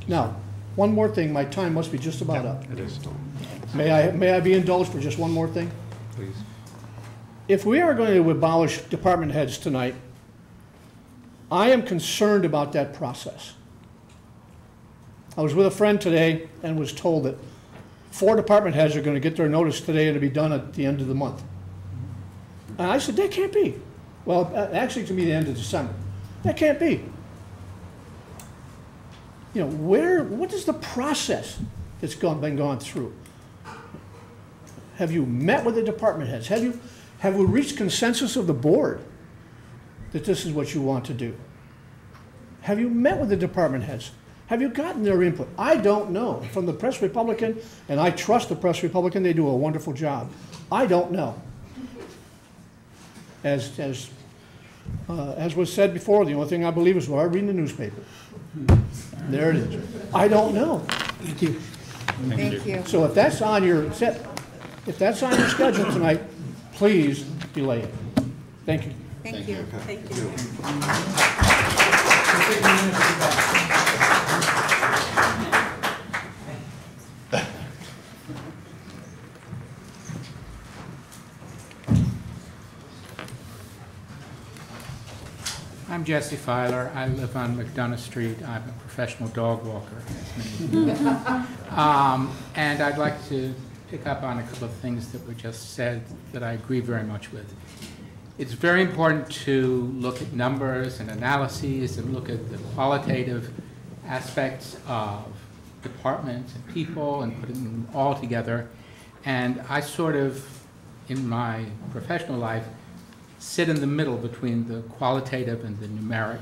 Now, one more thing. My time must be just about up. It is. May I be indulged for just one more thing? Please. If we are going to abolish department heads tonight, I am concerned about that process. I was with a friend today and was told that 4 department heads are going to get their notice today and it'll be done at the end of the month. And I said, that can't be. Well, actually, it's going to be the end of December. That can't be. What is the process that's been gone through? Have you met with the department heads? Have we reached consensus of the board that this is what you want to do? Have you met with the department heads? Have you gotten their input? I don't know. From the Press Republican, and I trust the Press Republican, they do a wonderful job. I don't know. As was said before, the only thing I believe is what I read in the newspaper. There it is. I don't know. Thank you. Thank you. So if that's on your schedule tonight, please delay it. Thank you. Thank you. Thank you. I'm Jesse Filer. I live on McDonough Street. I'm a professional dog walker, as many of you know. And I'd like to pick up on a couple of things that were just said that I agree very much with. It's very important to look at numbers and analyses and look at the qualitative aspects of departments and people and putting them all together. And I sort of, in my professional life, sit in the middle between the qualitative and the numeric,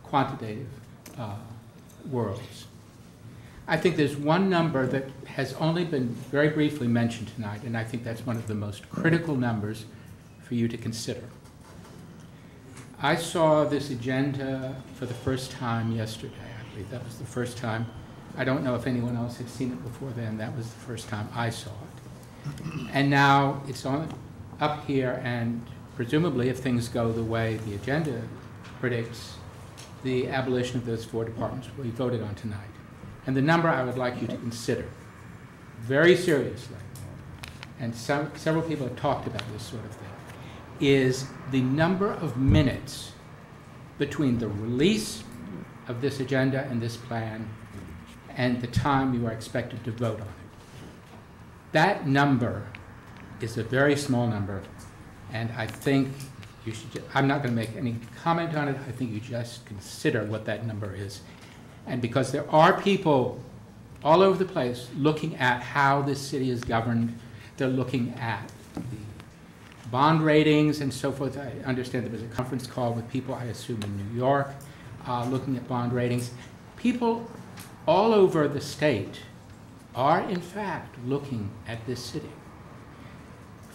quantitative worlds. I think there's one number that has only been very briefly mentioned tonight, and I think that's one of the most critical numbers for you to consider. I saw this agenda for the first time yesterday. I believe that was the first time. I don't know if anyone else had seen it before then. That was the first time I saw it. And now it's up here, and presumably if things go the way the agenda predicts, the abolition of those 4 departments will be voted on tonight. And the number I would like you to consider very seriously, and several people have talked about this sort of thing, is the number of minutes between the release of this agenda and this plan and the time you are expected to vote on it. That number is a very small number, and I think you should, I'm not going to make any comment on it, I think you just consider what that number is. And because there are people all over the place looking at how this city is governed, they're looking at the bond ratings and so forth. I understand there was a conference call with people, I assume in New York, looking at bond ratings. People all over the state are in fact looking at this city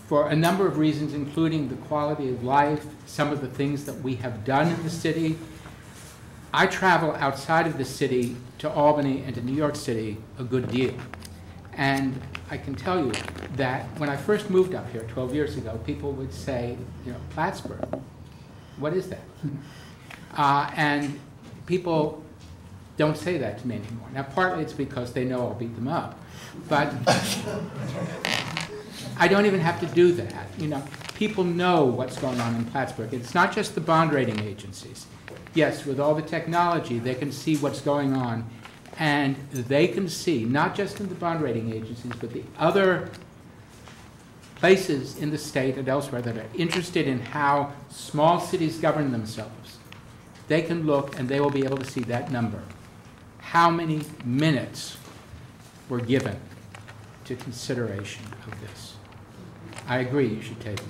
for a number of reasons, including the quality of life, some of the things that we have done in the city. I travel outside of the city to Albany and to New York City a good deal. And I can tell you that when I first moved up here 12 years ago, people would say, you know, Plattsburgh, what is that? And people don't say that to me anymore. Now, partly it's because they know I'll beat them up, but I don't even have to do that. You know, people know what's going on in Plattsburgh. It's not just the bond rating agencies. Yes, with all the technology, they can see what's going on, and they can see, not just in the bond rating agencies, but the other places in the state and elsewhere that are interested in how small cities govern themselves. They can look and they will be able to see that number. How many minutes were given to consideration of this? I agree, you should take it.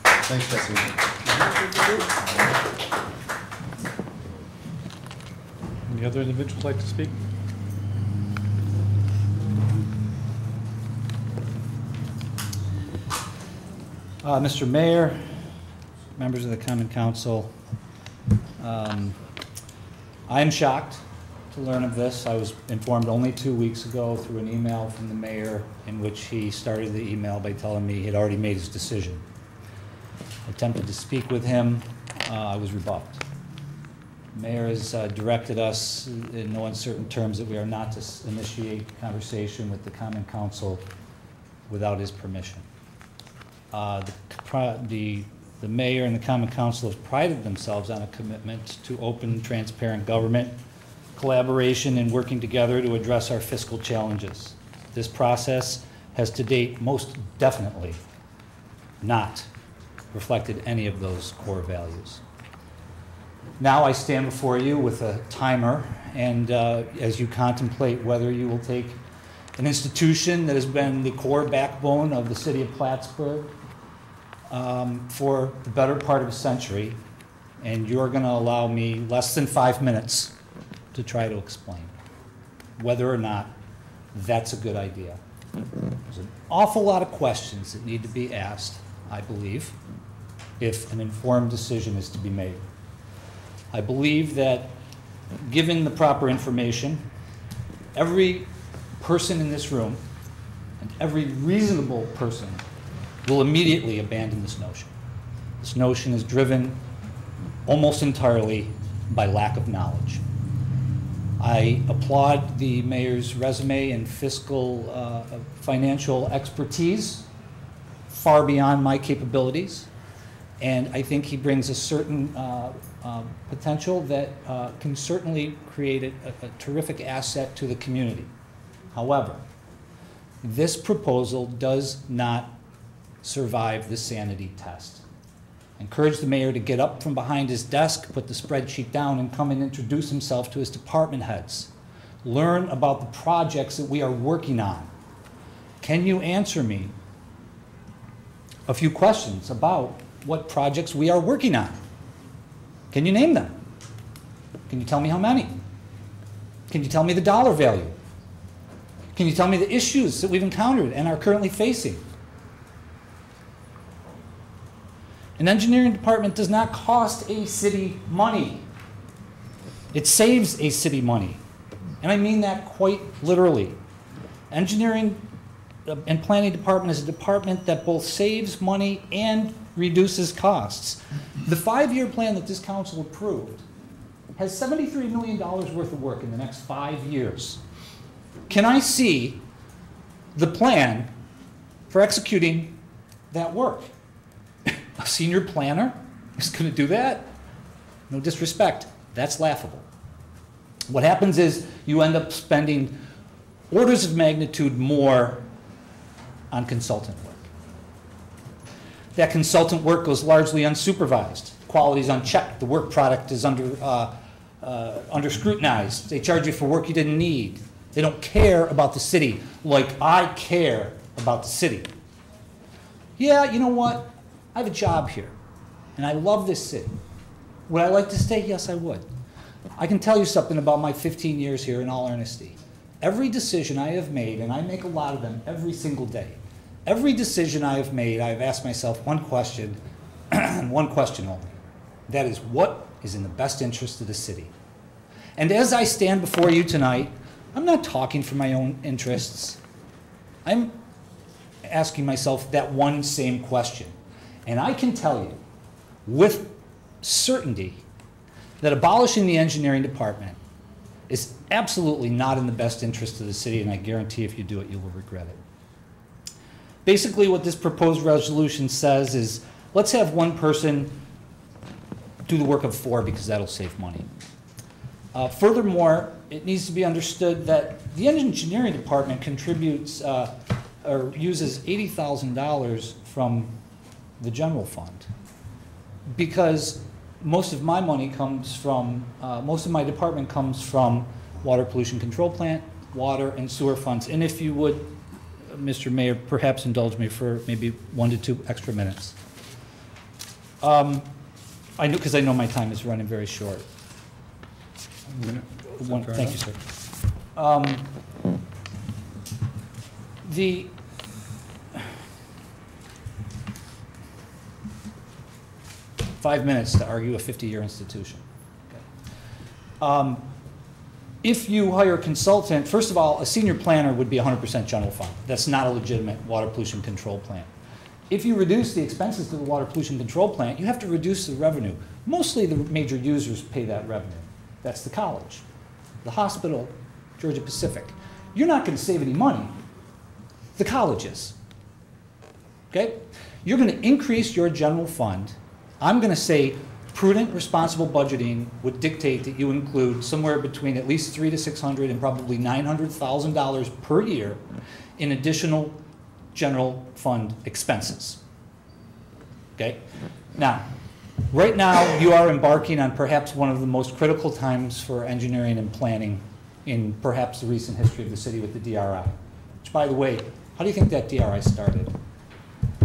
Thanks, Jesse. Any other individuals like to speak? Mr. Mayor, members of the Common Council, I am shocked to learn of this. I was informed only 2 weeks ago through an email from the mayor in which he started the email by telling me he had already made his decision. I attempted to speak with him. I was rebuffed. The mayor has directed us in no uncertain terms that we are not to initiate conversation with the Common Council without his permission. The mayor and the Common Council have prided themselves on a commitment to open, transparent government, collaboration, and working together to address our fiscal challenges. This process has to date most definitely not reflected any of those core values. Now I stand before you with a timer, and as you contemplate whether you will take an institution that has been the core backbone of the city of Plattsburgh for the better part of a century, and you're going to allow me less than 5 minutes to try to explain whether or not that's a good idea. There's an awful lot of questions that need to be asked, I believe, if an informed decision is to be made. I believe that given the proper information, every person in this room and every reasonable person will immediately abandon this notion. This notion is driven almost entirely by lack of knowledge. I applaud the mayor's resume and fiscal financial expertise far beyond my capabilities, and I think he brings a certain potential that can certainly create a terrific asset to the community. However, this proposal does not survive the sanity test. I encourage the mayor to get up from behind his desk, put the spreadsheet down, and come and introduce himself to his department heads. Learn about the projects that we are working on. Can you answer me a few questions about what projects we are working on? Can you name them? Can you tell me how many? Can you tell me the dollar value? Can you tell me the issues that we've encountered and are currently facing? An engineering department does not cost a city money. It saves a city money. And I mean that quite literally. Engineering and planning department is a department that both saves money and reduces costs. The 5-year plan that this council approved has $73 million worth of work in the next 5 years. Can I see the plan for executing that work? A senior planner is going to do that? No disrespect, that's laughable. What happens is you end up spending orders of magnitude more on consultant work. That consultant work goes largely unsupervised. Quality's unchecked. The work product is under scrutinized. They charge you for work you didn't need. They don't care about the city like I care about the city. Yeah, you know what? I have a job here, and I love this city. Would I like to stay? Yes, I would. I can tell you something about my 15 years here in all earnesty. Every decision I have made, and I make a lot of them every single day, every decision I have made, I have asked myself one question, and one question only. That is, what is in the best interest of the city? And as I stand before you tonight, I'm not talking for my own interests. I'm asking myself that one same question. And I can tell you with certainty that abolishing the engineering department is absolutely not in the best interest of the city, and I guarantee if you do it, you will regret it. Basically, what this proposed resolution says is, let's have one person do the work of 4 because that'll save money. Furthermore, it needs to be understood that the engineering department contributes or uses $80,000 from the general fund, because most of my money comes from, most of my department comes from water pollution control plant, water and sewer funds. And if you would, Mr. Mayor, perhaps indulge me for maybe 1 to 2 extra minutes. I know, because I know my time is running very short. Thank you, sir. The 5 minutes to argue a 50-year institution. Okay. If you hire a consultant, first of all, a senior planner would be 100% general fund. That's not a legitimate water pollution control plant. If you reduce the expenses to the water pollution control plant, you have to reduce the revenue. Mostly the major users pay that revenue. That's the college, the hospital, Georgia Pacific. You're not going to save any money. The college is. Okay? You're going to increase your general fund. I'm going to say prudent, responsible budgeting would dictate that you include somewhere between at least $300,000 to $600,000 and probably $900,000 per year in additional general fund expenses. Okay? Now, right now you are embarking on perhaps one of the most critical times for engineering and planning in perhaps the recent history of the city with the DRI. Which, by the way, how do you think that DRI started?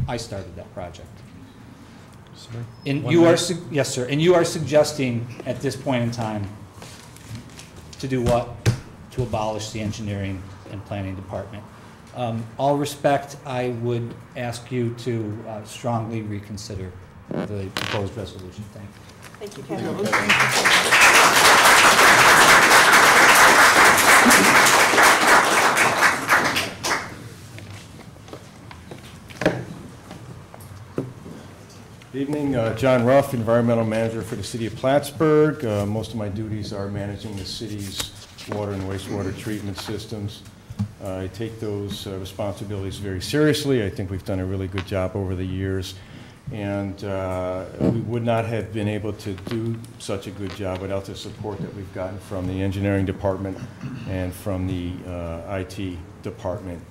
I started that project. Sir? And you are, yes, sir, and you are suggesting at this point in time to do what? To abolish the engineering and planning department. All respect, I would ask you to strongly reconsider the proposed resolution. Thank you. Thank you, Kevin. Evening, John Ruff, Environmental Manager for the City of Plattsburgh. Most of my duties are managing the city's water and wastewater treatment systems. I take those responsibilities very seriously. I think we've done a really good job over the years, and we would not have been able to do such a good job without the support that we've gotten from the engineering department and from the IT department.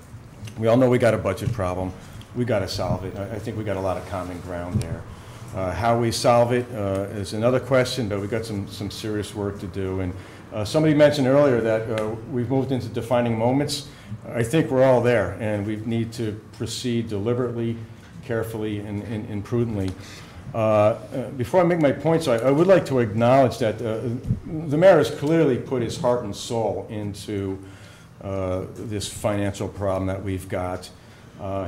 We all know we got a budget problem. We got to solve it. I think we got a lot of common ground there. How we solve it is another question, but we've got some serious work to do. And somebody mentioned earlier that we've moved into defining moments. I think we're all there, and we need to proceed deliberately, carefully, and prudently. Before I make my points, I would like to acknowledge that the mayor has clearly put his heart and soul into this financial problem that we've got.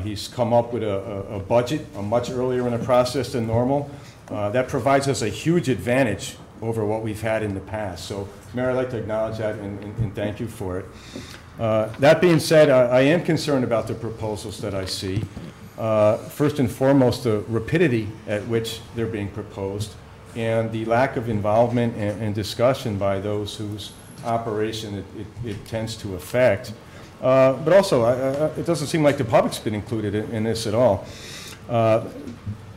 He's come up with a budget much earlier in the process than normal. That provides us a huge advantage over what we've had in the past. So, Mayor, I'd like to acknowledge that and thank you for it. That being said, I am concerned about the proposals that I see. First and foremost, the rapidity at which they're being proposed and the lack of involvement and discussion by those whose operation it tends to affect. But also, it doesn't seem like the public's been included in this at all.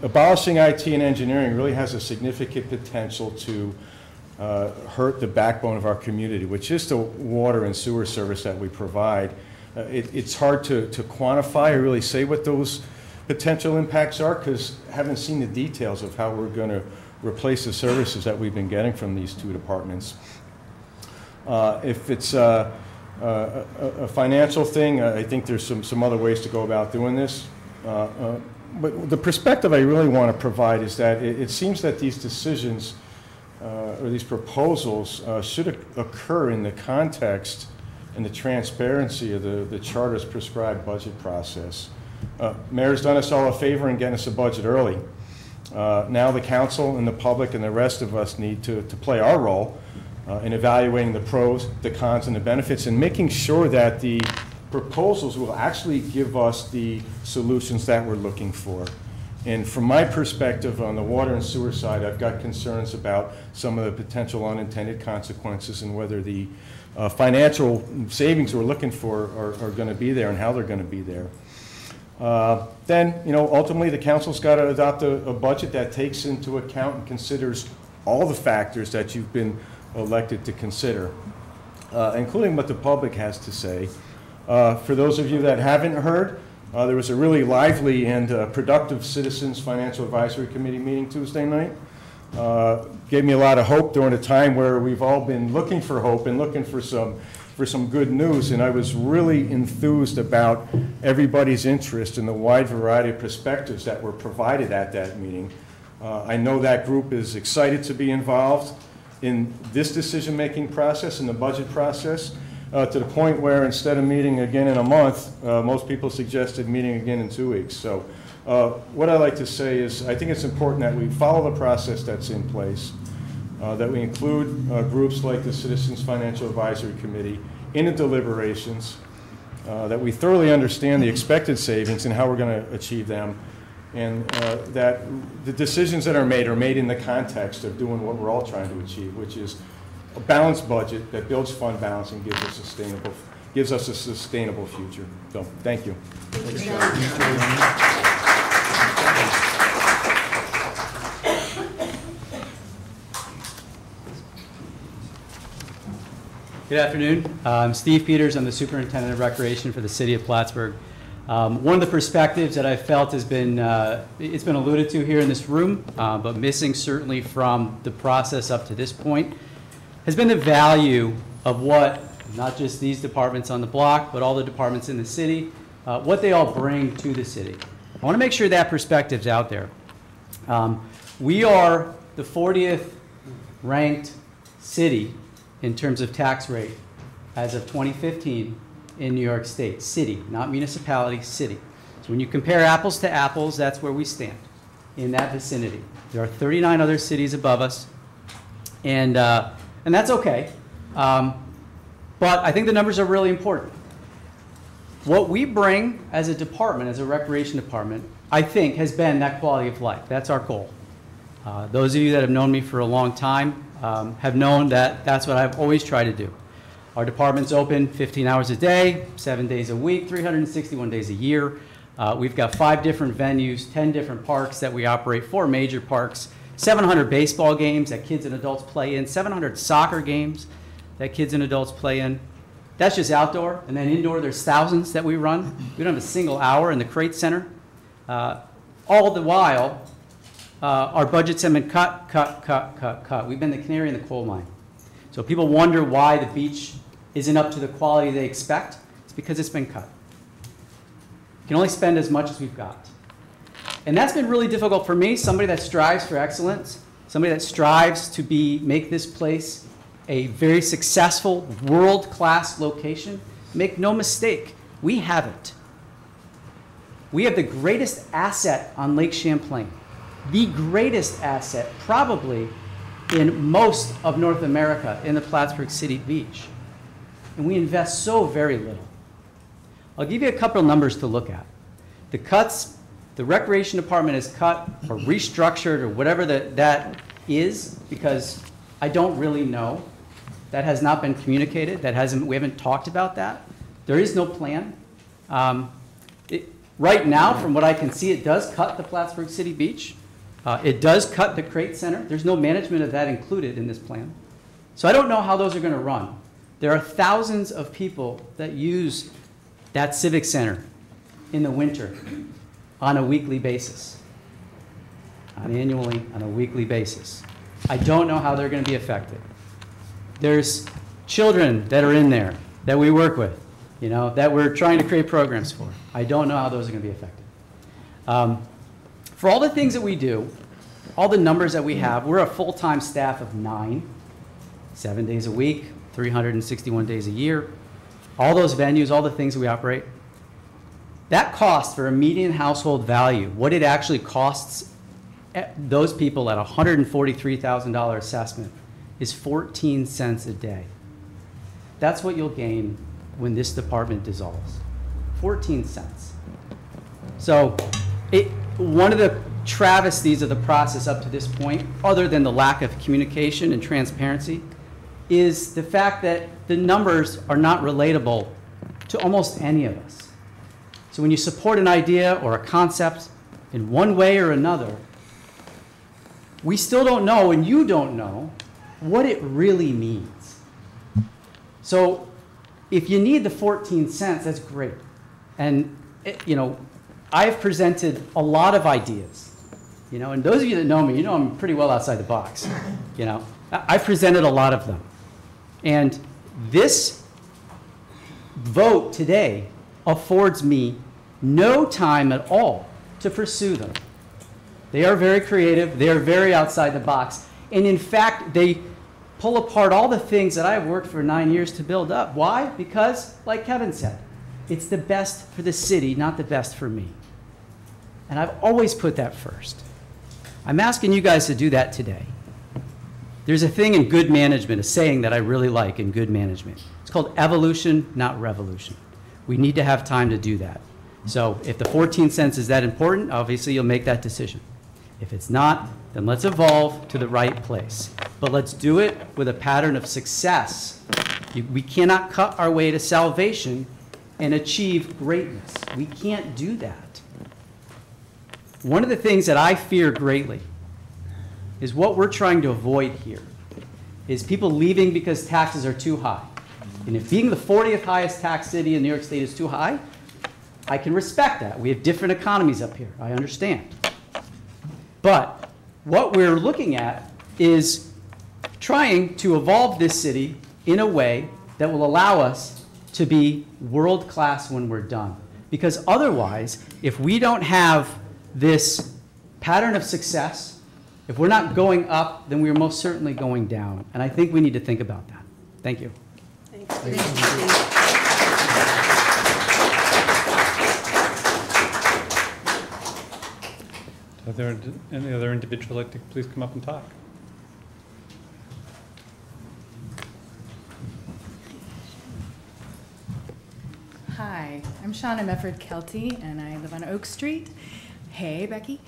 Abolishing IT and engineering really has a significant potential to hurt the backbone of our community, which is the water and sewer service that we provide. It's hard to quantify or really say what those potential impacts are because I haven't seen the details of how we're going to replace the services that we've been getting from these two departments. If it's a financial thing, I think there's some other ways to go about doing this. But the perspective I really want to provide is that it seems that these decisions or these proposals should occur in the context and the transparency of the charter's prescribed budget process. Mayor's done us all a favor in getting us a budget early. Now the council and the public and the rest of us need to play our role in evaluating the pros, the cons, and the benefits, and making sure that the proposals will actually give us the solutions that we're looking for. And from my perspective on the water and sewer side, I've got concerns about some of the potential unintended consequences and whether the financial savings we're looking for are going to be there and how they're going to be there. Then, ultimately the council's got to adopt a budget that takes into account and considers all the factors that you've been elected to consider, including what the public has to say. For those of you that haven't heard, there was a really lively and productive Citizens Financial Advisory Committee meeting Tuesday night. Gave me a lot of hope during a time where we've all been looking for hope and looking for some good news, and I was really enthused about everybody's interest in the wide variety of perspectives that were provided at that meeting. I know that group is excited to be involved in this decision-making process, in the budget process, to the point where instead of meeting again in a month, most people suggested meeting again in 2 weeks. So what I like to say is I think it's important that we follow the process that's in place, that we include groups like the Citizens Financial Advisory Committee in the deliberations, that we thoroughly understand the expected savings and how we're going to achieve them, and that the decisions that are made in the context of doing what we're all trying to achieve, which is a balanced budget that builds fund balance and gives us a sustainable future. So, thank you. Good afternoon. I'm Steve Peters. I'm the Superintendent of Recreation for the City of Plattsburgh. One of the perspectives that I felt has been, it's been alluded to here in this room, but missing certainly from the process up to this point, has been the value of what, not just these departments on the block, but all the departments in the city, what they all bring to the city. I want to make sure that perspective's out there. We are the 40th ranked city in terms of tax rate as of 2015 in New York State. City, not municipality, city. So when you compare apples to apples, that's where we stand, in that vicinity. There are 39 other cities above us, and that's okay. But I think the numbers are really important. What we bring as a department, as a recreation department, I think has been that quality of life. That's our goal. Those of you that have known me for a long time have known that that's what I've always tried to do. Our department's open 15 hours a day, 7 days a week, 361 days a year. We've got 5 different venues, 10 different parks that we operate, 4 major parks, 700 baseball games that kids and adults play in, 700 soccer games that kids and adults play in. That's just outdoor. And then indoor, there's thousands that we run. We don't have a single hour in the Crate Center. All the while, our budgets have been cut. We've been the canary in the coal mine. So people wonder why the beach isn't up to the quality they expect. It's because it's been cut. You can only spend as much as we've got. And that's been really difficult for me, somebody that strives for excellence, somebody that strives to make this place a very successful, world-class location. Make no mistake, we haven't. We have the greatest asset on Lake Champlain, the greatest asset probably in most of North America in the Plattsburgh City Beach. And we invest so very little. I'll give you a couple of numbers to look at. The cuts, the Recreation Department has cut or restructured or whatever that is, because I don't really know. That has not been communicated. We haven't talked about that. There is no plan. Right now, from what I can see, it does cut the Plattsburgh City Beach. It does cut the Crate Center. There's no management of that included in this plan. So I don't know how those are going to run. There are thousands of people that use that Civic Center in the winter on a weekly basis, annually, on a weekly basis. I don't know how they're going to be affected. There's children that are in there that we work with, you know, that we're trying to create programs for. I don't know how those are going to be affected. For all the things that we do, all the numbers that we have, we're a full-time staff of 9, 7 days a week, 361 days a year. All those venues, all the things that we operate, that cost for a median household value, what it actually costs those people at $143,000 assessment, is 14 cents a day. That's what you'll gain when this department dissolves. 14 cents. So one of the travesties of the process up to this point, other than the lack of communication and transparency, is the fact that the numbers are not relatable to almost any of us. So when you support an idea or a concept in one way or another, we still don't know, and you don't know, what it really means. So if you need the 14 cents, that's great. And, you know, I've presented a lot of ideas. You know, and those of you that know me, you know I'm pretty well outside the box. You know, I've presented a lot of them. And this vote today affords me no time at all to pursue them. They are very creative. They are very outside the box. And in fact, they pull apart all the things that I've worked for 9 years to build up. Why? Because, like Kevin said, it's the best for the city, not the best for me. And I've always put that first. I'm asking you guys to do that today. There's a thing in good management, a saying that I really like in good management. It's called evolution, not revolution. We need to have time to do that. So if the 14 cents is that important, obviously you'll make that decision. If it's not, then let's evolve to the right place. But let's do it with a pattern of success. We cannot cut our way to salvation and achieve greatness. We can't do that. One of the things that I fear greatly is what we're trying to avoid here is people leaving because taxes are too high. And if being the 40th highest tax city in New York State is too high, I can respect that. We have different economies up here. I understand. But what we're looking at is trying to evolve this city in a way that will allow us to be world class when we're done. Because otherwise, if we don't have this pattern of success, if we're not going up, then we're most certainly going down. And I think we need to think about that. Thank you. Are there any other individual like to please come up and talk? Hi, I'm Shauna Mefford-Kelty, and I live on Oak Street. Hey, Becky.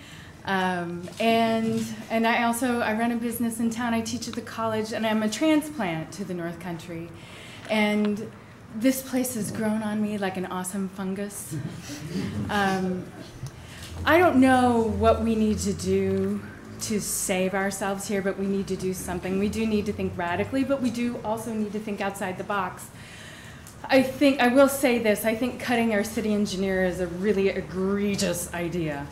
And I run a business in town. I teach at the college, and I'm a transplant to the North Country. And this place has grown on me like an awesome fungus. I don't know what we need to do to save ourselves here, but we need to do something. We do need to think radically, but we do also need to think outside the box. I will say this, I think cutting our city engineer is a really egregious idea.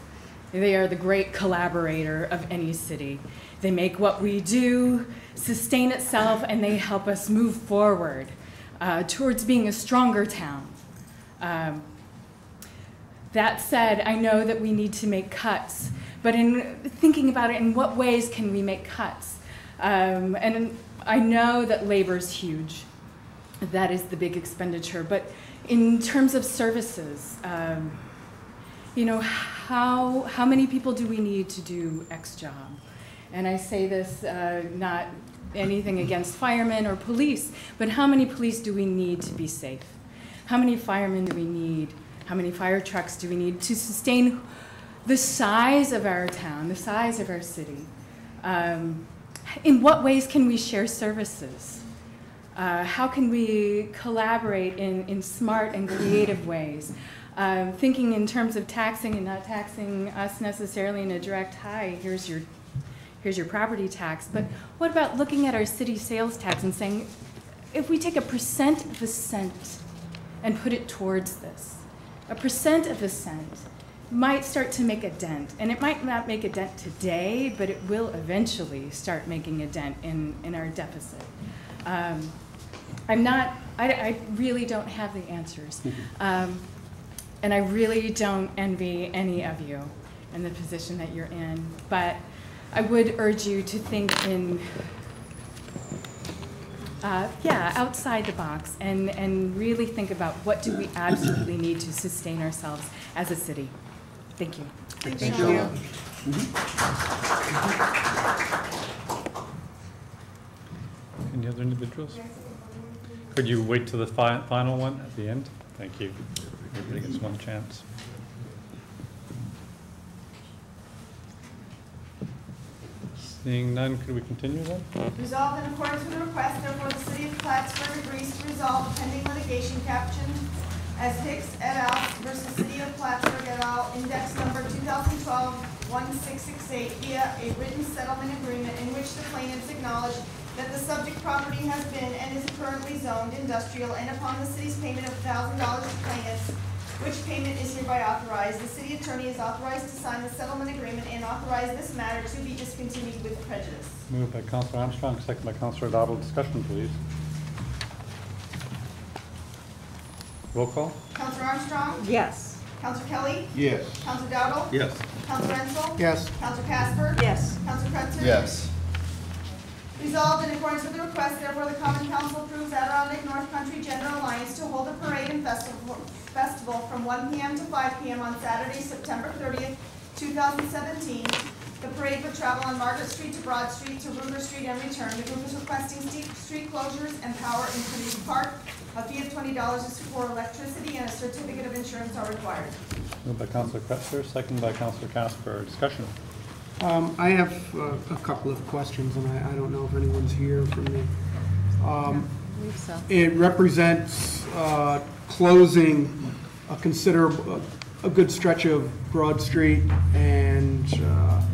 They are the great collaborator of any city. They make what we do sustain itself, and they help us move forward towards being a stronger town. That said, I know that we need to make cuts, but in thinking about it, in what ways can we make cuts? And I know that labor is huge. that is the big expenditure. But in terms of services, you know, how many people do we need to do X job? And I say this not anything against firemen or police, but how many police do we need to be safe? How many firemen do we need? How many fire trucks do we need to sustain the size of our town, the size of our city? In what ways can we share services? How can we collaborate in smart and creative ways? Thinking in terms of taxing and not taxing us necessarily in a direct, hi, here's your property tax. But what about looking at our city sales tax and saying, if we take 1% of a cent and put it towards this, 1% of a cent might start to make a dent. And it might not make a dent today, but it will eventually start making a dent in our deficit. I really don't have the answers. And I really don't envy any of you in the position that you're in. But I would urge you to think in, outside the box and really think about what do we absolutely need to sustain ourselves as a city. Thank you. Thank you. Any other individuals? Could you wait to the final one at the end? Thank you. Everybody gets one chance. Seeing none, could we continue then? Resolved in accordance with the request, therefore the city of Plattsburgh agrees to resolve the pending litigation captioned as Hicks et al. Versus City of Plattsburgh et al. Index number 2012-1668 via a written settlement agreement in which the plaintiffs acknowledge that the subject property has been and is currently zoned industrial, and upon the city's payment of $1,000 to plaintiffs, which payment is hereby authorized, the city attorney is authorized to sign the settlement agreement and authorize this matter to be discontinued with prejudice. Moved by Councilor Armstrong, second by Councilor Dowdle. Discussion, please. Roll call. Councilor Armstrong? Yes. Councilor Kelly? Yes. Councilor Dowdle? Yes. Councilor Renzel? Yes. Councilor Casper? Yes. Councilor Kretzler? Yes. Resolved in accordance with the request, therefore the Common Council approves Adirondack North Country General Alliance to hold a parade and festival from 1 p.m. to 5 p.m. on Saturday, September 30th, 2017. The parade would travel on Margaret Street to Broad Street to Ruger Street and return. The group is requesting street closures and power in Trinity Park. A fee of $20 is for electricity and a certificate of insurance are required. Moved by Councilor Kretzler, second by Councilor Casper. Discussion. I have a couple of questions, and I don't know if anyone's here from me. It represents closing a good stretch of Broad Street and I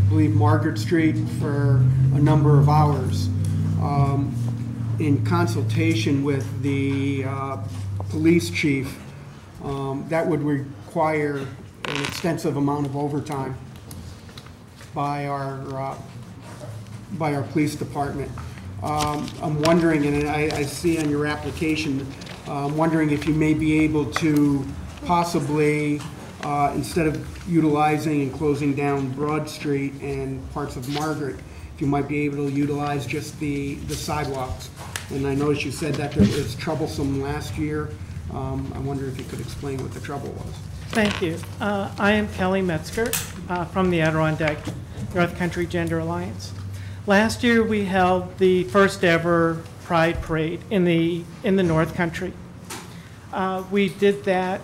believe Margaret Street for a number of hours. In consultation with the police chief, that would require an extensive amount of overtime by our police department. I'm wondering, and I see on your application, I'm wondering if you may be able to possibly, instead of utilizing and closing down Broad Street and parts of Margaret, if you might be able to utilize just the sidewalks. And I noticed you said that it was troublesome last year. I wonder if you could explain what the trouble was. Thank you. I am Kelly Metzger from the Adirondack North Country Gender Alliance. Last year we held the first ever Pride Parade in the North Country. We did that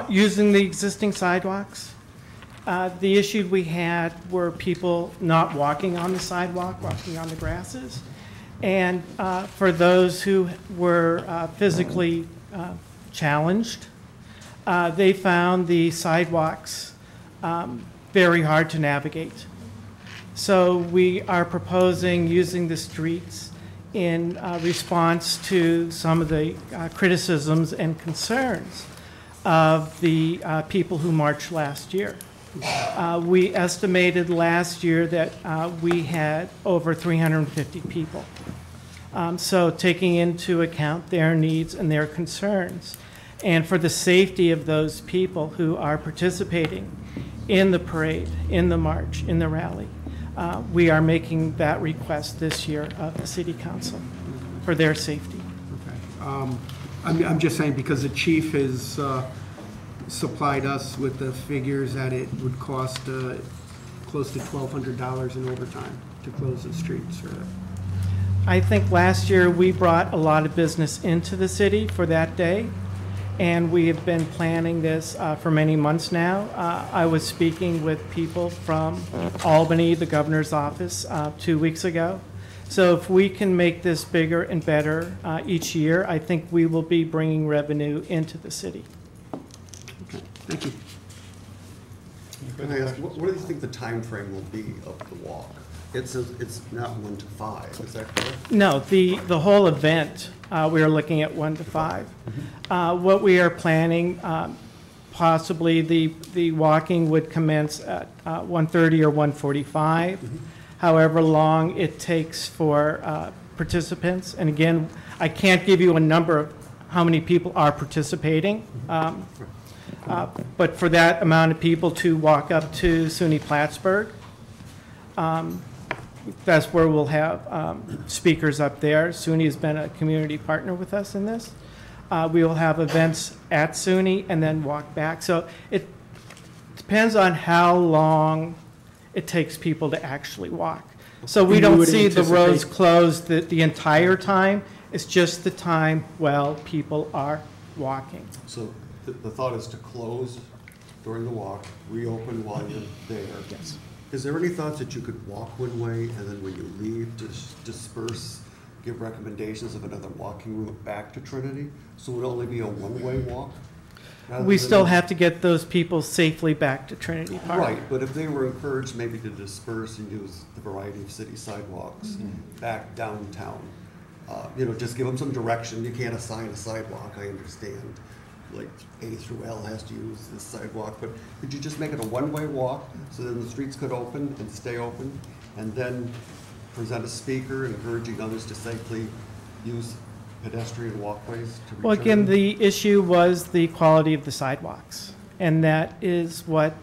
using the existing sidewalks. The issue we had were people not walking on the sidewalk, walking on the grasses. And for those who were physically challenged, they found the sidewalks very hard to navigate. So we are proposing using the streets in response to some of the criticisms and concerns of the people who marched last year. We estimated last year that we had over 350 people. So taking into account their needs and their concerns, and for the safety of those people who are participating in the parade, in the march, in the rally, we are making that request this year of the city council for their safety. I'm just saying because the chief has supplied us with the figures that it would cost close to $1,200 in overtime to close the streets. I think last year we brought a lot of business into the city for that day, and we have been planning this for many months now. I was speaking with people from Albany, the governor's office, 2 weeks ago. So if we can make this bigger and better each year, I think we will be bringing revenue into the city. Okay, thank you. Can I ask, what do you think the time frame will be of the walk? It says it's not 1 to 5, is that correct? No, the whole event, we are looking at 1 to 5. What we are planning, possibly the walking would commence at 1:30 or 1:45. However long it takes for participants. And again, I can't give you a number of how many people are participating. But for that amount of people to walk up to SUNY Plattsburgh, that's where we'll have speakers up there. SUNY has been a community partner with us in this. We will have events at SUNY and then walk back. So it depends on how long it takes people to actually walk. So we don't see the roads closed the entire time. It's just the time while people are walking. So the thought is to close during the walk, reopen while you're there. Yes. Is there any thoughts that you could walk one way and then when you leave, disperse, give recommendations of another walking route back to Trinity? So it would only be a one-way walk? We still have to get those people safely back to Trinity Park. Right, but if they were encouraged maybe to disperse and use the variety of city sidewalks back downtown, just give them some direction. You can't assign a sidewalk, I understand. Like A through L has to use this sidewalk, but could you just make it a one-way walk so then the streets could open and stay open, and then present a speaker encouraging others to safely use pedestrian walkways to return? Well, again, the issue was the quality of the sidewalks, and that is what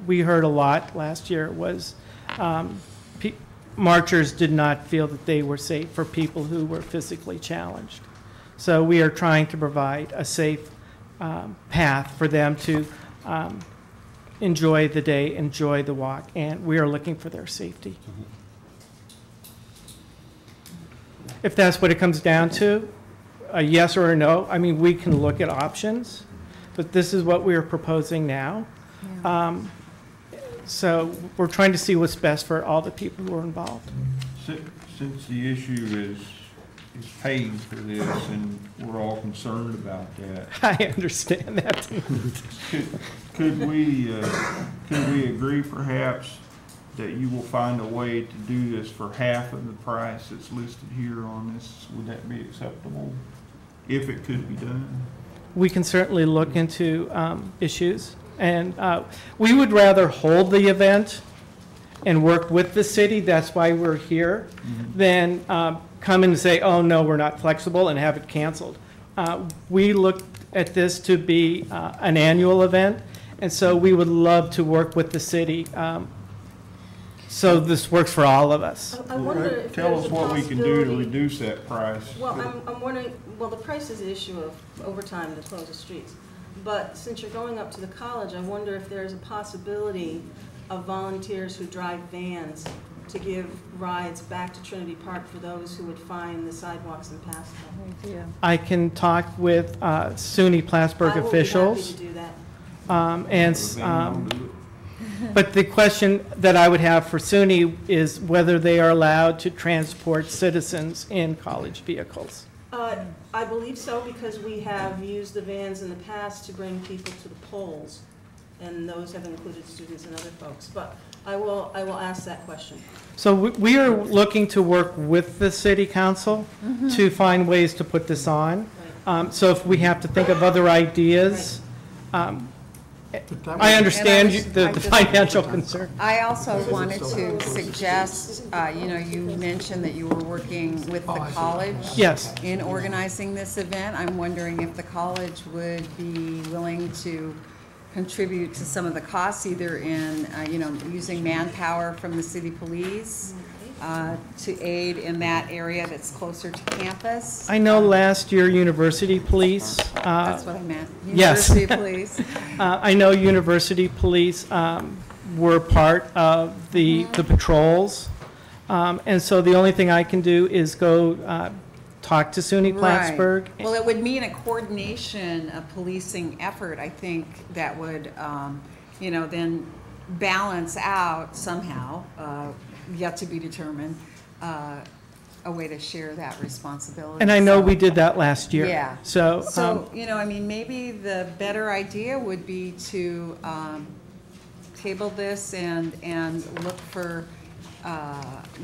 we heard a lot last year was marchers did not feel that they were safe for people who were physically challenged. So we are trying to provide a safe path for them to enjoy the day, enjoy the walk, and we are looking for their safety. If that's what it comes down to, a yes or a no, I mean, we can look at options, but this is what we are proposing now. Yeah. So we're trying to see what's best for all the people who are involved. Since the issue is paying for this, and we're all concerned about that. I understand that. Could we agree perhaps that you will find a way to do this for half of the price that's listed here on this? Would that be acceptable, if it could be done? We can certainly look into issues, and we would rather hold the event and work with the city, that's why we're here, than come in and say, oh no, we're not flexible, and have it canceled. We look at this to be an annual event, and so we would love to work with the city so this works for all of us. I wonder if Tell there's us a what we can do to possibility- reduce that price. Well, I'm wondering, well, the price is the issue of overtime to close the streets. But since you're going up to the college, I wonder if there's a possibility of volunteers who drive vans to give rides back to Trinity Park for those who would find the sidewalks impassable. I can talk with SUNY Plattsburgh officials. I will be happy to do that. But the question that I would have for SUNY is whether they are allowed to transport citizens in college vehicles. I believe so, because we have used the vans in the past to bring people to the polls, and those have included students and other folks. But I will ask that question. So we are looking to work with the city council to find ways to put this on. So if we have to think of other ideas, I understand the financial concern. I also wanted to suggest, you mentioned that you were working with the college. Yes. In organizing this event. I'm wondering if the college would be willing to contribute to some of the costs, either in, using manpower from the city police to aid in that area that's closer to campus. I know last year University Police. That's what I meant. Yes. University Police. I know University Police were part of the patrols. And so the only thing I can do is go talk to SUNY Plattsburgh. Right. Well, it would mean a coordination, a policing effort, I think, that would, then balance out somehow, yet to be determined, a way to share that responsibility. And I know we did that last year. Yeah. So, maybe the better idea would be to table this and look for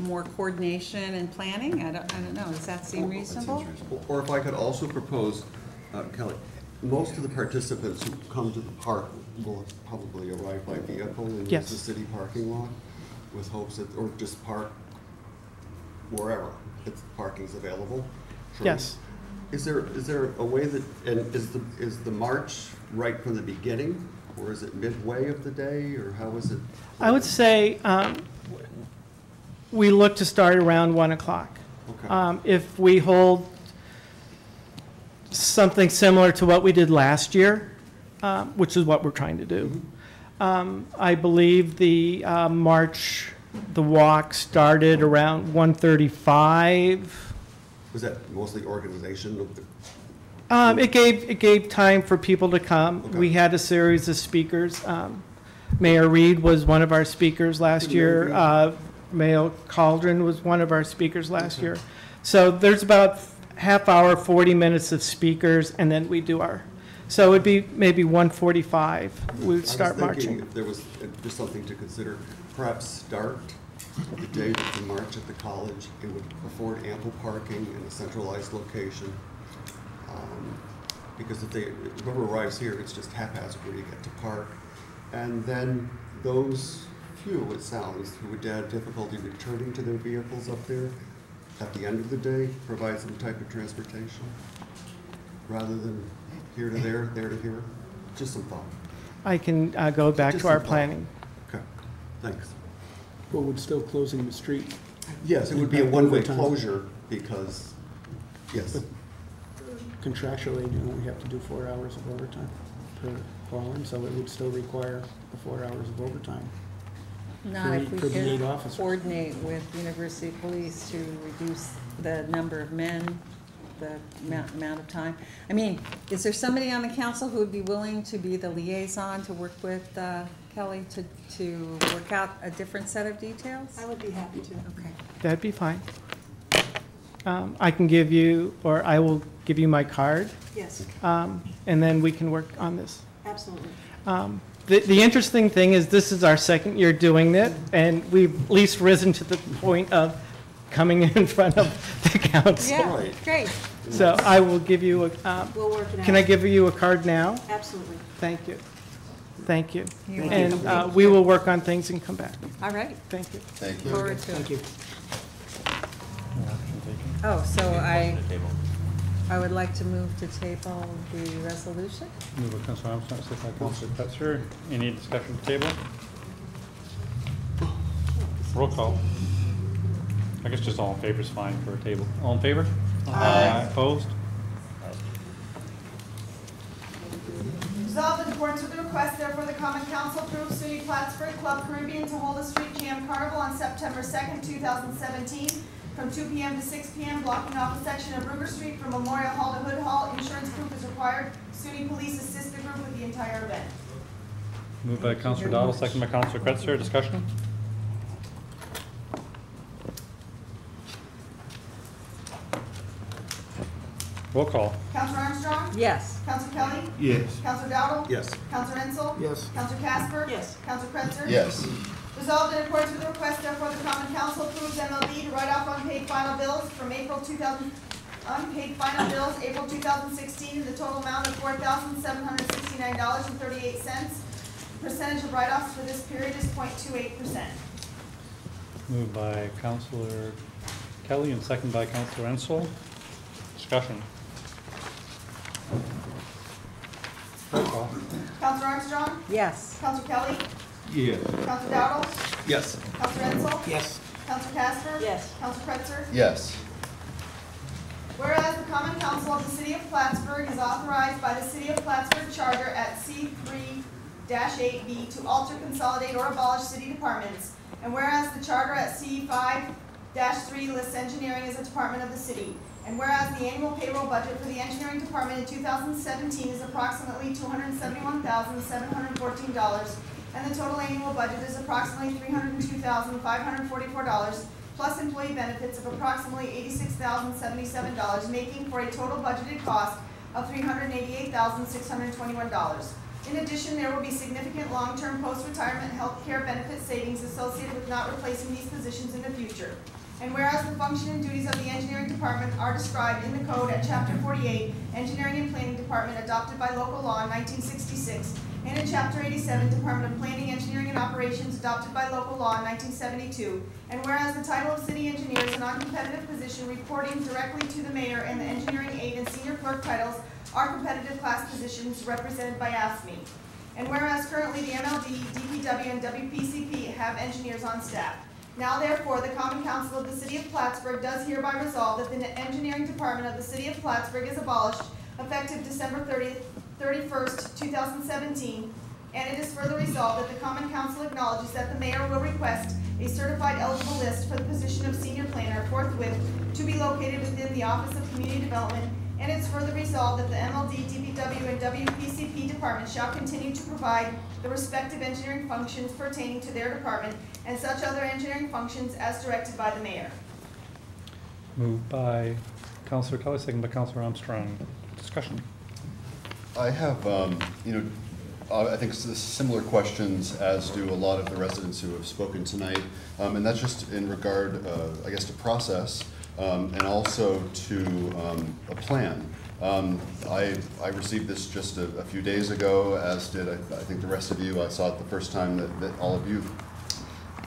more coordination and planning. I don't know. Does that seem reasonable? Or if I could also propose, Kelly, most of the participants who come to the park will probably arrive by vehicle and use the city parking lot with hopes that, or just park wherever if parking's available. True. Yes. Is there a way that, and is the march right from the beginning, or is it midway of the day, or how is it? I would say we look to start around 1 o'clock. Okay. If we hold something similar to what we did last year, which is what we're trying to do. I believe the march, the walk started around 1:35. Was that mostly organization of the? It gave time for people to come. Okay. We had a series of speakers. Mayor Reed was one of our speakers last year. Mayor Cauldron was one of our speakers last year. So there's about half hour, 40 minutes of speakers, and then we do our. So it'd be maybe 1:45. We would start marching. If there was just something to consider, perhaps start the day of the march at the college. It would afford ample parking in a centralized location. Because if whoever arrives here, it's just haphazard where you get to park. And then those few, it sounds, who would have difficulty returning to their vehicles up there at the end of the day, provide some type of transportation rather than here to there, there to here. Just some thought. I can go back to our planning. Okay, thanks. But would still closing the street? Yes, it would be a one-way closure because, yes. But contractually, we have to do 4 hours of overtime per following, so it would still require the 4 hours of overtime. Not if we could coordinate with University Police to reduce the number of men, the amount of time. I mean, is there somebody on the council who would be willing to be the liaison to work with Kelly to work out a different set of details? I would be happy to. Okay. That'd be fine. I can give you, or I will give you my card. Yes. And then we can work on this. Absolutely. The interesting thing is this is our second year doing it, and we've at least risen to the point of coming in front of the council. Yeah, great. So I will give you a, we'll work it out. Can I give you a card now? Absolutely. Thank you. Thank you. You're And welcome. we will work on things and come back. All right. Thank you. Thank you. Forward to Thank it. you. Oh, so I would like to move to table the resolution. Move by Councilor Armstrong, second by Councilor Pletzer. Any discussion at the table? Roll call. I guess just all in favor is fine for a table. All in favor? Aye. Opposed? Resolved in accordance with the request, therefore, the Common Council approves SUNY Plattsburgh Club Caribbean to hold a street jam carnival on September 2nd, 2017, from 2 p.m. to 6 p.m., blocking off a section of River Street from Memorial Hall to Hood Hall. Insurance proof is required. SUNY Police assist the group with the entire event. Moved by Councilor Dowdle, second by Councilor Kretzer. Discussion? Roll call. Councilor Armstrong? Yes. Councilor Kelly? Yes. Councilor Dowdle? Yes. Councilor Ensel? Yes. Councilor Casper? Yes. Councilor Kretzer? Yes. Resolved in accordance with the request, therefore, the Common Council approves MLB to write off unpaid final bills from unpaid final bills, April 2016, in the total amount of $4,769.38. Percentage of write-offs for this period is 0.28%. Moved by Councilor Kelly and second by Councilor Ensel. Discussion. Roll call. Counselor Armstrong? Yes. Counselor Kelly? Yes. Counselor Dowdle? Yes. Counselor Edsel? Yes. Counselor Casper? Yes. Counselor Kretzer? Yes. Whereas the Common Council of the City of Plattsburgh is authorized by the City of Plattsburgh Charter at C3-8B to alter, consolidate, or abolish city departments. And whereas the Charter at C5-3 lists engineering as a department of the city. And whereas the annual payroll budget for the engineering department in 2017 is approximately $271,714, and the total annual budget is approximately $302,544, plus employee benefits of approximately $86,077, making for a total budgeted cost of $388,621. In addition, there will be significant long-term post-retirement health care benefit savings associated with not replacing these positions in the future. And whereas the function and duties of the engineering department are described in the code at Chapter 48, Engineering and Planning Department, adopted by local law in 1966, and in Chapter 87, Department of Planning, Engineering, and Operations, adopted by local law in 1972. And whereas the title of city engineer is a non-competitive position reporting directly to the mayor, and the engineering aide and senior clerk titles are competitive class positions represented by AFSCME. And whereas currently the MLD, DPW, and WPCP have engineers on staff. Now therefore, the Common Council of the City of Plattsburgh does hereby resolve that the engineering department of the City of Plattsburgh is abolished effective December 31st, 2017, and it is further resolved that the Common Council acknowledges that the mayor will request a certified eligible list for the position of senior planner forthwith to be located within the Office of Community Development, and it's further resolved that the MLD, DPW, and WPCP departments shall continue to provide the respective engineering functions pertaining to their department and such other engineering functions as directed by the mayor. Moved by Councilor Kelly, second by Councilor Armstrong. Discussion. I have, I think similar questions as do a lot of the residents who have spoken tonight, and that's just in regard, I guess, to process and also to a plan. I received this just a few days ago, as did I think the rest of you. I saw it the first time that all of you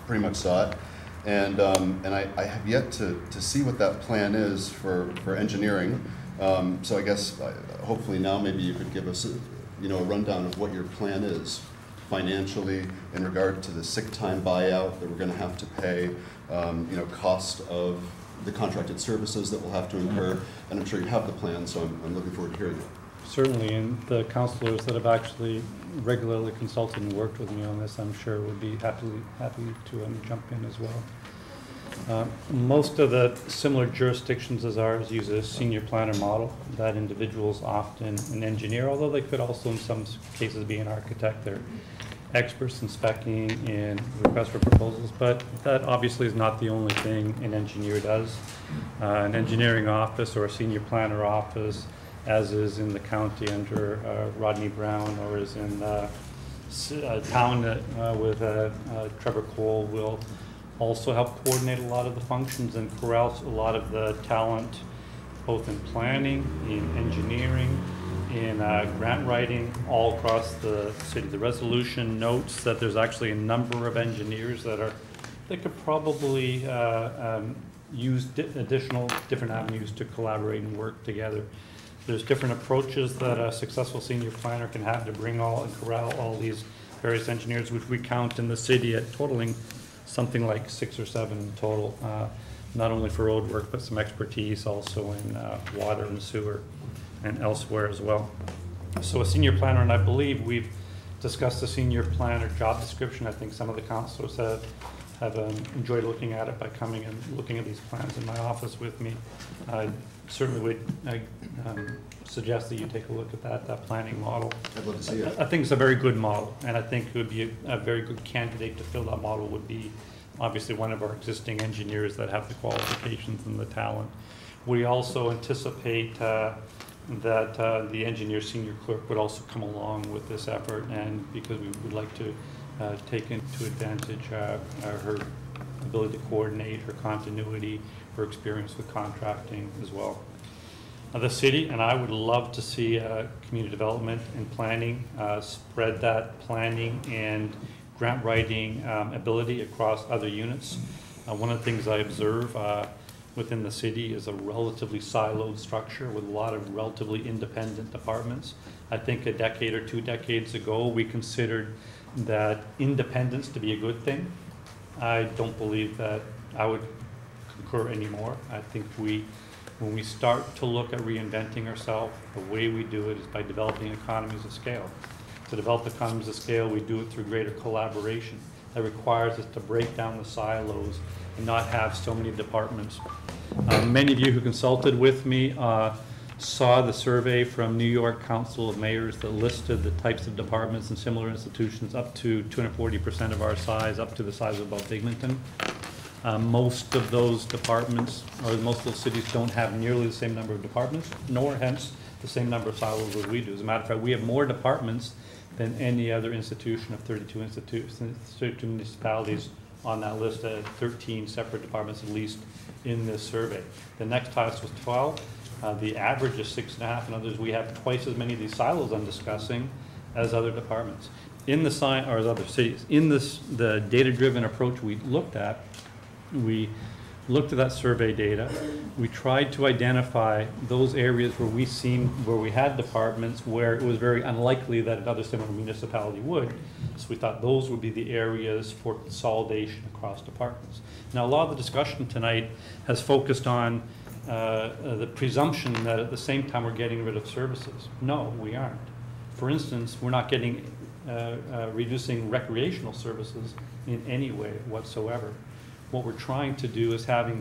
pretty much saw it, and I have yet to see what that plan is for engineering. So I guess hopefully now maybe you could give us a rundown of what your plan is financially in regard to the sick time buyout that we're going to have to pay, cost of the contracted services that we'll have to incur, and I'm sure you have the plan, so I'm looking forward to hearing it. Certainly, and the councilors that have actually regularly consulted and worked with me on this, I'm sure would be happy to jump in as well. Most of the similar jurisdictions as ours use a senior planner model. That individual is often an engineer, although they could also in some cases be an architect. They're experts in speccing and requests for proposals, but that obviously is not the only thing an engineer does. An engineering office or a senior planner office, as is in the county under Rodney Brown, or is in town with Trevor Cole, will also help coordinate a lot of the functions and corral a lot of the talent, both in planning, in engineering, in grant writing, all across the city. The resolution notes that there's actually a number of engineers that could probably use different avenues to collaborate and work together. There's different approaches that a successful senior planner can have to bring and corral all these various engineers, which we count in the city at totaling something like 6 or 7 total, not only for road work, but some expertise also in water and sewer and elsewhere as well. So a senior planner, and I believe we've discussed the senior planner job description. I think some of the councilors have enjoyed looking at it by coming and looking at these plans in my office with me. I certainly would suggest that you take a look at that planning model. I'd love to see it. I think it's a very good model, and I think it would be a very good candidate to fill that model would be obviously one of our existing engineers that have the qualifications and the talent. We also anticipate that the engineer senior clerk would also come along with this effort, and because we would like to take into advantage her ability to coordinate, her continuity, her experience with contracting as well. The city and I would love to see community development and planning spread that planning and grant writing ability across other units. One of the things I observe within the city is a relatively siloed structure with a lot of relatively independent departments. I think a decade or 2 decades ago, we considered that independence to be a good thing. I don't believe that I would concur anymore. I think when we start to look at reinventing ourselves, the way we do it is by developing economies of scale. To develop economies of scale, we do it through greater collaboration. That requires us to break down the silos and not have so many departments. Many of you who consulted with me saw the survey from New York Council of Mayors that listed the types of departments and similar institutions up to 240% of our size, up to the size of about Binghamton. Most of those departments, or most of those cities, don't have nearly the same number of departments, nor hence the same number of silos as we do. As a matter of fact, we have more departments than any other institution of 32 municipalities on that list, 13 separate departments at least in this survey. The next highest was 12. The average is 6.5, and others. We have twice as many of these silos I'm discussing as other departments. In the or as other cities. In this, the data-driven approach we looked at that survey data. We tried to identify those areas where we had departments where it was very unlikely that another similar municipality would. So we thought those would be the areas for consolidation across departments. Now, a lot of the discussion tonight has focused on the presumption that at the same time we're getting rid of services. No, we aren't. For instance, we're not reducing recreational services in any way whatsoever. What we're trying to do is have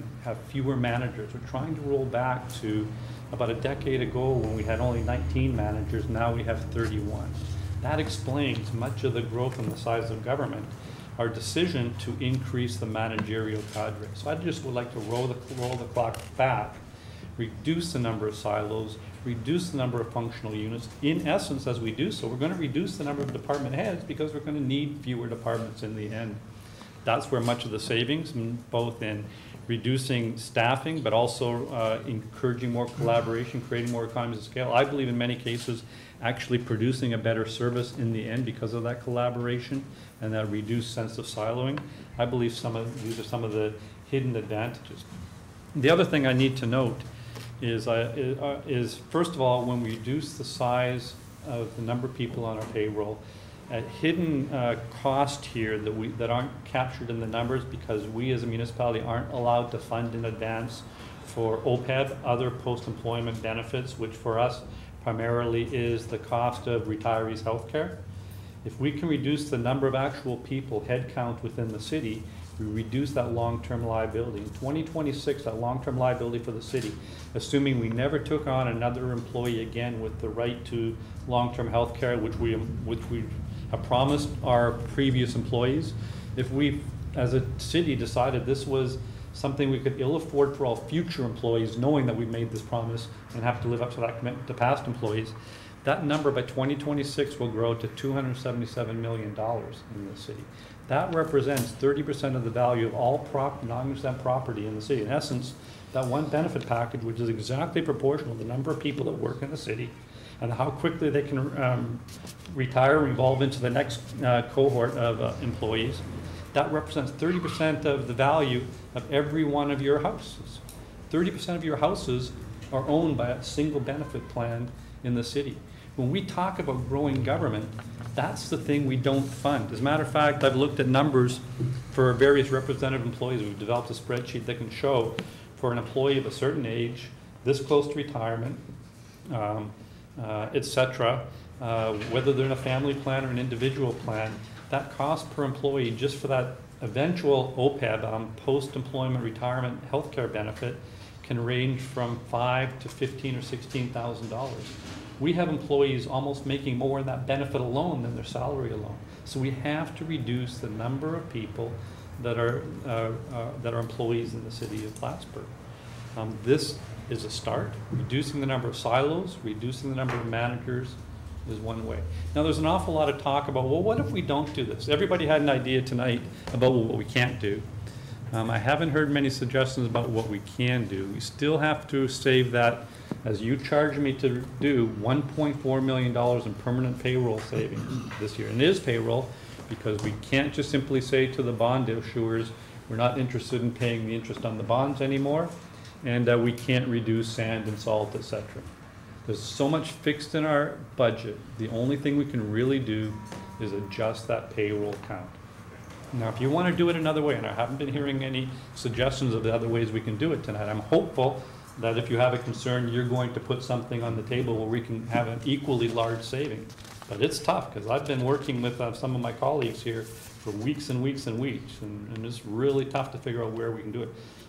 fewer managers. We're trying to roll back to about a decade ago when we had only 19 managers. Now we have 31. That explains much of the growth in the size of government, our decision to increase the managerial cadre. So I just would like to roll the clock back, reduce the number of silos, reduce the number of functional units. In essence, as we do so, we're going to reduce the number of department heads because we're going to need fewer departments in the end. That's where much of the savings, both in reducing staffing, but also encouraging more collaboration, creating more economies of scale. I believe in many cases actually producing a better service in the end because of that collaboration and that reduced sense of siloing. I believe these are some of the hidden advantages. The other thing I need to note is first of all, when we reduce the size of the number of people on our payroll, a hidden cost here that aren't captured in the numbers because we as a municipality aren't allowed to fund in advance for OPEB, other post-employment benefits, which for us primarily is the cost of retirees' health care. If we can reduce the number of actual people, head count within the city, we reduce that long-term liability. In 2026, that long-term liability for the city, assuming we never took on another employee again with the right to long-term health care, which we have promised our previous employees, if we, as a city, decided this was something we could ill afford for all future employees, knowing that we made this promise and have to live up to that commitment to past employees, that number by 2026 will grow to $277 million in the city. That represents 30% of the value of all non-exempt property in the city. In essence, that one benefit package, which is exactly proportional to the number of people that work in the city and how quickly they can retire and evolve into the next cohort of employees, that represents 30% of the value of every one of your houses. 30% of your houses are owned by a single benefit plan in the city. When we talk about growing government, that's the thing we don't fund. As a matter of fact, I've looked at numbers for various representative employees. We've developed a spreadsheet that can show for an employee of a certain age, this close to retirement, etc., whether they're in a family plan or an individual plan, that cost per employee just for that eventual OPEB, post-employment retirement healthcare benefit, can range from $5,000 to $15,000 or $16,000. We have employees almost making more in that benefit alone than their salary alone. So we have to reduce the number of people that are employees in the city of Plattsburgh. This is a start. Reducing the number of silos, reducing the number of managers is one way. Now there's an awful lot of talk about, well, what if we don't do this? Everybody had an idea tonight about what we can't do. I haven't heard many suggestions about what we can do. We still have to save that, as you charged me to do, $1.4 million in permanent payroll savings this year. And it is payroll because we can't just simply say to the bond issuers, we're not interested in paying the interest on the bonds anymore. and we can't reduce sand and salt, etc. There's so much fixed in our budget. The only thing we can really do is adjust that payroll count. Now, if you want to do it another way, and I haven't been hearing any suggestions of the other ways we can do it tonight, I'm hopeful that if you have a concern, you're going to put something on the table where we can have an equally large saving. But it's tough, because I've been working with some of my colleagues here for weeks and weeks and weeks, and it's really tough to figure out where we can do it.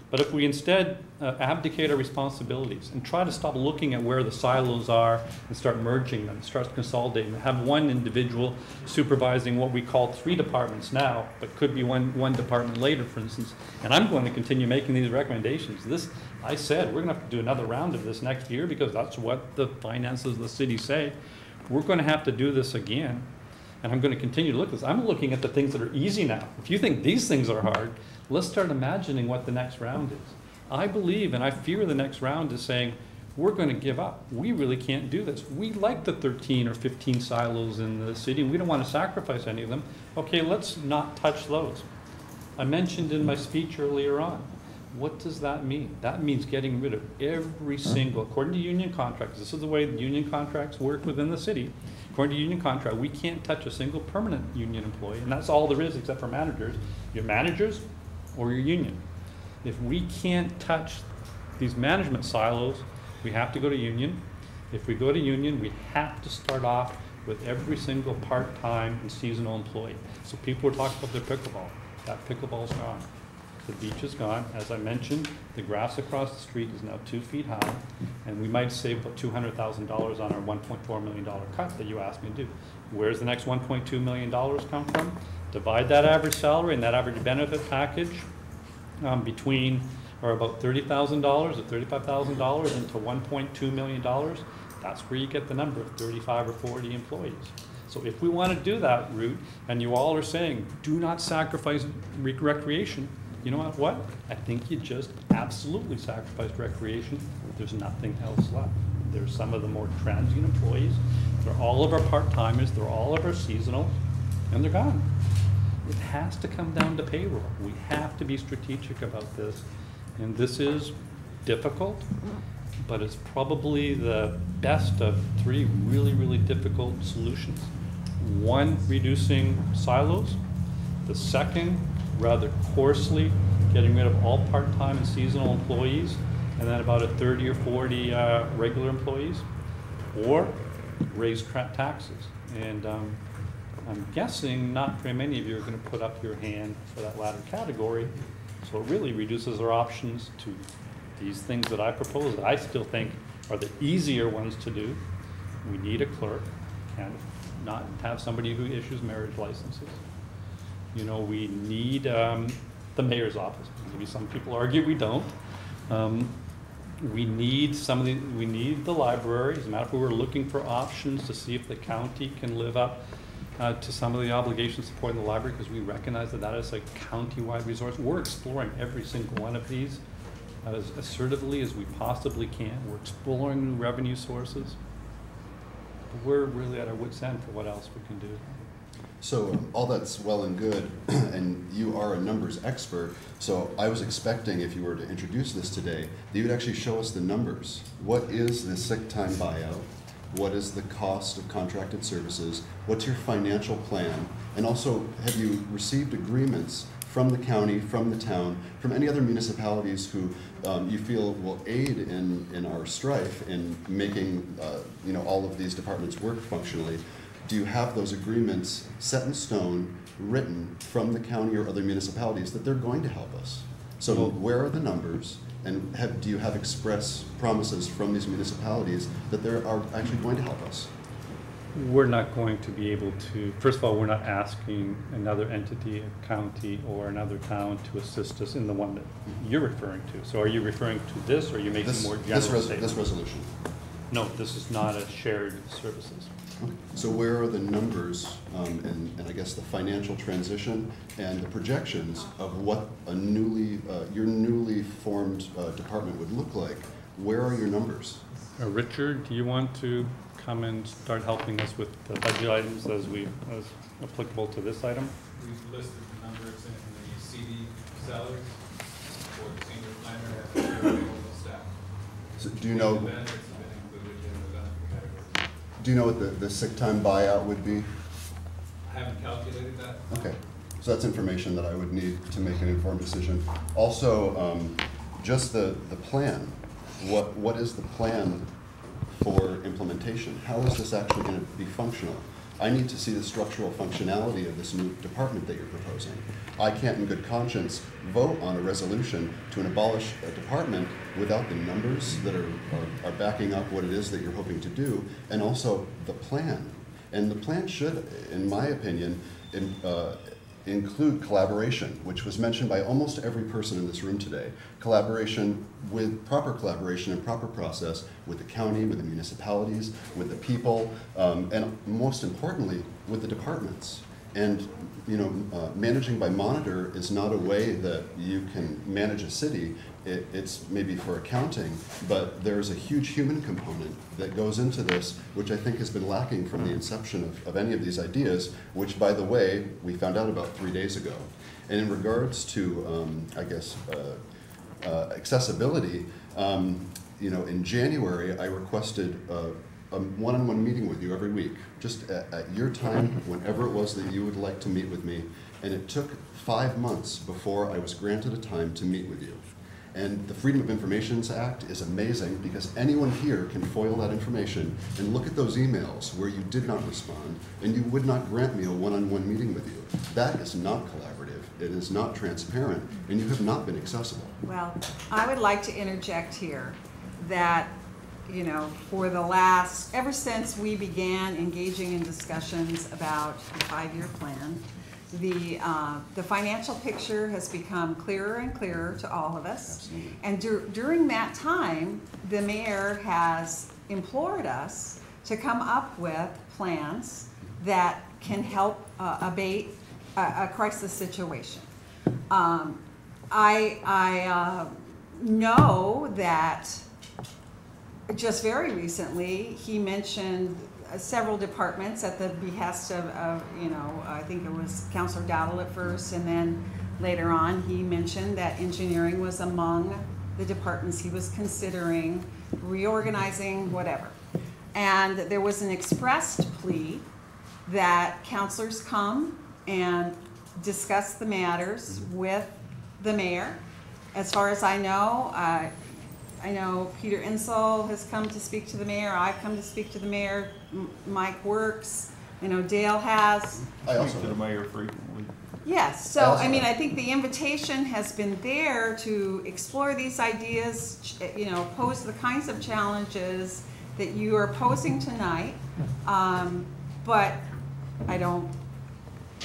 But if we instead abdicate our responsibilities and try to stop looking at where the silos are and start merging them, start consolidating, have one individual supervising what we call 3 departments now, but could be one department later, for instance. And I'm going to continue making these recommendations. This, I said, we're going to have to do another round of this next year, because that's what the finances of the city say. We're going to have to do this again. And I'm going to continue to look at this. I'm looking at the things that are easy now. If you think these things are hard, let's start imagining what the next round is. I believe, and I fear the next round is saying, we're going to give up. We really can't do this. We like the 13 or 15 silos in the city, and we don't want to sacrifice any of them. Okay, let's not touch those. I mentioned in my speech earlier on, what does that mean? That means getting rid of every single, according to union contracts, this is the way the union contracts work within the city. According to union contract, we can't touch a single permanent union employee, and that's all there is except for managers. Your managers or your union. If we can't touch these management silos, we have to go to union. If we go to union, we have to start off with every single part-time and seasonal employee. So people were talking about their pickleball. That pickleball's gone. The beach is gone. As I mentioned, the grass across the street is now 2 feet high, and we might save about $200,000 on our $1.4 million cut that you asked me to do. Where's the next $1.2 million come from? Divide that average salary and that average benefit package between, or about $30,000 or $35,000 into $1.2 million. That's where you get the number of 35 or 40 employees. So if we want to do that route, and you all are saying, do not sacrifice recreation, you know what? I think you just absolutely sacrificed recreation. There's nothing else left. There's some of the more transient employees. They're all of our part-timers. They're all of our seasonals, and they're gone. It has to come down to payroll. We have to be strategic about this, and this is difficult, but it's probably the best of 3 really, really difficult solutions. One, reducing silos. The second, rather coarsely getting rid of all part-time and seasonal employees, and then about a 30 or 40 regular employees, or raise taxes. And I'm guessing not very many of you are going to put up your hand for that latter category, so it really reduces our options to these things that I propose that I still think are the easier ones to do. We need a clerk, and not have somebody who issues marriage licenses. You know, we need the mayor's office. Maybe some people argue we don't. We need we need the library. As a matter of fact, we're looking for options to see if the county can live up to some of the obligations supporting the library, because we recognize that that is a county-wide resource. We're exploring every single one of these as assertively as we possibly can. We're exploring new revenue sources. But we're really at our wit's end for what else we can do. So all that's well and good, and you are a numbers expert, so I was expecting, if you were to introduce this today, that you would actually show us the numbers. What is the sick time buyout? What is the cost of contracted services? What's your financial plan? And also, have you received agreements from the county, from the town, from any other municipalities who you feel will aid in our strife in making you know, all of these departments work functionally? Do you have those agreements set in stone, written from the county or other municipalities that they're going to help us? So where are the numbers, and do you have express promises from these municipalities that they are actually going to help us? We're not going to be able to, first of all, we're not asking another entity, a county or another town to assist us in the one that you're referring to. So are you referring to this, or are you making more general statements? This resolution. No, this is not a shared services. Okay. So where are the numbers and I guess the financial transition and the projections of what a your newly formed department would look like? Where are your numbers? Richard, do you want to come and start helping us with the budget items as applicable to this item? We've listed the numbers in the CD salaries for the senior planner at the staff. So do you know? The benefits have been included in the benefit category. Do you know what the sick time buyout would be? I haven't calculated that. Okay, so that's information that I would need to make an informed decision. Also, just the plan. What is the plan for implementation? How is this actually going to be functional? I need to see the structural functionality of this new department that you're proposing. I can't in good conscience vote on a resolution to abolish a department without the numbers that are backing up what it is that you're hoping to do, and also the plan. And the plan should, in my opinion, include collaboration, which was mentioned by almost every person in this room today. Collaboration proper collaboration and proper process with the county, with the municipalities, with the people, and most importantly, with the departments. And managing by monitor is not a way that you can manage a city. It's maybe for accounting, but there's a huge human component that goes into this, which I think has been lacking from the inception of any of these ideas, which, by the way, we found out about 3 days ago. And in regards to, accessibility, in January, I requested a one-on-one meeting with you every week, just at your time, whenever it was that you would like to meet with me. And it took 5 months before I was granted a time to meet with you. And the Freedom of Information Act is amazing because anyone here can foil that information and look at those emails where you did not respond and you would not grant me a one-on-one meeting with you. That is not collaborative, it is not transparent, and you have not been accessible. Well, I would like to interject here that, for ever since we began engaging in discussions about the 5-year plan, the financial picture has become clearer and clearer to all of us. Absolutely. And during that time, the mayor has implored us to come up with plans that can help abate a crisis situation. I know that just very recently he mentioned several departments at the behest of I think it was Councilor Dowdle at first, and then later on he mentioned that engineering was among the departments he was considering reorganizing, whatever. And there was an expressed plea that councilors come and discuss the matters with the mayor. As far as I know Peter Insel has come to speak to the mayor. I've come to speak to the mayor. Mike Works. I know Dale has. I also speak to the mayor frequently. Yes. So I think the invitation has been there to explore these ideas. Pose the kinds of challenges that you are posing tonight. But I don't.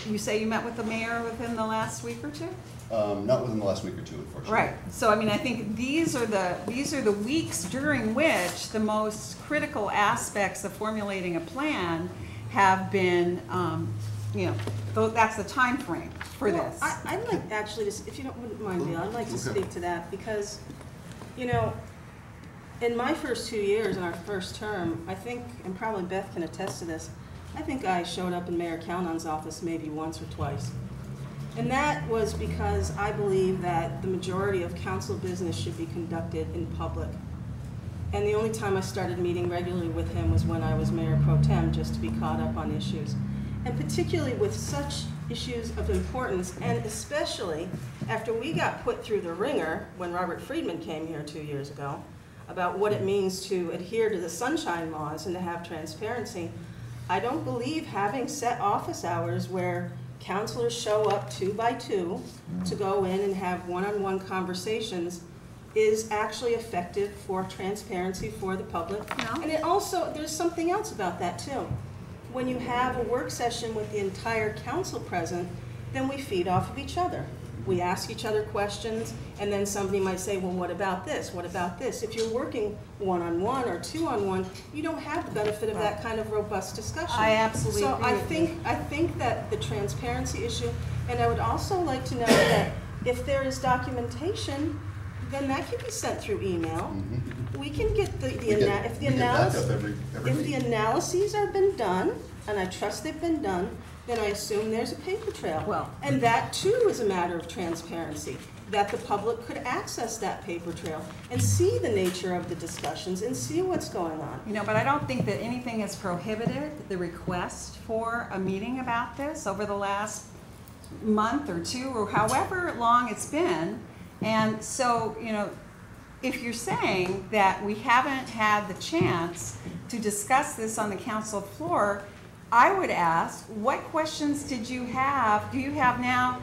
You say you met with the mayor within the last week or two? Not within the last week or two, unfortunately. Right. So I think these are the weeks during which the most critical aspects of formulating a plan have been, that's the time frame for this. I'd like actually, if you wouldn't mind, Dale, I'd like to speak to that because, in my first 2 years in our first term, I think, and probably Beth can attest to this, I think I showed up in Mayor Callahan's office maybe once or twice. And that was because I believe that the majority of council business should be conducted in public. And the only time I started meeting regularly with him was when I was Mayor Pro Tem, just to be caught up on issues. And particularly with such issues of importance, and especially after we got put through the ringer when Robert Friedman came here 2 years ago, about what it means to adhere to the sunshine laws and to have transparency, I don't believe having set office hours where councilors show up 2 by 2 to go in and have one-on-one conversations is actually effective for transparency for the public. No. And it also, there's something else about that too. When you have a work session with the entire council present, then we feed off of each other. We ask each other questions, and then somebody might say, well, what about this? What about this? If you're working one-on-one or two-on-one, you don't have the benefit of that kind of robust discussion. I absolutely agree. So I think that the transparency issue, and I would also like to know that if there is documentation, then that can be sent through email. Mm-hmm. We can get if the analyses are been done, and I trust they've been done, then I assume there's a paper trail. Well- And that too is a matter of transparency, that the public could access that paper trail and see the nature of the discussions and see what's going on. You know, but I don't think that anything has prohibited the request for a meeting about this over the last month or two, or however long it's been. And so, you know, if you're saying that we haven't had the chance to discuss this on the council floor, I would ask, what questions do you have now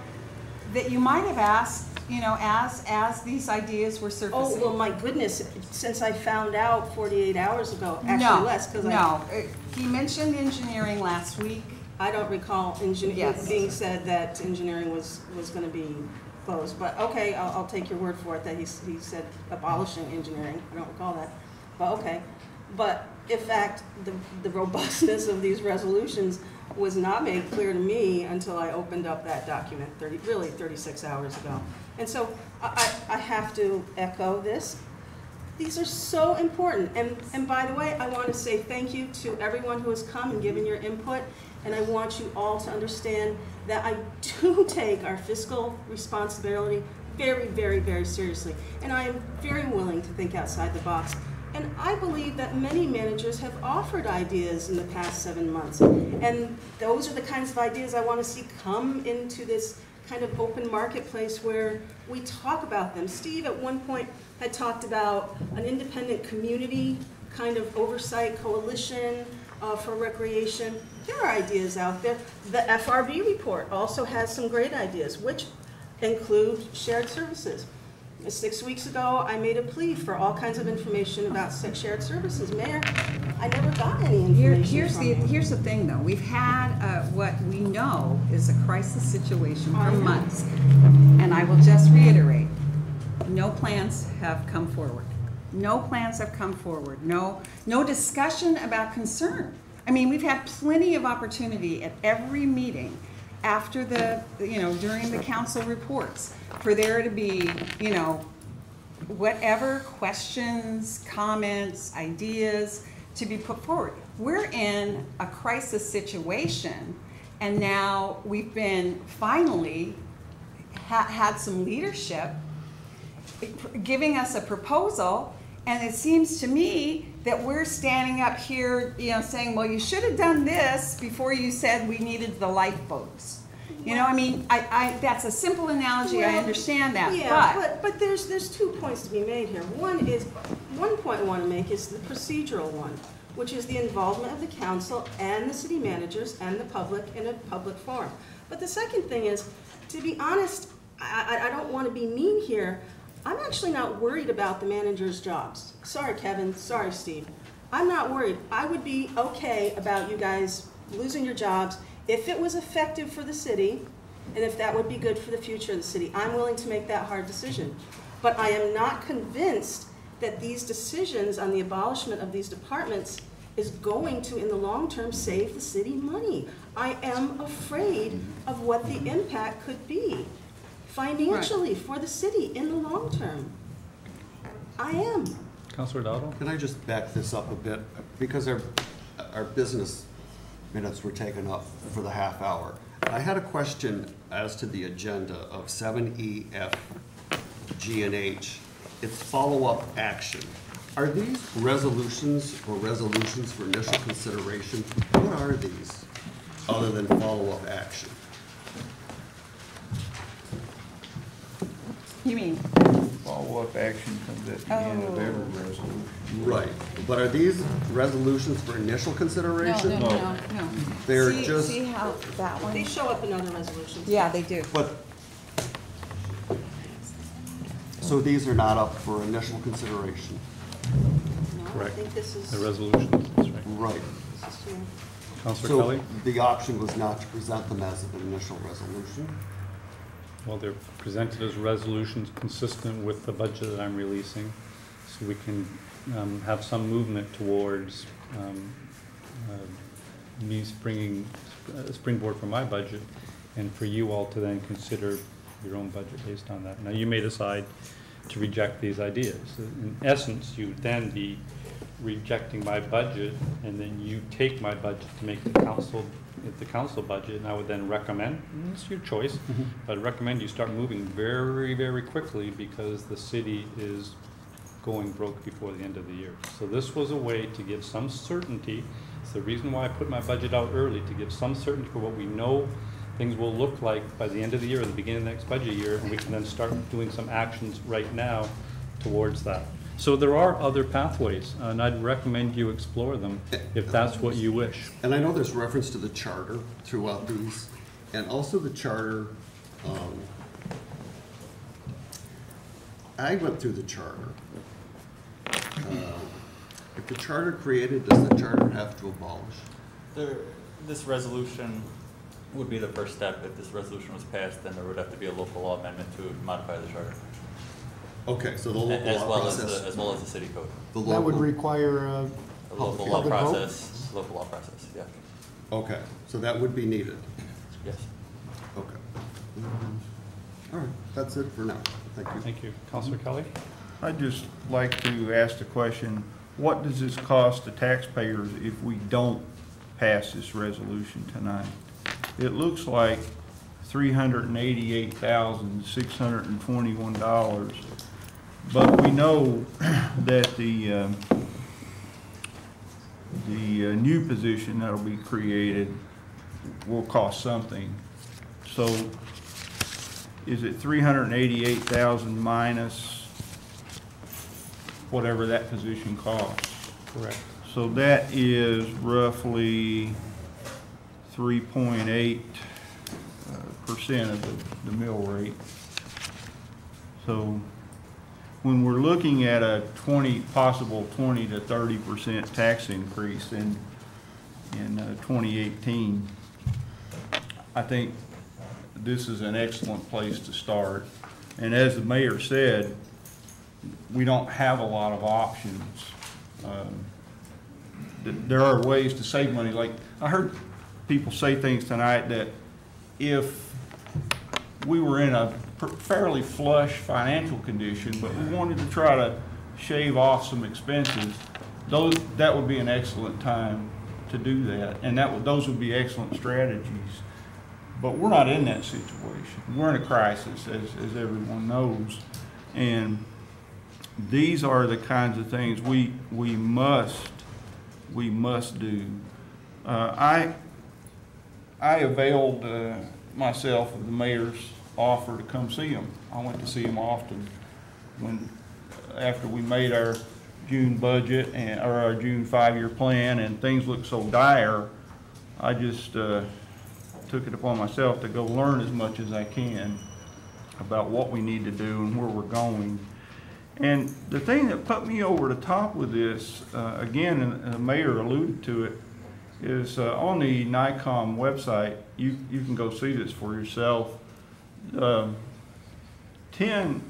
that you might have asked, you know, as these ideas were surfacing? Oh, well, my goodness, since I found out 48 hours ago, actually less, because he mentioned engineering last week. I don't recall Yes. being said that engineering was going to be closed, but okay, I'll take your word for it that he said abolishing engineering. I don't recall that, but okay. But in fact, the robustness of these resolutions was not made clear to me until I opened up that document 36 hours ago. And so I have to echo this. These are so important. And by the way, I want to say thank you to everyone who has come and given your input. And I want you all to understand that I do take our fiscal responsibility very, very, very seriously. And I am very willing to think outside the box. And I believe that many managers have offered ideas in the past 7 months. And those are the kinds of ideas I want to see come into this kind of open marketplace where we talk about them. Steve at one point had talked about an independent community kind of oversight coalition for recreation. There are ideas out there. The FRB report also has some great ideas, which include shared services. 6 weeks ago, I made a plea for all kinds of information about shared services. Mayor, I never got any information Here's the thing, though. We've had what we know is a crisis situation for months. And I will just reiterate, no plans have come forward. No plans have come forward. No discussion about concern. I mean, we've had plenty of opportunity at every meeting after during the council reports for there to be, whatever questions, comments, ideas to be put forward. We're in a crisis situation, and now we've been finally had some leadership giving us a proposal, and it seems to me that we're standing up here, saying, well, you should have done this before you said we needed the lifeboats. I mean, that's a simple analogy, I understand that, but there's 2 points to be made here. One point I want to make is the procedural one, which is the involvement of the council and the city managers and the public in a public forum. But the second thing is, to be honest, I don't want to be mean here, I'm actually not worried about the managers' jobs. Sorry, Kevin. Sorry, Steve. I'm not worried. I would be okay about you guys losing your jobs if it was effective for the city and if that would be good for the future of the city. I'm willing to make that hard decision. But I am not convinced that these decisions on the abolishment of these departments is going to, in the long term, save the city money. I am afraid of what the impact could be financially for the city in the long term. I am. Councilor Dowdle? Can I just back this up a bit? Because our business minutes were taken up for the half hour. I had a question as to the agenda of 7E, F, G, and H. It's follow-up action. Are these resolutions or resolutions for initial consideration? What are these other than follow-up action? You mean? Follow-up action comes at the end of every resolution. Right, but are these resolutions for initial consideration? No. They're See how that one? They show up in other resolutions. Yeah, they do. But, so these are not up for initial consideration? No, Correct. I think this is. The resolutions, that's right. Right. This is here. Councilor So Kelly? the option was not to present them as an initial resolution? Well, they're presented as resolutions consistent with the budget that I'm releasing, so we can have some movement towards me bringing a springboard for my budget, and for you all to then consider your own budget based on that. Now, you may decide to reject these ideas. In essence, you would then be rejecting my budget, and then you take my budget to make the council budget, and I would then recommend, and it's your choice, but I'd recommend you start moving very, very quickly because the city is going broke before the end of the year. So this was a way to give some certainty. It's the reason why I put my budget out early, to give some certainty for what we know things will look like by the end of the year or the beginning of the next budget year, and we can then start doing some actions right now towards that. So there are other pathways, and I'd recommend you explore them if that's what you wish. And I know there's reference to the charter throughout these, and also the charter, I went through the charter. If the charter created, does the charter have to abolish? This resolution would be the first step. If this resolution was passed, then there would have to be a local law amendment to modify the charter. Okay, so the local law process. As well as the city code. That would require a local law process. Local law process, yeah. Okay, so that would be needed. Yes. Okay. All right, that's it for now. Thank you. Thank you. Councilor Kelly? I'd just like to ask the question, what does this cost the taxpayers if we don't pass this resolution tonight? It looks like $388,621, but we know that the new position that'll be created will cost something. So is it 388,000 minus whatever that position costs? Correct. So that is roughly 3.8% of the mill rate. So when we're looking at a possible 20 to 30% tax increase in 2018, I think this is an excellent place to start. And as the mayor said, we don't have a lot of options. There are ways to save money. Like I heard people say things tonight that if we were in a fairly flush financial condition, but we wanted to try to shave off some expenses, that would be an excellent time to do that, and those would be excellent strategies. But we're not in that situation. We're in a crisis, as everyone knows, and these are the kinds of things we must do. I availed myself of the mayor's offer to come see him. I went to see him often. After we made our June budget or our June 5-year plan, and things looked so dire, I just took it upon myself to go learn as much as I can about what we need to do and where we're going. And the thing that put me over the top with this, again, and the mayor alluded to it, is on the NICOM website, you can go see this for yourself. 10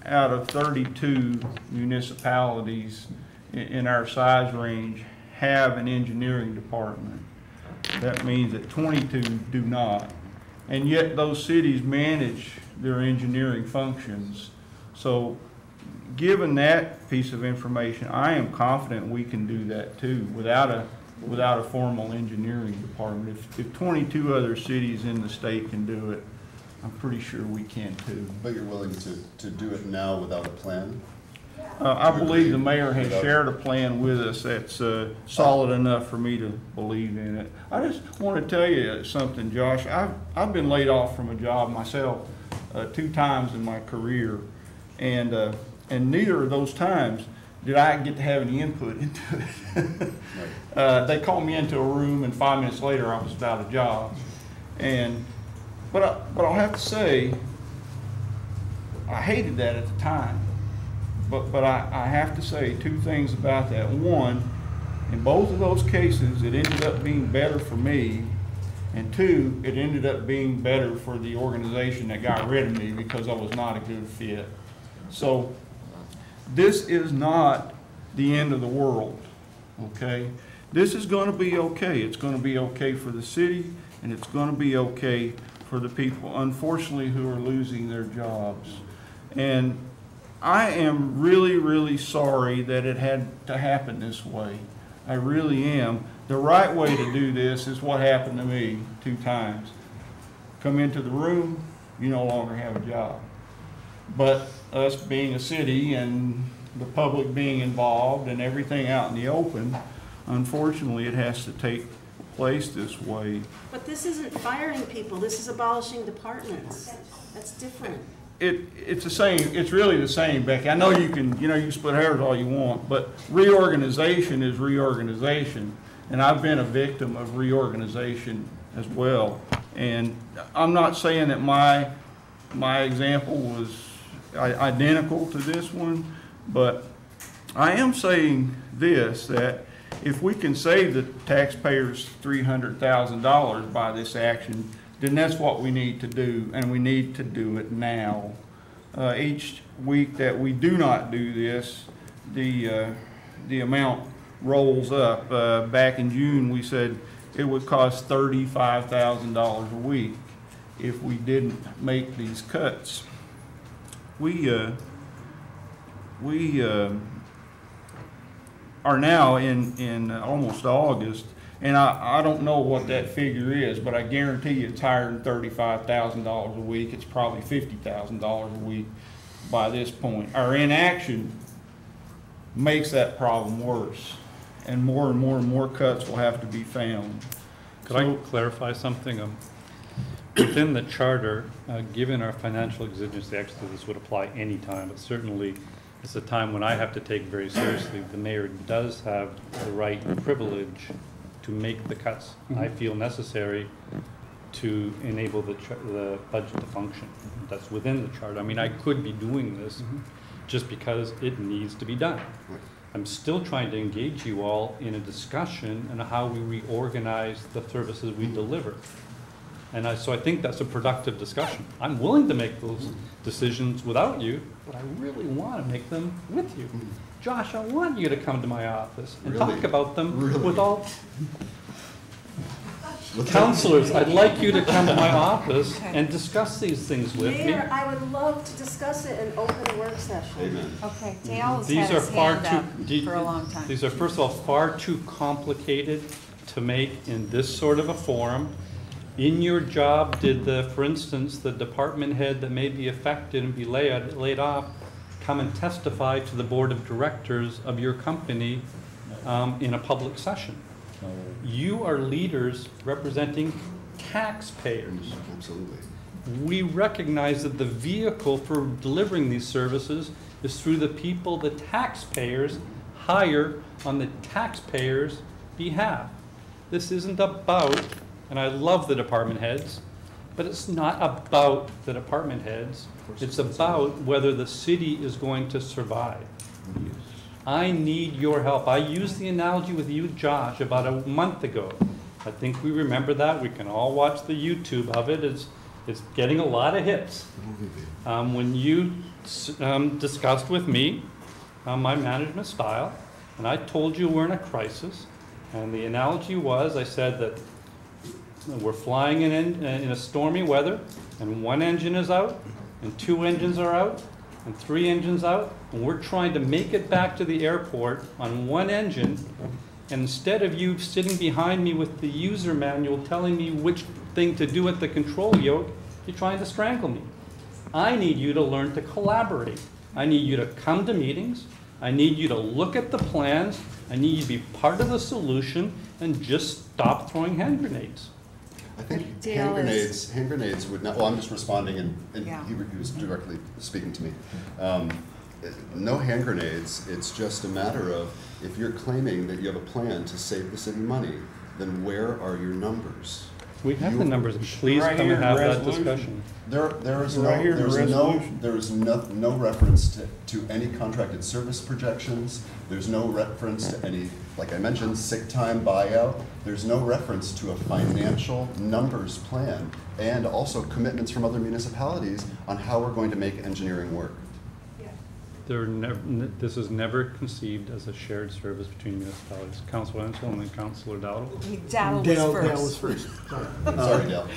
out of 32 municipalities in our size range have an engineering department. That means that 22 do not. And yet those cities manage their engineering functions. So given that piece of information, I am confident we can do that too without a formal engineering department. If 22 other cities in the state can do it, I'm pretty sure we can too. But you're willing to do it now without a plan? I believe the mayor has shared a plan with us that's solid enough for me to believe in it. I just want to tell you something, Josh. I've been laid off from a job myself 2 times in my career, and neither of those times did I get to have any input into it. They called me into a room, and 5 minutes later I was without a job. But I'll have to say, I hated that at the time. But I have to say 2 things about that. One, in both of those cases, it ended up being better for me. And 2, it ended up being better for the organization that got rid of me because I was not a good fit. So this is not the end of the world, okay? This is going to be okay. It's going to be okay for the city, and it's going to be okay for the people, unfortunately, who are losing their jobs. And I am really, really sorry that it had to happen this way. I really am. The right way to do this is what happened to me 2 times. Come into the room, you no longer have a job. But us being a city and the public being involved and everything out in the open, unfortunately, it has to take place this way. But this isn't firing people, this is abolishing departments. That's different. It's the same, it's really the same, Becky. I know you can split hairs all you want, but reorganization is reorganization. And I've been a victim of reorganization as well. And I'm not saying that my example was identical to this one, but I am saying this, that if we can save the taxpayers $300,000 by this action, then that's what we need to do, and we need to do it now. Each week that we do not do this, the amount rolls up. Back in June, we said it would cost $35,000 a week if we didn't make these cuts. We are now in almost August, and I don't know what that figure is, but I guarantee you it's higher than $35,000 a week. It's probably $50,000 a week by this point. Our inaction makes that problem worse, and more cuts will have to be found. Could I clarify something? Within the charter, given our financial exigency, actually this would apply any time, but certainly it's a time when I have to take very seriously. The mayor does have the right and privilege to make the cuts I feel necessary to enable the budget to function. That's within the charter. I mean, I could be doing this just because it needs to be done. I'm still trying to engage you all in a discussion on how we reorganize the services we deliver. And so I think that's a productive discussion. I'm willing to make those decisions without you, but I really want to make them with you. Josh, I want you to come to my office and talk about them with all counselors. I'd like you to come to my office and discuss these things with me. Mayor, I would love to discuss it in open work session. Amen. Okay, Dale has These had are his far hand up for a long time. These are, first of all, far too complicated to make in this sort of a forum. In your job, for instance, the department head that may be affected and be laid off come and testify to the board of directors of your company in a public session? You are leaders representing taxpayers. Absolutely. We recognize that the vehicle for delivering these services is through the people the taxpayers hire on the taxpayers' behalf. This isn't about, and I love the department heads, but it's not about the department heads. It's about whether the city is going to survive. I need your help. I used the analogy with you, Josh, about a month ago. I think we remember that. We can all watch the YouTube of it. It's getting a lot of hits. When you discussed with me my management style, and I told you we're in a crisis, and the analogy was, I said that we're flying in a stormy weather, and one engine is out, and 2 engines are out, and 3 engines out, and we're trying to make it back to the airport on 1 engine, and instead of you sitting behind me with the user manual telling me which thing to do at the control yoke, you're trying to strangle me. I need you to learn to collaborate. I need you to come to meetings. I need you to look at the plans. I need you to be part of the solution and just stop throwing hand grenades. I think hand grenades would not, well, I'm just responding, and Yeah. he was directly speaking to me. No hand grenades, it's just a matter of, if you're claiming that you have a plan to save the city money, then where are your numbers? We have the numbers. Please come and have that discussion. There is no reference to any contracted service projections. There's no reference to any, like I mentioned, sick time buyout. There's no reference to a financial numbers plan, and also commitments from other municipalities on how we're going to make engineering work. This is never conceived as a shared service between municipalities. Councilor Ansel and then Councilor Dowdle. Dale was first. Sorry, Dale.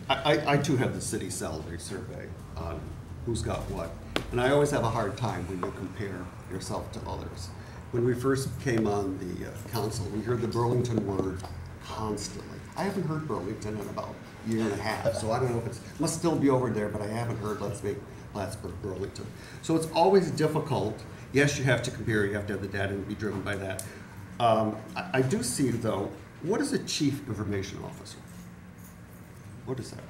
I too have the city salary survey on who's got what. And I always have a hard time when you compare yourself to others. when we first came on the council, we heard the Burlington word constantly. I haven't heard Burlington in about a year and a half, so I don't know if it's, must still be over there, but I haven't heard let's make Plattsburgh Burlington. So it's always difficult. Yes, you have to compare, you have to have the data and be driven by that. I do see though, what is a chief information officer? What is that?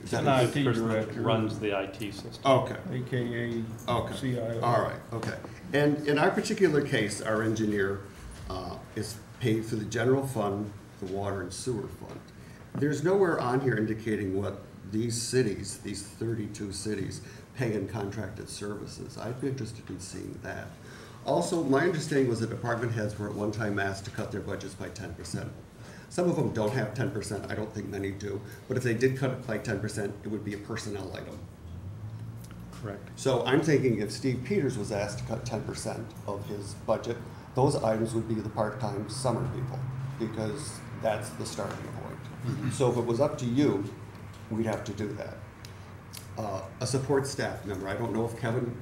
Is that The IT person that director. runs the IT system. Okay. AKA CIO. All right, okay. And in our particular case, our engineer is paid through the general fund, the water and sewer fund. There's nowhere on here indicating what these cities, these 32 cities, pay in contracted services. I'd be interested in seeing that. Also, my understanding was that department heads were at one time asked to cut their budgets by 10%. Some of them don't have 10%, I don't think many do, but if they did cut it by 10%, it would be a personnel item. Correct. So I'm thinking if Steve Peters was asked to cut 10% of his budget, those items would be the part-time summer people, because that's the starting point. So if it was up to you, we'd have to do that. A support staff member, I don't know if Kevin,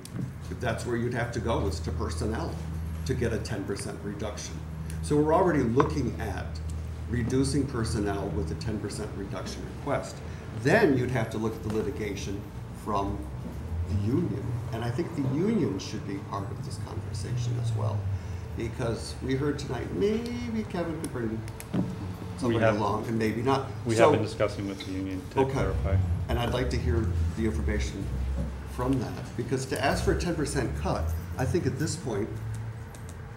if that's where you'd have to go, is to personnel to get a 10% reduction. So we're already looking at reducing personnel with a 10% reduction request. Then you'd have to look at the litigation from the union. And I think the union should be part of this conversation as well. Because we heard tonight, maybe Kevin could bring somebody along and maybe not. We have been discussing with the union to clarify. And I'd like to hear the information from that. Because to ask for a 10% cut, I think at this point,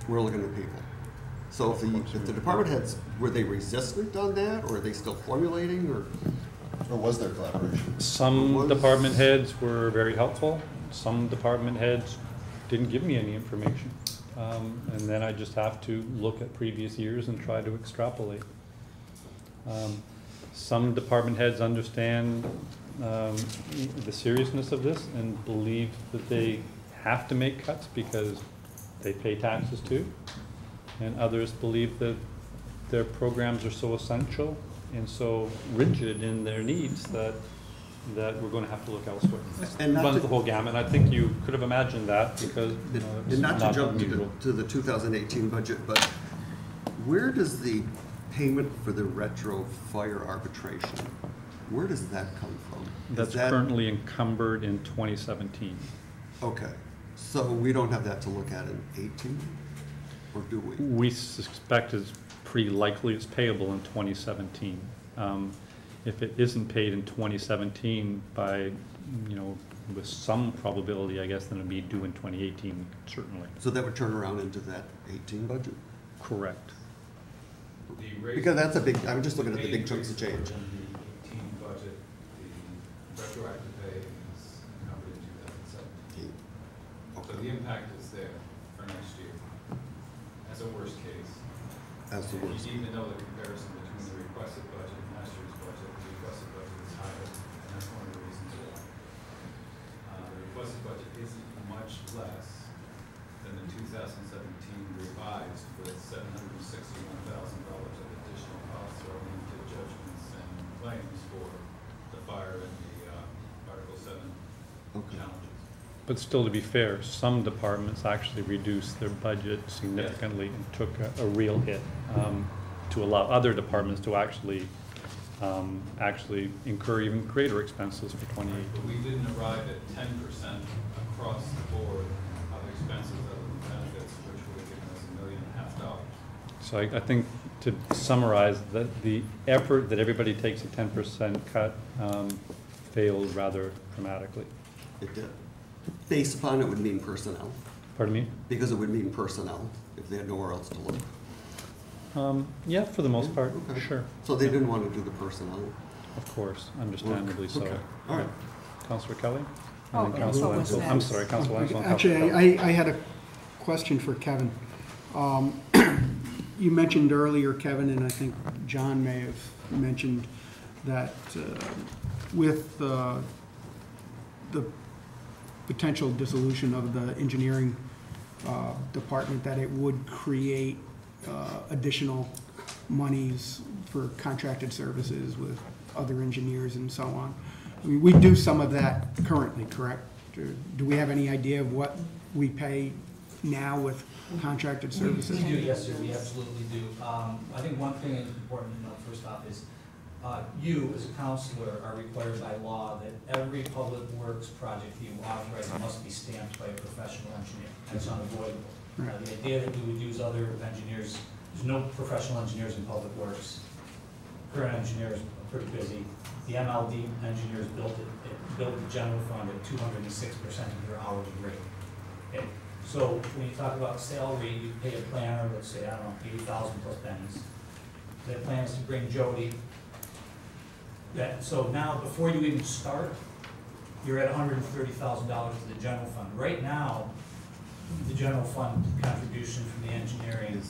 we're looking at people. So if the department heads, were they resistant on that, or are they still formulating, or was there collaboration? Some department heads were very helpful. Some department heads didn't give me any information. And then I just have to look at previous years and try to extrapolate. Some department heads understand the seriousness of this and believe that they have to make cuts because they pay taxes too. And others believe that their programs are so essential and so rigid in their needs that we're going to have to look elsewhere. And not runs to- the whole gamut. I think you could have imagined that because it's and not to jump unusual. to the 2018 budget, but where does the payment for the retro fire arbitration, where does that come from? That's currently encumbered in 2017. Okay, so we don't have that to look at in 18, or do we? We suspect it's pretty likely it's payable in 2017. If it isn't paid in 2017 by, with some probability, I guess, then it'll be due in 2018, certainly. So that would turn around into that 18 budget? Correct. Because that's a big, I'm just looking at the big chunks of change. In the 18 budget, the retroactive pay is covered in 2017. So the impact is there for next year as a worst case. As the worst. You need to know the comparison between the requested budget and last year's budget. The requested budget is higher, and that's one of the reasons why. The requested budget is much less than the 2017 revised with $761,000 of additional costs thrown into judgments and claims for the fire and the Article 7 challenges. But still, to be fair, some departments actually reduced their budget significantly and took a real hit to allow other departments to actually incur even greater expenses for 2018. But we didn't arrive at 10% across the board of expenses other than benefits, which would have given us $1.5 million. So I think to summarize, that the effort that everybody takes a 10% cut failed rather dramatically. It did. Based upon it would mean personnel. Pardon me? Because it would mean personnel if they had nowhere else to look. Yeah, for the most part, Okay. sure. So they didn't want to do the personnel. Of course, understandably so. Okay. All right. Councilor Kelly? Oh, And then Councilor what's Wenzel. I'm next? sorry, Councilor Wenzel and Actually, Councilor Kelly. I had a question for Kevin. You mentioned earlier, Kevin, and I think John may have mentioned that with the potential dissolution of the engineering department, that it would create additional monies for contracted services with other engineers and so on. I mean, we do some of that currently, correct? Do we have any idea of what we pay now with contracted services? We do, yes, sir, we absolutely do. I think one thing that's important to note first off is you, as a counselor, are required by law that every public works project you authorize must be stamped by a professional engineer. That's unavoidable. The idea that we would use other engineers, there's no professional engineers in public works. Current engineers are pretty busy. The MLD engineers built the general fund at 206% of their hourly rate. Okay. So when you talk about salary, you pay a planner, let's say, I don't know, 80,000 plus pennies. That plan is to bring Jody. So now, before you even start, you're at $130,000 to the general fund. Right now, the general fund contribution from the engineering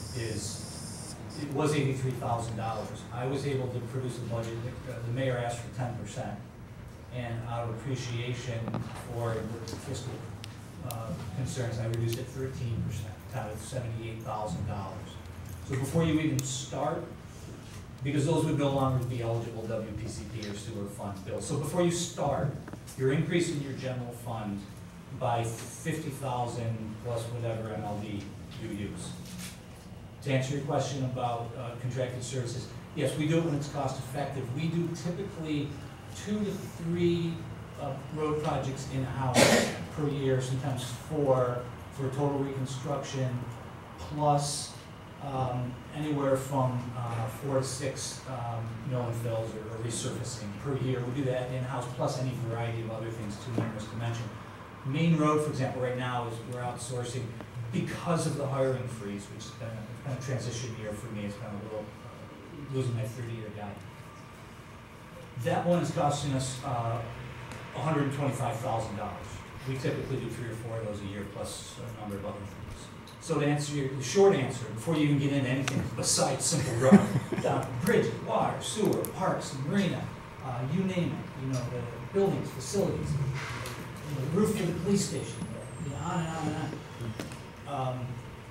it was $83,000. I was able to produce a budget, the mayor asked for 10%, and out of appreciation for the fiscal concerns, I reduced it 13%, down to $78,000. So before you even start, because those would no longer be eligible WPCP or sewer fund bills. So before you start, you're increasing your general fund by 50,000 plus whatever MLD you use. To answer your question about contracted services, yes, we do it when it's cost effective. We do typically 2 to 3 road projects in-house per year, sometimes 4 for total reconstruction, plus anywhere from 4 to 6 mill and fills or resurfacing per year. We do that in-house, plus any variety of other things too numerous to mention. Main Road, for example, right now is we're outsourcing because of the hiring freeze, which has been a kind of transition year for me. It's been a little losing my 30-year guy. That one is costing us $125,000. We typically do 3 or 4 of those a year, plus a number of other things. So to answer the short answer, before you even get into anything besides simple road, bridges, water, sewer, parks, marina, you name it, you know, the buildings, facilities, the roof to the police station, on and on and on.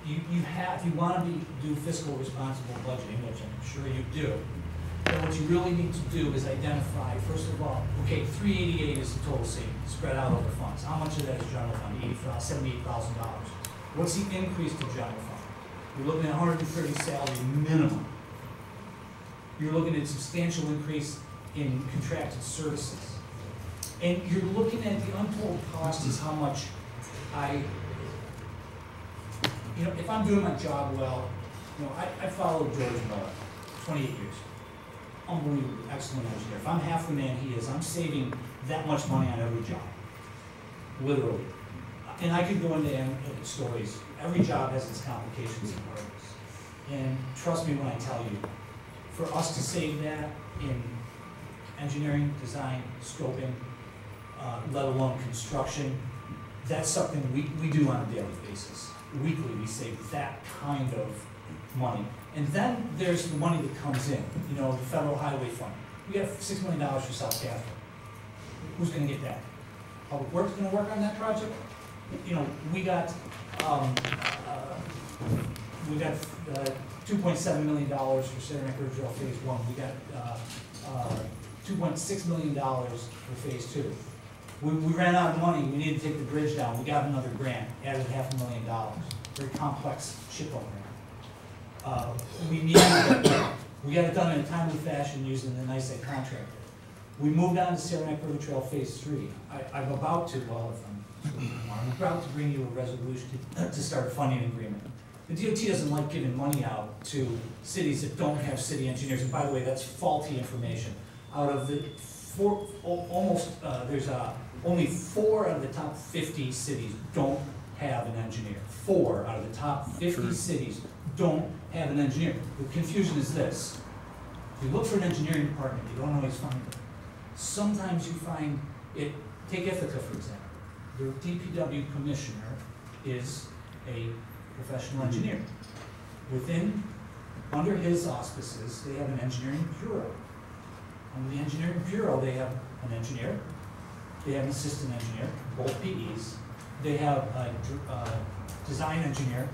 If you want to do fiscal responsible budgeting, which I'm sure you do, then what you really need to do is identify, first of all, okay, 388 is the total savings spread out over funds. How much of that is general fund? $78,000. What's the increase to general fund? You're looking at 130 salary minimum. You're looking at a substantial increase in contracted services. And you're looking at the untold cost is how much if I'm doing my job well, I followed George Miller, 28 years. Unbelievable, excellent engineer. If I'm half the man he is, I'm saving that much money on every job, literally. And I could go into stories. Every job has its complications and hurdles. And trust me when I tell you, for us to save that in engineering, design, scoping, let alone construction, that's something we do on a daily basis. Weekly, we save that kind of money. And then there's the money that comes in, the federal highway fund. We have $6 million for South Catherine. Who's going to get that? Public Works going to work on that project? We got $2.7 million for Saranac River Trail Phase 1. We got $2.6 million for Phase 2. We ran out of money. We needed to take the bridge down. We got another grant, added $500,000. Very complex ship program. We got it done in a timely fashion using the NICEAG contractor. We moved on to Saranac River Trail Phase 3. I'm about to bring you a resolution to start a funding agreement. The DOT doesn't like giving money out to cities that don't have city engineers. And by the way, that's faulty information. Out of the only 4 out of the top 50 cities don't have an engineer. 4 out of the top 50 cities don't have an engineer. The confusion is this. If you look for an engineering department, you don't always find it. Sometimes you find it. Take Ithaca, for example. The DPW commissioner is a professional engineer. Under his auspices, they have an engineering bureau. Under the engineering bureau, they have an engineer, they have an assistant engineer, both PEs. They have a design engineer,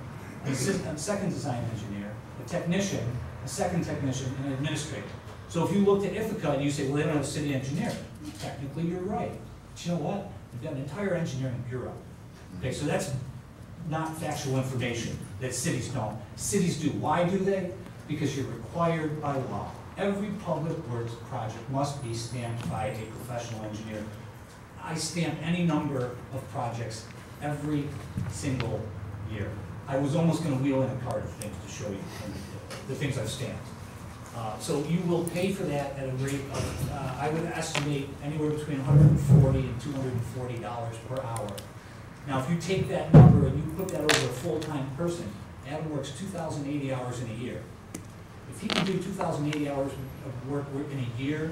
a second design engineer, a technician, a second technician, and an administrator. So if you looked at Ithaca and you say, well, they don't have a city engineer, technically you're right. But you know what? They've got an entire engineering bureau. Okay, so that's not factual information that cities don't. Cities do. Why do they? Because you're required by law. Every public works project must be stamped by a professional engineer. I stamp any number of projects every single year. I was almost going to wheel in a card of things to show you the things I've stamped. So you will pay for that at a rate of, I would estimate anywhere between $140 and $240 per hour. Now, if you take that number and you put that over a full-time person, Adam works 2,080 hours in a year. If he can do 2,080 hours of work in a year,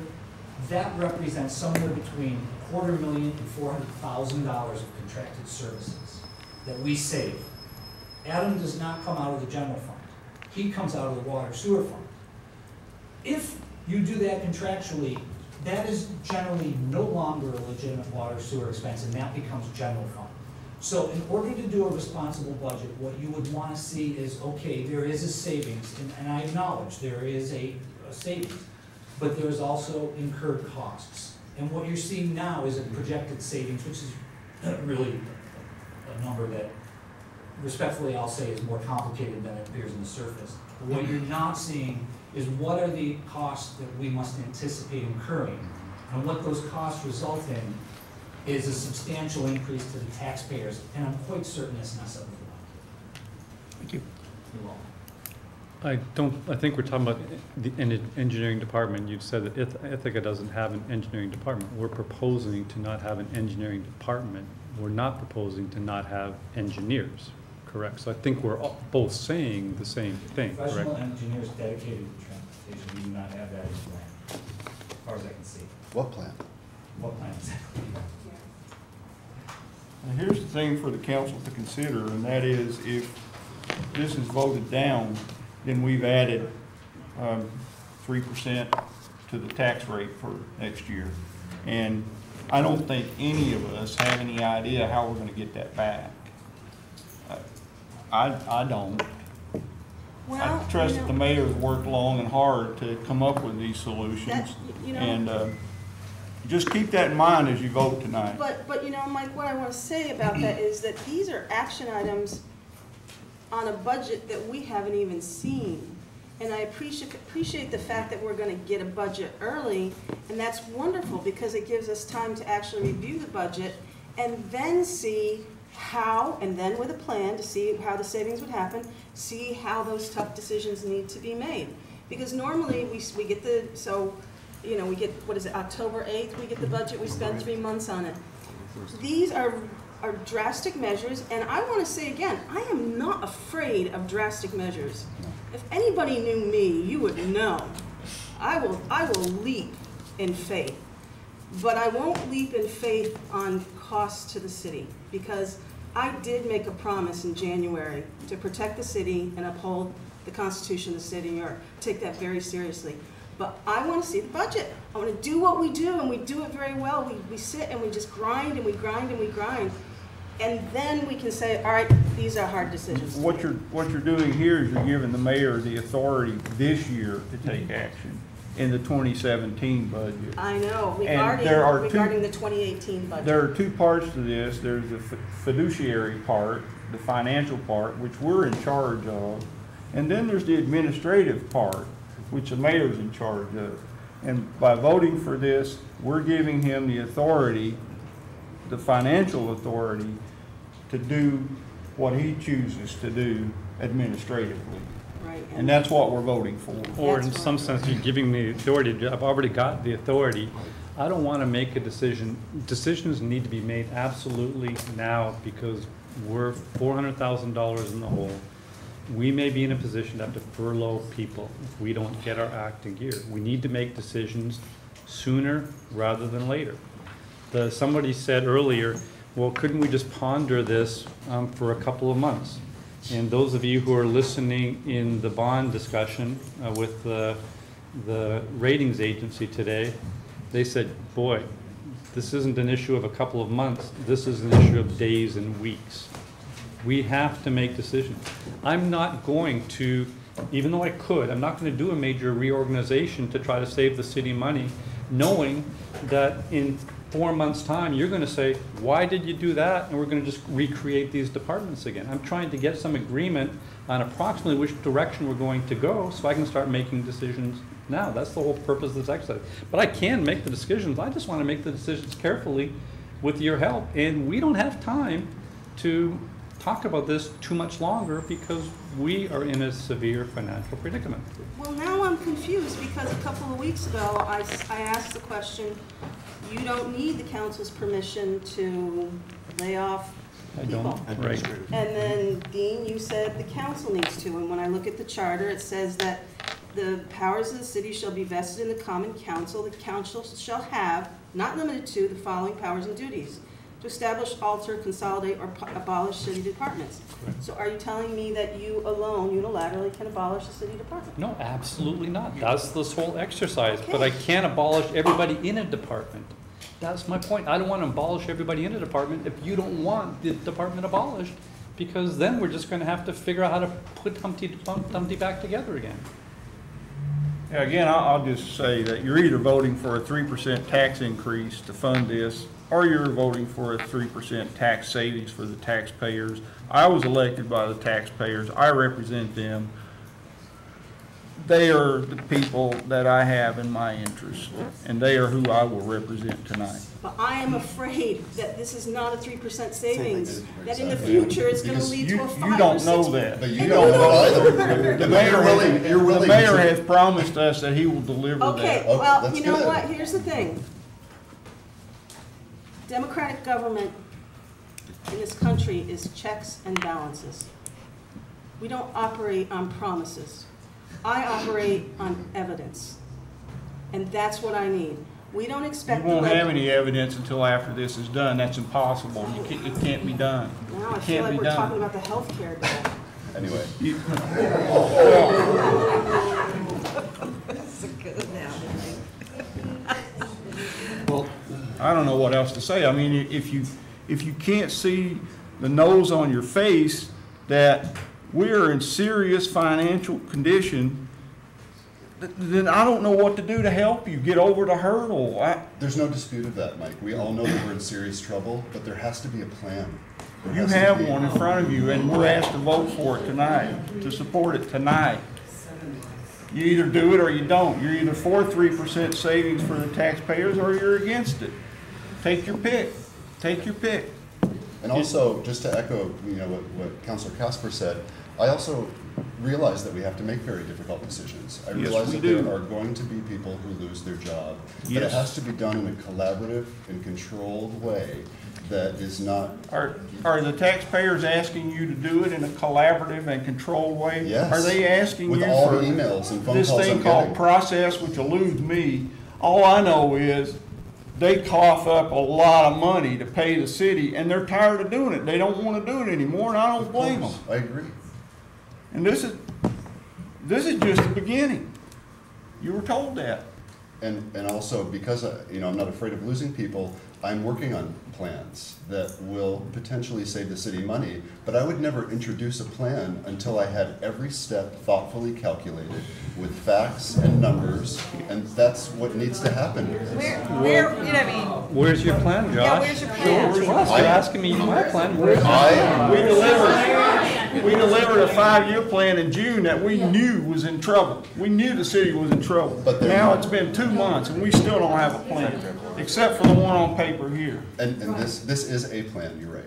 that represents somewhere between $250,000 and $400,000 of contracted services that we save. Adam does not come out of the general fund. He comes out of the water sewer fund. If you do that contractually, that is generally no longer a legitimate water sewer expense, and that becomes general fund. So in order to do a responsible budget, what you would want to see is, okay, there is a savings, and I acknowledge there is a savings, but there is also incurred costs. And what you're seeing now is a projected savings, which is really a number that, respectfully, I'll say is more complicated than it appears on the surface. But what you're not seeing is what are the costs that we must anticipate incurring, and what those costs result in is a substantial increase to the taxpayers, and I'm quite certain it's not something we want. Thank you. I think we're talking about the engineering department. You've said that Ithaca doesn't have an engineering department. We're proposing to not have an engineering department. We're not proposing to not have engineers, correct? So I think we're both saying the same thing, correct? Professional engineers dedicated to transportation, we do not have that in the plan, as far as I can see. What plan? What plan exactly? Now, here's the thing for the council to consider, and that is if this is voted down, then we've added 3% to the tax rate for next year. And I don't think any of us have any idea how we're going to get that back. I don't. Well, I trust that the mayor's worked long and hard to come up with these solutions. And just keep that in mind as you vote tonight. But you know, Mike, what I want to say about that is that these are action items on a budget that we haven't even seen. And I appreciate the fact that we're going to get a budget early, and that's wonderful because it gives us time to actually review the budget and then see how, and then with a plan to see how the savings would happen, see how those tough decisions need to be made. Because normally we get the, so, you know, we get, what is it, October 8th, we get the budget, we spend 3 months on it. These are drastic measures, and I want to say again, I am not afraid of drastic measures. If anybody knew me, you would know. I will leap in faith, but I won't leap in faith on costs to the city, because I did make a promise in January to protect the city and uphold the Constitution of the state of New York. Take that very seriously. But I want to see the budget. I want to do what we do, and we do it very well. We sit and we just grind and we grind and we grind. And then we can say, all right, these are hard decisions. What you're doing here is you're giving the mayor the authority this year to take action in the 2017 budget. I know, regarding the 2018 budget. There are two parts to this. There's the fiduciary part, the financial part, which we're in charge of. And then there's the administrative part, which the mayor's in charge of. And by voting for this, we're giving him the authority, the financial authority, to do what he chooses to do administratively. Right. And that's what we're voting for. Or in some sense, you're giving me the authority. I've already got the authority. I don't want to make a decision. Decisions need to be made absolutely now because we're $400,000 in the hole. We may be in a position to have to furlough people if we don't get our act in gear. We need to make decisions sooner rather than later. Somebody said earlier, well, couldn't we just ponder this for a couple of months? And those of you who are listening in the bond discussion with the ratings agency today, they said, boy, this isn't an issue of a couple of months. This is an issue of days and weeks. We have to make decisions. I'm not going to, even though I could, I'm not going to do a major reorganization to try to save the city money, knowing that in 4 months' time, you're gonna say, why did you do that? And we're gonna just recreate these departments again. I'm trying to get some agreement on approximately which direction we're going to go, so I can start making decisions now. That's the whole purpose of this exercise. But I can make the decisions, I just wanna make the decisions carefully with your help. And we don't have time to talk about this too much longer because we are in a severe financial predicament. Well, now I'm confused because a couple of weeks ago, I asked the question, you don't need the council's permission to lay off I people. don't, right. And then, Dean, you said the council needs to, and when I look at the charter, it says that the powers of the city shall be vested in the common council. The council shall have, not limited to, the following powers and duties: to establish, alter, consolidate, or abolish city departments. Correct. So are you telling me that you alone, unilaterally, can abolish a city department? No, absolutely not. That's this whole exercise. Okay. But I can't abolish everybody in a department. That's my point. I don't want to abolish everybody in a department if you don't want the department abolished, because then we're just going to have to figure out how to put Humpty back together again. Yeah, again, I'll just say that you're either voting for a 3% tax increase to fund this, or you're voting for a 3% tax savings for the taxpayers. I was elected by the taxpayers. I represent them. They are the people that I have in my interest, and they are who I will represent tonight. But I am afraid that this is not a 3% savings, that in the future it's going to lead to a 5 You don't know that. But you don't know either. The mayor has promised us that he will deliver that. Okay, well, you know what? Here's the thing. Democratic government in this country is checks and balances. We don't operate on promises. I operate on evidence, and that's what I need. We don't expect. You won't have any evidence until after this is done. That's impossible. It can't be done. Now I feel like we're talking about the health care bill. Anyway. That's a good analogy. Well, I don't know what else to say. I mean, if you can't see the nose on your face that we're in serious financial condition, then I don't know what to do to help you get over the hurdle. There's no dispute of that, Mike. We all know that we're in serious trouble, but there has to be a plan. You have one in front of you, and we're asked to vote for it tonight, to support it tonight. You either do it or you don't. You're either for 3% savings for the taxpayers or you're against it. Take your pick. Take your pick. And also, just to echo, what Councilor Casper said, I also realize that we have to make very difficult decisions. I realize that there are going to be people who lose their job, but it has to be done in a collaborative and controlled way that is not... Are the taxpayers asking you to do it in a collaborative and controlled way? Yes. Are they asking with you all for the emails and phone this calls thing I'm called getting? process, which eludes me? All I know is they cough up a lot of money to pay the city, and they're tired of doing it. They don't want to do it anymore, and I don't blame them. I agree. And this is just the beginning. You were told that. And also, because I'm not afraid of losing people, I'm working on plans that will potentially save the city money, but I would never introduce a plan until I had every step thoughtfully calculated with facts and numbers, and that's what needs to happen. Where's your plan, Josh? Yeah, where's your plan? You're asking me my plan. We delivered a 5-year plan in June that we knew was in trouble. We knew the city was in trouble. But now it's been 2 months and we still don't have a plan, except for the one on paper here. And this is a plan, you're right.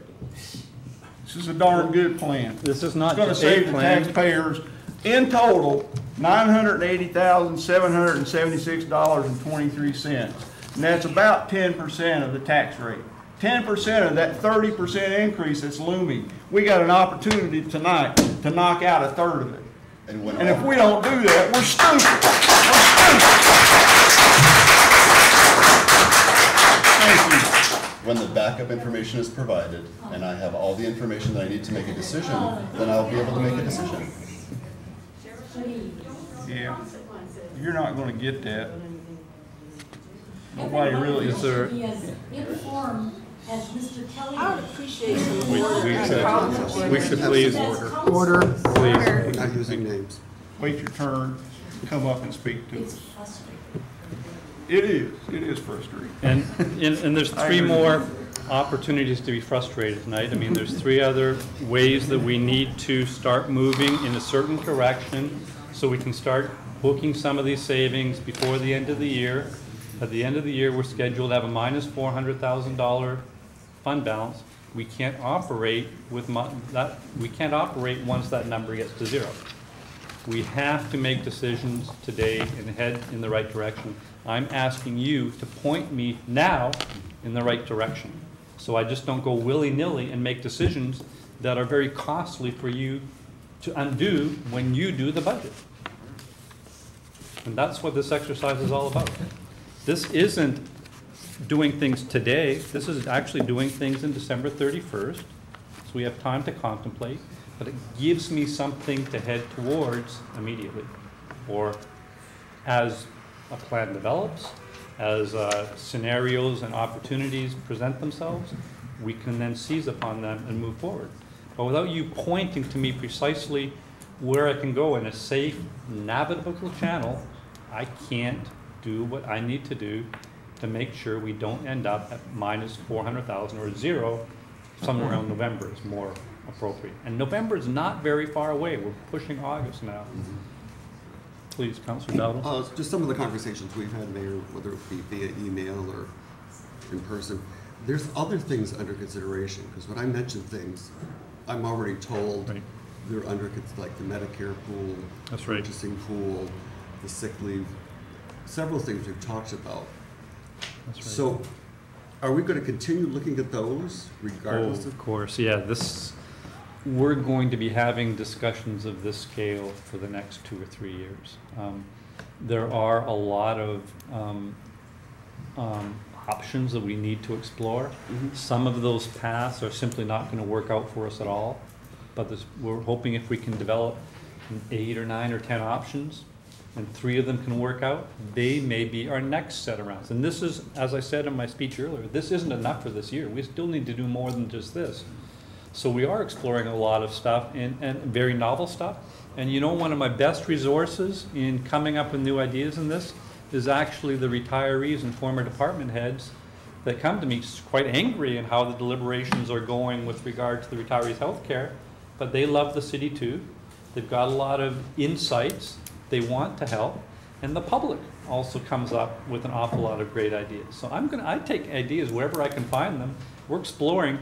This is a darn good plan. This is not just a plan. It's going to save the taxpayers in total $980,776.23. And that's about 10% of the tax rate. 10% of that 30% increase that's looming. We got an opportunity tonight to knock out a third of it. And if we don't do that, we're stupid. We're stupid. Thank you. When the backup information is provided, and I have all the information that I need to make a decision, then I'll be able to make a decision. Yeah. You're not going to get that. Nobody really is there. I would appreciate some we should please order. Please. We're not using names. Wait your turn. Come up and speak to us. It is frustrating. And there's three more opportunities to be frustrated tonight. I mean, there's three other ways that we need to start moving in a certain direction so we can start booking some of these savings before the end of the year. At the end of the year, we're scheduled to have a minus $400,000 fund balance. We can't operate with that. We can't operate once that number gets to zero. We have to make decisions today and head in the right direction. I'm asking you to point me now in the right direction, so I just don't go willy-nilly and make decisions that are very costly for you to undo when you do the budget. And that's what this exercise is all about. This isn't doing things today. This is actually doing things in December 31st, so we have time to contemplate, but it gives me something to head towards immediately, or as a plan develops, as scenarios and opportunities present themselves, we can then seize upon them and move forward. But without you pointing to me precisely where I can go in a safe, navigable channel, I can't do what I need to do to make sure we don't end up at minus 400,000 or zero somewhere around November is more appropriate. And November is not very far away. We're pushing August now. Please, Councilor Dowdle. Just some of the conversations we've had, Mayor, whether it be via email or in person, there's other things under consideration, because when I mention things, I'm already told they're under, like the Medicare pool, purchasing pool, the sick leave, several things we've talked about. That's right. So are we going to continue looking at those regardless of course, yeah. We're going to be having discussions of this scale for the next 2 or 3 years. There are a lot of options that we need to explore. Some of those paths are simply not going to work out for us at all, but we're hoping if we can develop 8 or 9 or 10 options, and 3 of them can work out, they may be our next set of rounds. And this is, as I said in my speech earlier, this isn't enough for this year. We still need to do more than just this. So we are exploring a lot of stuff and very novel stuff. And you know, one of my best resources in coming up with new ideas in this is actually the retirees and former department heads that come to me quite angry in how the deliberations are going with regard to the retirees' health care. But they love the city too. They've got a lot of insights. They want to help. And the public also comes up with an awful lot of great ideas. So I take ideas wherever I can find them. We're exploring.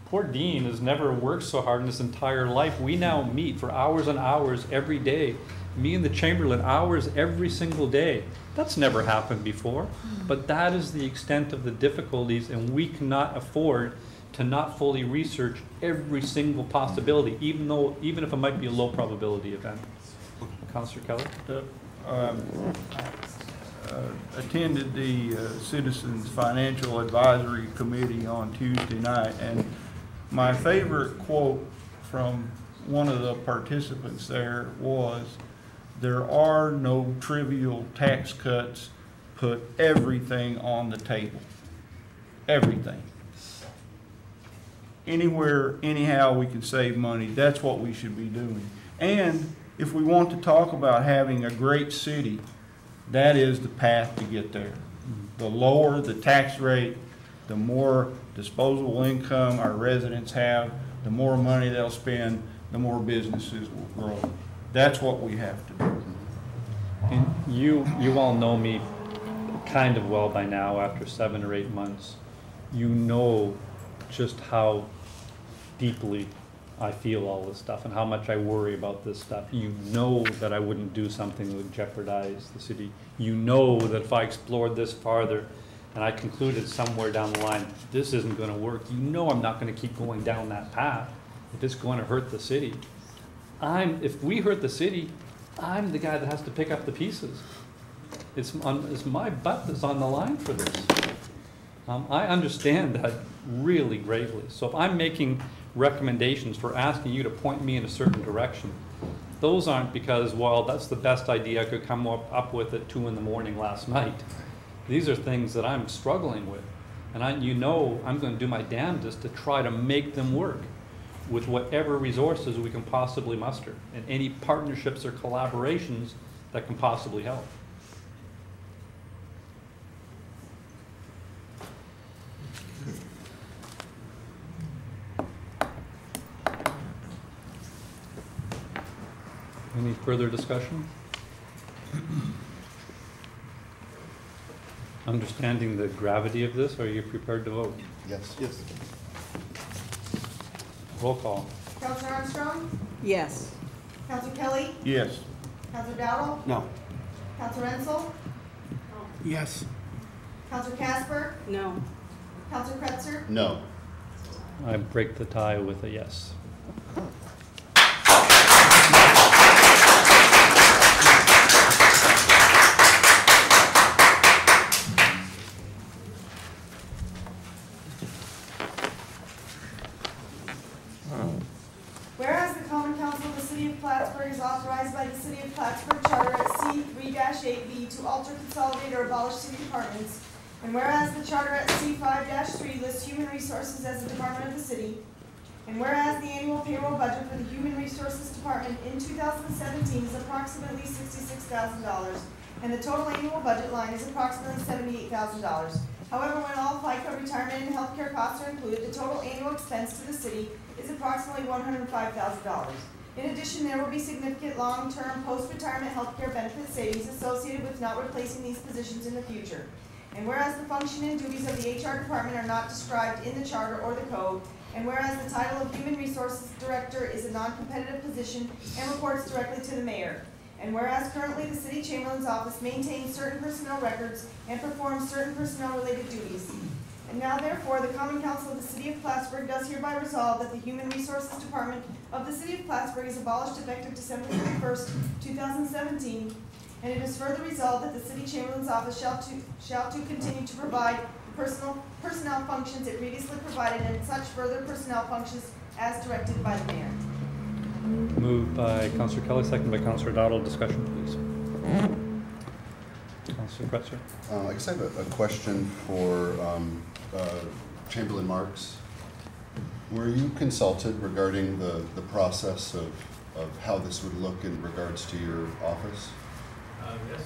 Poor Dean has never worked so hard in his entire life. We now meet for hours and hours every day. Me and the Chamberlain, hours every single day. That's never happened before. But that is the extent of the difficulties, and we cannot afford to not fully research every single possibility, even if it might be a low probability event. Councillor Keller? Attended the Citizens Financial Advisory Committee on Tuesday night, and my favorite quote from one of the participants there was, "There are no trivial tax cuts. Put everything on the table." Everything. Anywhere, anyhow we can save money, that's what we should be doing. And if we want to talk about having a great city, that is the path to get there. The lower the tax rate, the more disposable income our residents have, the more money they'll spend, the more businesses will grow. That's what we have to do. And you all know me kind of well by now after 7 or 8 months. You know just how deeply I feel all this stuff and how much I worry about this stuff. You know that I wouldn't do something that would jeopardize the city. You know that if I explored this farther and I concluded somewhere down the line, this isn't going to work, you know I'm not going to keep going down that path if it's going to hurt the city. If we hurt the city, I'm the guy that has to pick up the pieces. It's my butt that's on the line for this. I understand that really gravely. So if I'm making recommendations for asking you to point me in a certain direction, those aren't because, well, that's the best idea I could come up with at 2 in the morning last night. These are things that I'm struggling with. And I'm going to do my damnedest to try to make them work with whatever resources we can possibly muster and any partnerships or collaborations that can possibly help. Any further discussion? Understanding the gravity of this, are you prepared to vote? Yes. Yes. Roll call. Counselor Armstrong? Yes. Counselor Kelly? Yes. Counselor Dowdle? No. Counselor Renzel? Yes. Counselor Casper? No. Counselor Kretzer? No. I break the tie with a yes. Whereas the Common Council of the City of Plattsburgh is authorized by the City of Plattsburgh Charter at C3-8B to alter, consolidate, or abolish city departments, and whereas the Charter at C5-3 lists human resources as a department of the city, and whereas the annual payroll budget for the Human Resources Department in 2017 is approximately $66,000, and the total annual budget line is approximately $78,000. However, when all FICA retirement and healthcare costs are included, the total annual expense to the city is approximately $105,000. In addition, there will be significant long-term post-retirement healthcare benefit savings associated with not replacing these positions in the future. And whereas the function and duties of the HR department are not described in the charter or the code, and whereas the title of Human Resources Director is a non-competitive position and reports directly to the mayor. And whereas currently the City Chamberlain's office maintains certain personnel records and performs certain personnel-related duties. And now therefore, the Common Council of the City of Plattsburgh does hereby resolve that the Human Resources Department of the City of Plattsburgh is abolished effective December 31st, 2017. And it is further resolved that the City Chamberlain's office shall continue to provide the personnel functions it previously provided and such further personnel functions as directed by the mayor. Moved by Councillor Kelly, seconded by Councillor Dowdle. Discussion, please. Councillor Kretzer. I guess I have a question for Chamberlain Marks. Were you consulted regarding the process of how this would look in regards to your office? Yes.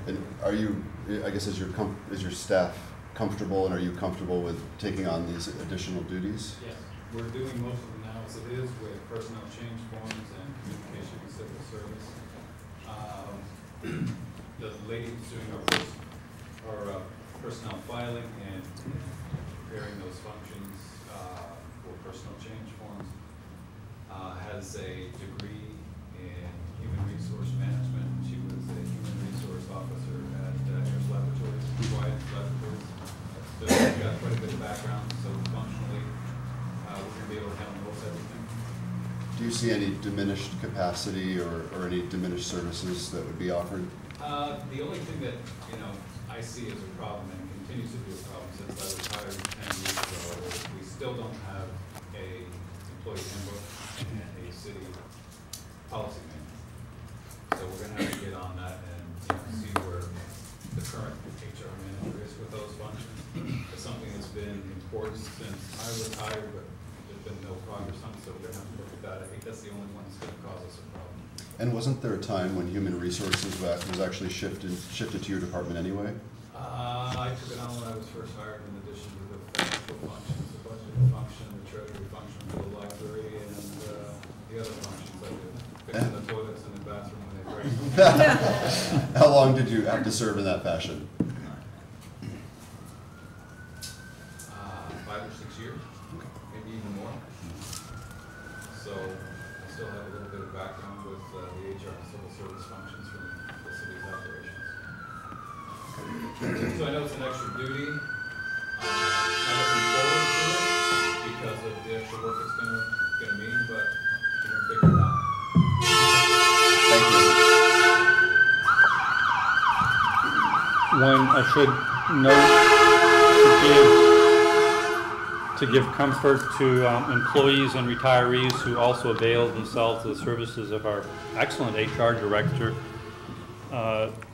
And are you, I guess, is your staff comfortable, and are you comfortable with taking on these additional duties? Yes. We're doing most of them now as it is with personnel change forms and communication with civil service. The lady who's doing our personnel filing and preparing those functions for personnel change forms has a degree in human resource management. She was a human resource officer at Harris Laboratories, Wyatt Laboratories. So she's got quite a bit of background, so functionally we're going to be able to handle most everything. Do you see any diminished capacity or any diminished services that would be offered? The only thing that, I see as a problem and continues to be a problem since I retired 10 years ago is we still don't have a employee handbook and a city policy manual. So we're going to have to get on that and see where the current HR manager is with those functions. It's something that's been important since I retired, but there's been no progress on it, so we're going to have to look at that. I think that's the only one that's going to cause us a problem. And wasn't there a time when human resources was actually shifted to your department anyway? I took it on when I was first hired, in addition to the financial functions, the budget function, the treasury function, the library, and the other functions I did. Fixing the toilets in the bathroom when they break. How long did you have to serve in that fashion? 5 or 6 years, maybe even more. So I still have a little bit of background with the HR and civil service functions from the city's operations. So I know it's an extra duty. I'm looking forward to it because of the extra work it's gonna mean, but we're gonna figure it out. Thank you. One, I should note to give comfort to employees and retirees who also avail themselves of the services of our excellent HR director.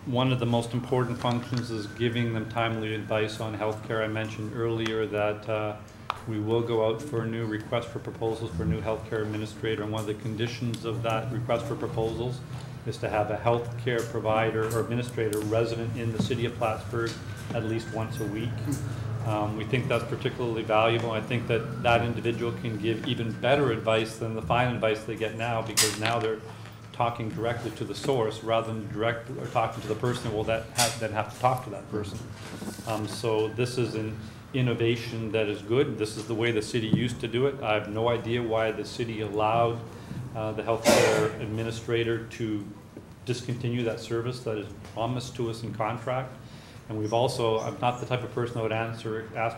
One of the most important functions is giving them timely advice on healthcare. I mentioned earlier that we will go out for a new request for proposals for a new healthcare administrator, and one of the conditions of that request for proposals is to have a healthcare provider or administrator resident in the city of Plattsburgh at least once a week. We think that's particularly valuable. I think that that individual can give even better advice than the fine advice they get now, because now they're talking directly to the source rather than directly or talking to the person who will then have to talk to that person. So this is an innovation that is good. This is the way the city used to do it. I have no idea why the city allowed the healthcare administrator to discontinue that service that is promised to us in contract. And we've also, I'm not the type of person that would ask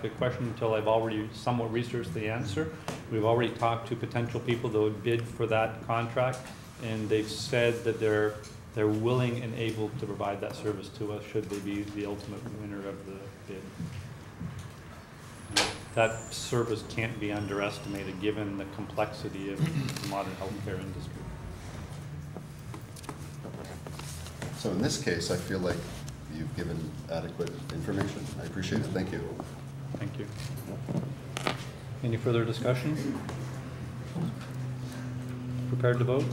a question until I've already somewhat researched the answer. We've already talked to potential people that would bid for that contract, and they've said that they're willing and able to provide that service to us should they be the ultimate winner of the bid. That service can't be underestimated given the complexity of the modern healthcare industry. So in this case, I feel like you've given adequate information. I appreciate it. Thank you. Thank you. Any further discussion? Prepared to vote?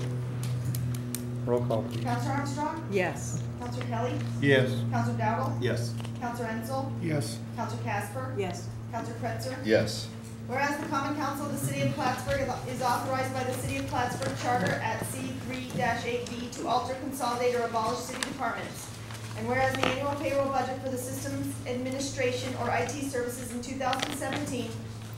Roll call, please. Counselor Armstrong? Yes. Counselor Kelly? Yes. Counselor Dowdle? Yes. Counselor Ensel? Yes. Counselor Casper? Yes. Counselor Kretzer? Yes. Whereas the Common Council of the City of Plattsburgh is authorized by the City of Plattsburgh Charter at C3-8B to alter, consolidate, or abolish city departments. And whereas the annual payroll budget for the Systems Administration or IT services in 2017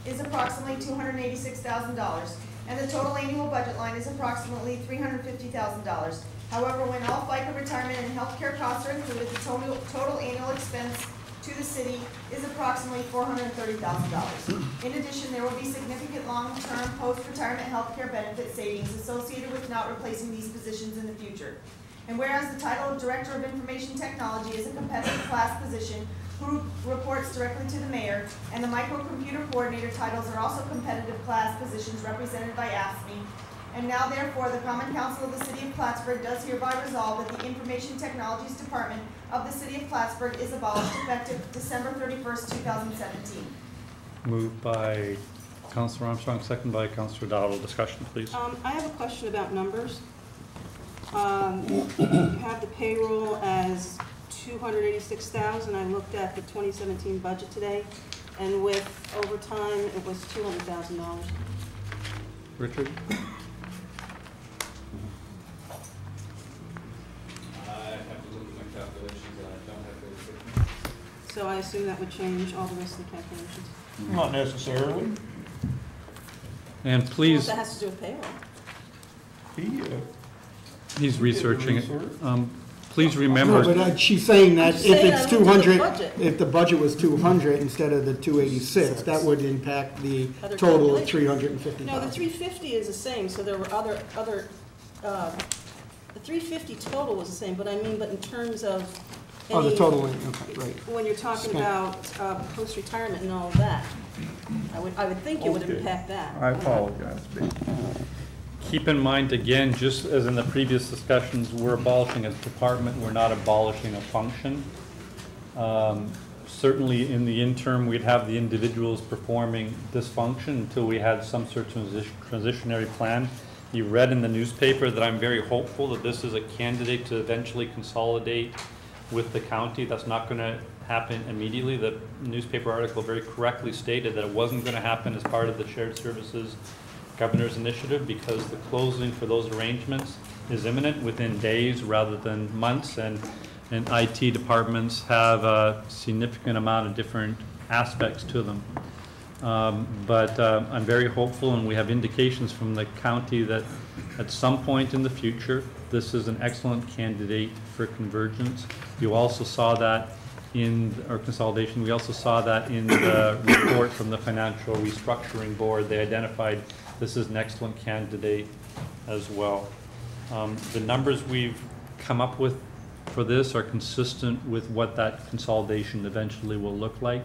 is approximately $286,000, and the total annual budget line is approximately $350,000. However, when all FICA retirement and healthcare costs are included, the total annual expense to the city is approximately $430,000. In addition, there will be significant long-term post-retirement healthcare benefit savings associated with not replacing these positions in the future. And whereas the title of Director of Information Technology is a competitive class position who reports directly to the mayor, and the microcomputer coordinator titles are also competitive class positions represented by AFSCME. And now therefore, the Common Council of the City of Plattsburgh does hereby resolve that the Information Technologies Department of the City of Plattsburgh is abolished effective December 31st, 2017. Moved by Councilor Armstrong, second by Councilor Dowdle. Discussion, please. I have a question about numbers. You have the payroll as $286,000. I looked at the 2017 budget today, and with overtime, it was $200,000. Richard? I have to look at my calculations, and I don't have those with me. So I assume that would change all the rest of the calculations. Not necessarily. And Well, please, that has to do with payroll. he's researching it. Please remember. No, but she's saying that if it's I looked at the 200, budget. if the budget was 200 instead of the 286, that would impact the Other total of calculation? 350,000. No, the 350 is the same, so there were other, the 350 total was the same, but I mean, but in terms of Oh, the any- total, okay, right. When you're talking Spent. about post-retirement and all of that, I would think it would Okay. impact that. I apologize, Pete. Keep in mind, again, just as in the previous discussions, we're abolishing a department, we're not abolishing a function. Certainly in the interim, we'd have the individuals performing this function until we had some sort of transitionary plan. You read in the newspaper that I'm very hopeful that this is a candidate to eventually consolidate with the county. That's not going to happen immediately. The newspaper article very correctly stated that it wasn't going to happen as part of the shared services governor's initiative because the closing for those arrangements is imminent within days rather than months, and IT departments have a significant amount of different aspects to them. But I'm very hopeful, and we have indications from the county that at some point in the future, this is an excellent candidate for convergence. You also saw that in our consolidation. We also saw that in the report from the Financial Restructuring Board. They identified this is an excellent candidate as well. The numbers we've come up with for this are consistent with what that consolidation eventually will look like.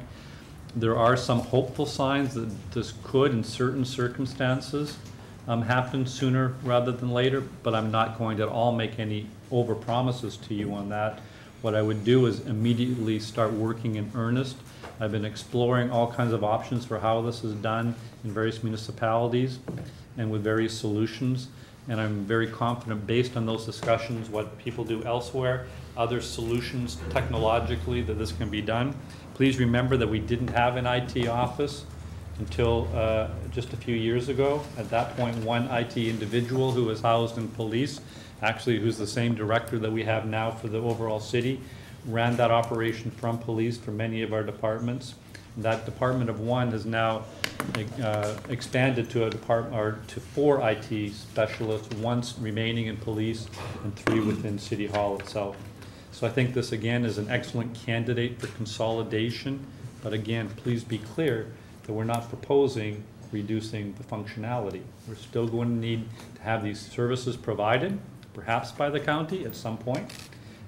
There are some hopeful signs that this could, in certain circumstances, happen sooner rather than later, but I'm not going to at all make any over-promises to you on that. What I would do is immediately start working in earnest. I've been exploring all kinds of options for how this is done in various municipalities and with various solutions, and I'm very confident based on those discussions, what people do elsewhere, other solutions technologically that this can be done. Please remember that we didn't have an IT office until just a few years ago. At that point, one IT individual who was housed in police, actually who's the same director that we have now for the overall city, ran that operation from police for many of our departments. That department of one has now expanded to a department, or to 4 IT specialists, 1 remaining in police and 3 within City Hall itself. So I think this again is an excellent candidate for consolidation, but again, please be clear that we're not proposing reducing the functionality. We're still going to need to have these services provided, perhaps by the county at some point.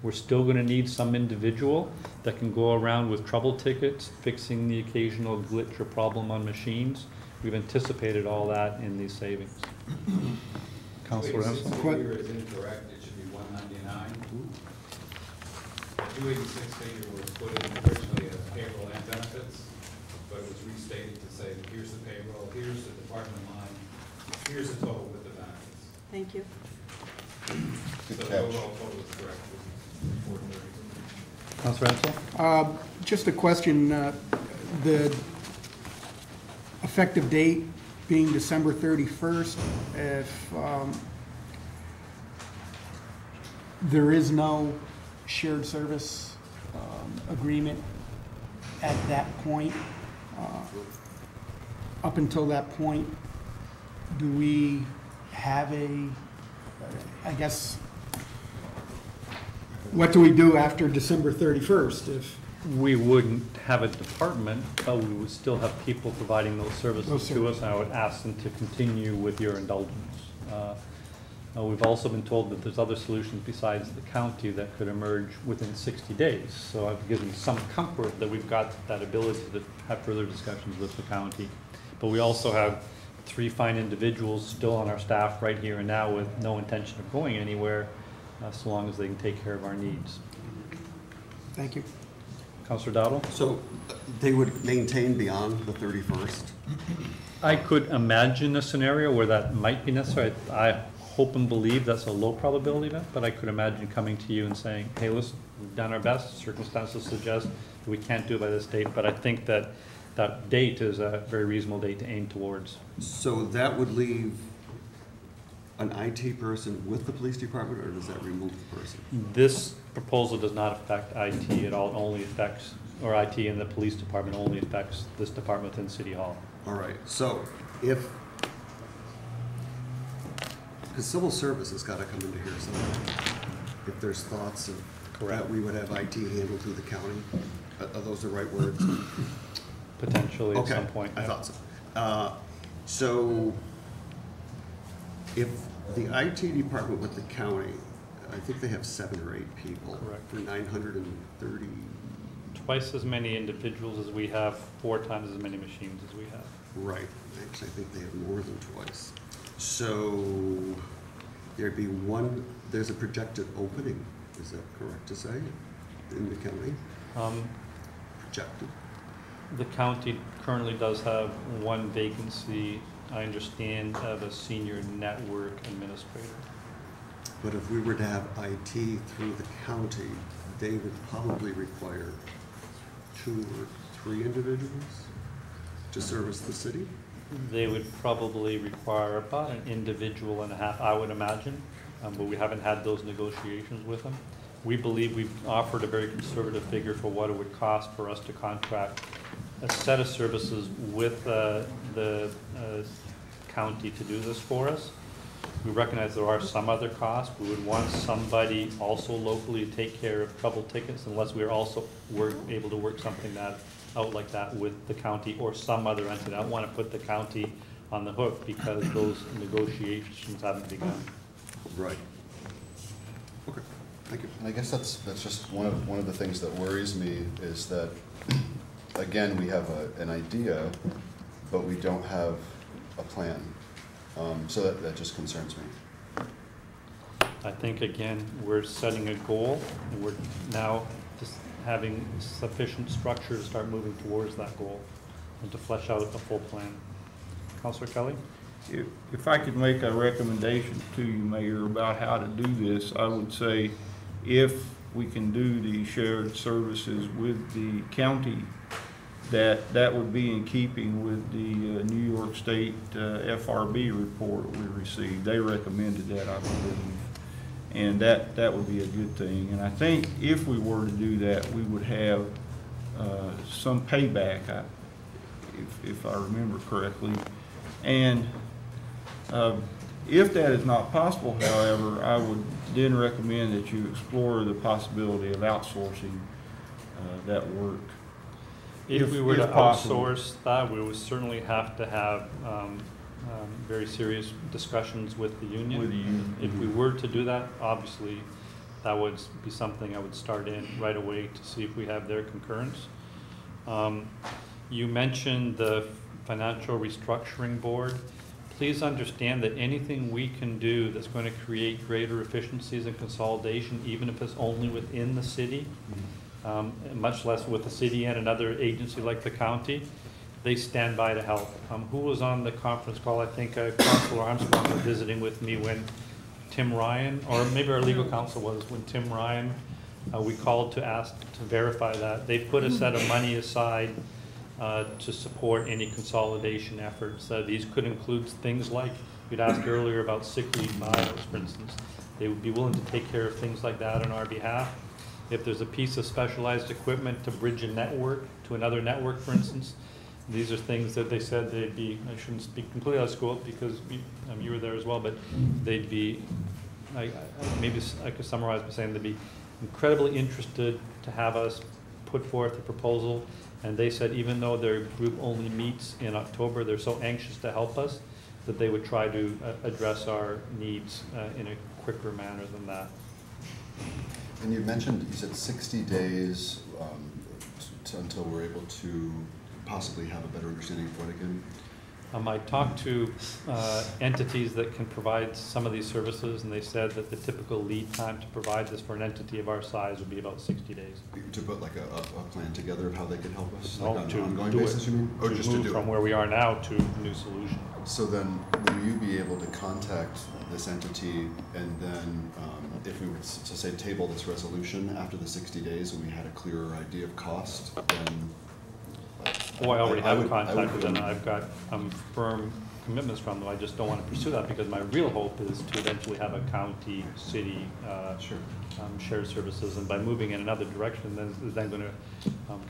We're still going to need some individual that can go around with trouble tickets, fixing the occasional glitch or problem on machines. We've anticipated all that in these savings. Councilor Since Ensel? the figure is incorrect, it should be 199. The 286 figure was put in originally as payroll and benefits, but it was restated to say, here's the payroll, here's the department line, here's the total with the benefits. Thank you. So the overall total is correct. Councilor Ensel? Just a question, the effective date being December 31st, if there is no shared service agreement at that point, up until that point, do we have I guess, what do we do after December 31st if? We wouldn't have a department, but we would still have people providing those services to us, and I would ask them to continue with your indulgence. We've also been told that there's other solutions besides the county that could emerge within 60 days. So I've given some comfort that we've got that ability to have further discussions with the county. But we also have 3 fine individuals still on our staff right here and now with no intention of going anywhere, so long as they can take care of our needs. Thank you. Councilor Dowdle? So they would maintain beyond the 31st? I could imagine a scenario where that might be necessary. I hope and believe that's a low probability event, but I could imagine coming to you and saying, hey, listen, we've done our best. Circumstances suggest that we can't do it by this date, but I think that that date is a very reasonable date to aim towards. So that would leave an IT person with the police department, or does that remove the person? This proposal does not affect IT at all. It only affects, or IT and the police department only affects this department within City Hall. All right, so because civil service has got to come into here sometime. If there's thoughts of that we would have IT handled through the county, are those the right words? Potentially at some point. I thought so. So if the IT department with the county, I think they have 7 or 8 people. Correct. For 930. Twice as many individuals as we have, 4 times as many machines as we have. Right. Actually, I think they have more than twice. So there'd be there's a projected opening, is that correct to say, in the county? Projected? The county currently does have 1 vacancy, I understand, of a senior network administrator. But if we were to have IT through the county, they would probably require 2 or 3 individuals to service the city? They would probably require about an individual and a half, I would imagine, but we haven't had those negotiations with them. We believe we've offered a very conservative figure for what it would cost for us to contract a set of services with the county to do this for us. We recognize there are some other costs. We would want somebody also locally to take care of trouble tickets unless we are also able to work something out like that with the county or some other entity. I don't want to put the county on the hook because those negotiations haven't begun. Right. Okay. Thank you. And I guess that's just one of the things that worries me is that, again, we have an idea, but we don't have a plan. So that just concerns me. I think, again, we're setting a goal, and we're now just having sufficient structure to start moving towards that goal and to flesh out a full plan. Councilor Kelly? If I could make a recommendation to you, Mayor, about how to do this, I would say if we can do the shared services with the county that would be in keeping with the New York State FRB report we received. They recommended that, I believe. And that would be a good thing. And I think if we were to do that, we would have some payback, if I remember correctly. And if that is not possible, however, I would then recommend that you explore the possibility of outsourcing that work. If we were to possible. outsource that, we would certainly have to have very serious discussions with the union. With the union. If we were to do that, obviously, that would be something I would start in right away to see if we have their concurrence. You mentioned the Financial Restructuring Board. Please understand that anything we can do that's going to create greater efficiencies and consolidation, even if it's only within the city, much less with the city and another agency like the county, they stand by to help. Who was on the conference call? I think Councilor Armstrong was visiting with me when Tim Ryan, or maybe our legal counsel was, when Tim Ryan, we called to ask to verify that. They put a set of money aside to support any consolidation efforts. These could include things like, you'd asked earlier about sick leave miles, for instance. They would be willing to take care of things like that on our behalf. If there's a piece of specialized equipment to bridge a network to another network, for instance, these are things that they said they'd be, I shouldn't speak completely out of school because you were there as well, but they'd be, maybe I could summarize by saying they'd be incredibly interested to have us put forth a proposal. And they said even though their group only meets in October, they're so anxious to help us that they would try to address our needs in a quicker manner than that. And you mentioned, you said 60 days until we're able to possibly have a better understanding of what again? I talked to entities that can provide some of these services, and they said that the typical lead time to provide this for an entity of our size would be about 60 days. To put like a plan together of how they could help us? No, like on to an ongoing do basis, it. you mean? Or to just move to do from it? where we are now to a new solution. So then, will you be able to contact this entity and then, if we were to say table this resolution after the 60 days and we had a clearer idea of cost, then? Oh, I already have contact would- with them. I've got firm commitments from them. I just don't want to pursue that because my real hope is to eventually have a county, city, shared services. And by moving in another direction, then going to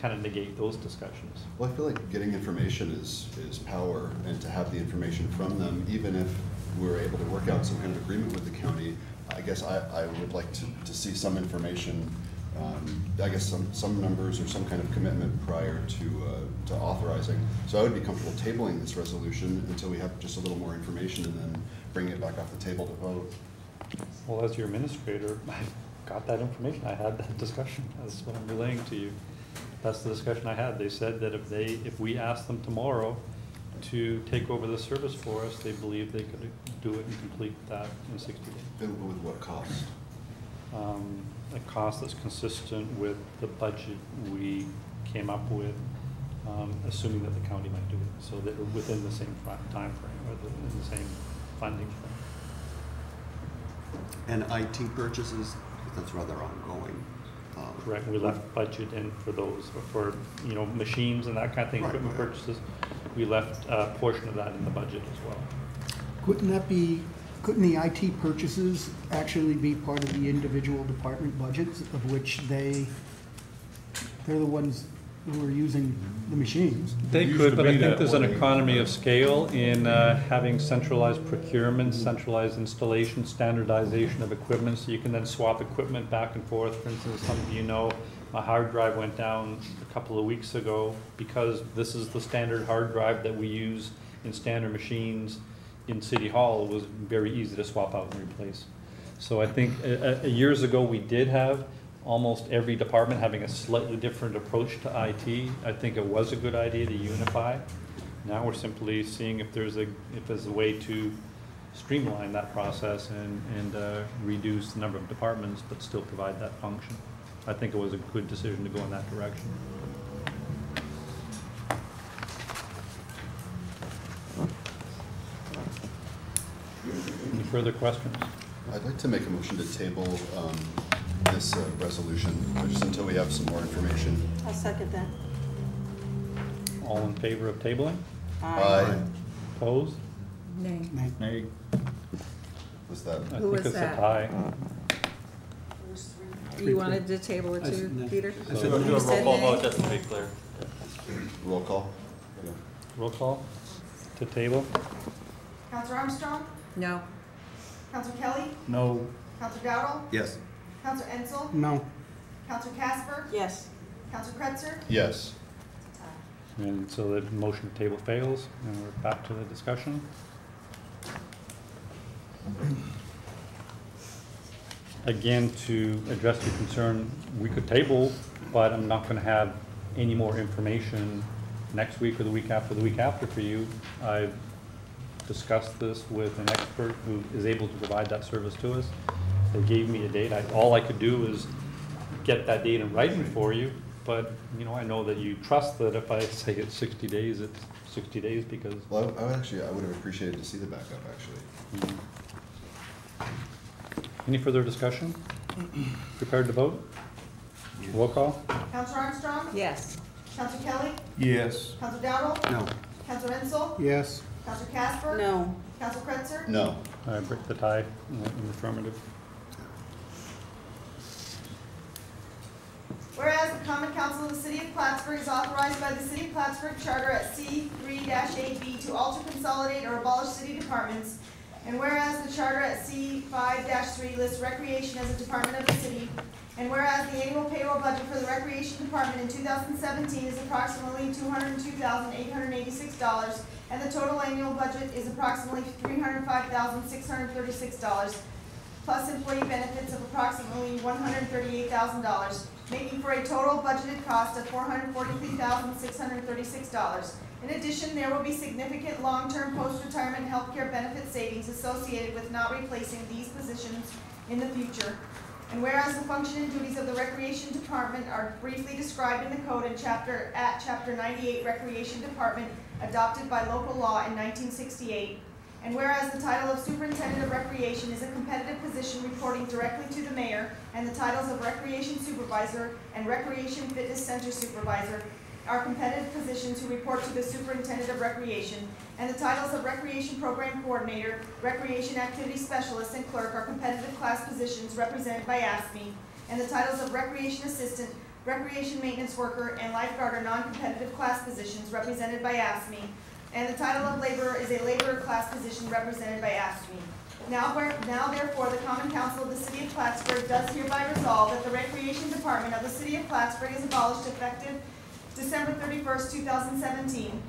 kind of negate those discussions. Well, I feel like getting information is power, and to have the information from them, even if we're able to work out some kind of agreement with the county, I guess I would like to see some information, I guess some numbers or some kind of commitment prior to authorizing. So I would be comfortable tabling this resolution until we have just a little more information and then bringing it back off the table to vote. Well, as your administrator, I got that information. I had that discussion. That's what I'm relaying to you. That's the discussion I had. They said that if we asked them tomorrow to take over the service for us, they believe they could do it and complete that in 60 days. And with what cost? A cost that's consistent with the budget we came up with, assuming that the county might do it, so that we're within the same time frame or in the same funding frame. And IT purchases, that's rather ongoing. Correct. We left budget in for those, for machines and that kind of thing, equipment purchases. We left a portion of that in the budget as well. Couldn't the IT purchases actually be part of the individual department budgets, of which they're the ones who are using the machines? They could, but I think there's an economy of scale in having centralized procurement, centralized installation, standardization of equipment, so you can then swap equipment back and forth. For instance, some of you know, my hard drive went down a couple of weeks ago because this is the standard hard drive that we use in standard machines in City Hall. It was very easy to swap out and replace. So I think years ago we did have almost every department having a slightly different approach to IT. I think it was a good idea to unify. Now we're simply seeing if there's a way to streamline that process and reduce the number of departments but still provide that function. I think it was a good decision to go in that direction. Any further questions? I'd like to make a motion to table this resolution just until we have some more information. I'll second that. All in favor of tabling? Aye. Opposed? Nay. Nay. Was that? I Who think was it's a that? tie. You wanted to table it too, Peter? So do a You roll said call nay? vote, just to be clear. Roll call? Yeah. Roll call to table? Counselor Armstrong? No. Counselor Kelly? No. Counselor Dowdle? Yes. Counselor Ensel? No. Counselor Casper? Yes. Counselor Kretzer? Yes. And so the motion to table fails, and we're back to the discussion. Again, to address your concern, we could table, but I'm not gonna have any more information next week or the week after for you. I've discussed this with an expert who is able to provide that service to us. They gave me a date. All I could do is get that date in writing for you, but, you know, I know that you trust that if I say it's 60 days, it's 60 days because. Well, I would have appreciated to see the backup, actually. Any further discussion? Prepared to vote? Roll call? Counselor Armstrong? Yes. Counselor Kelly? Yes. Counselor Dowdle? No. Counselor Ensel? Yes. Counselor Casper? No. Counselor Kretzer? No. I break the tie in the affirmative. Whereas the Common Council of the City of Plattsburgh is authorized by the City of Plattsburgh Charter at C3-8B to alter, consolidate, or abolish city departments, and whereas the Charter at C5-3 lists recreation as a department of the city, and whereas the annual payroll budget for the Recreation Department in 2017 is approximately $202,886, and the total annual budget is approximately $305,636, plus employee benefits of approximately $138,000, making for a total budgeted cost of $443,636. In addition, there will be significant long-term post-retirement health care benefit savings associated with not replacing these positions in the future. And whereas the function and duties of the Recreation Department are briefly described in the code in Chapter 98 Recreation Department, adopted by local law in 1968. And whereas the title of Superintendent of Recreation is a competitive position reporting directly to the mayor, and the titles of Recreation Supervisor and Recreation Fitness Center Supervisor are competitive positions who report to the Superintendent of Recreation, and the titles of Recreation Program Coordinator, Recreation Activity Specialist, and Clerk are competitive class positions represented by AFSCME, and the titles of Recreation Assistant, Recreation Maintenance Worker, and Lifeguard are non-competitive class positions represented by AFSCME, and the title of Laborer is a Laborer class position represented by AFSCME. Now therefore, the Common Council of the City of Plattsburgh does hereby resolve that the Recreation Department of the City of Plattsburgh is abolished effective December 31st, 2017.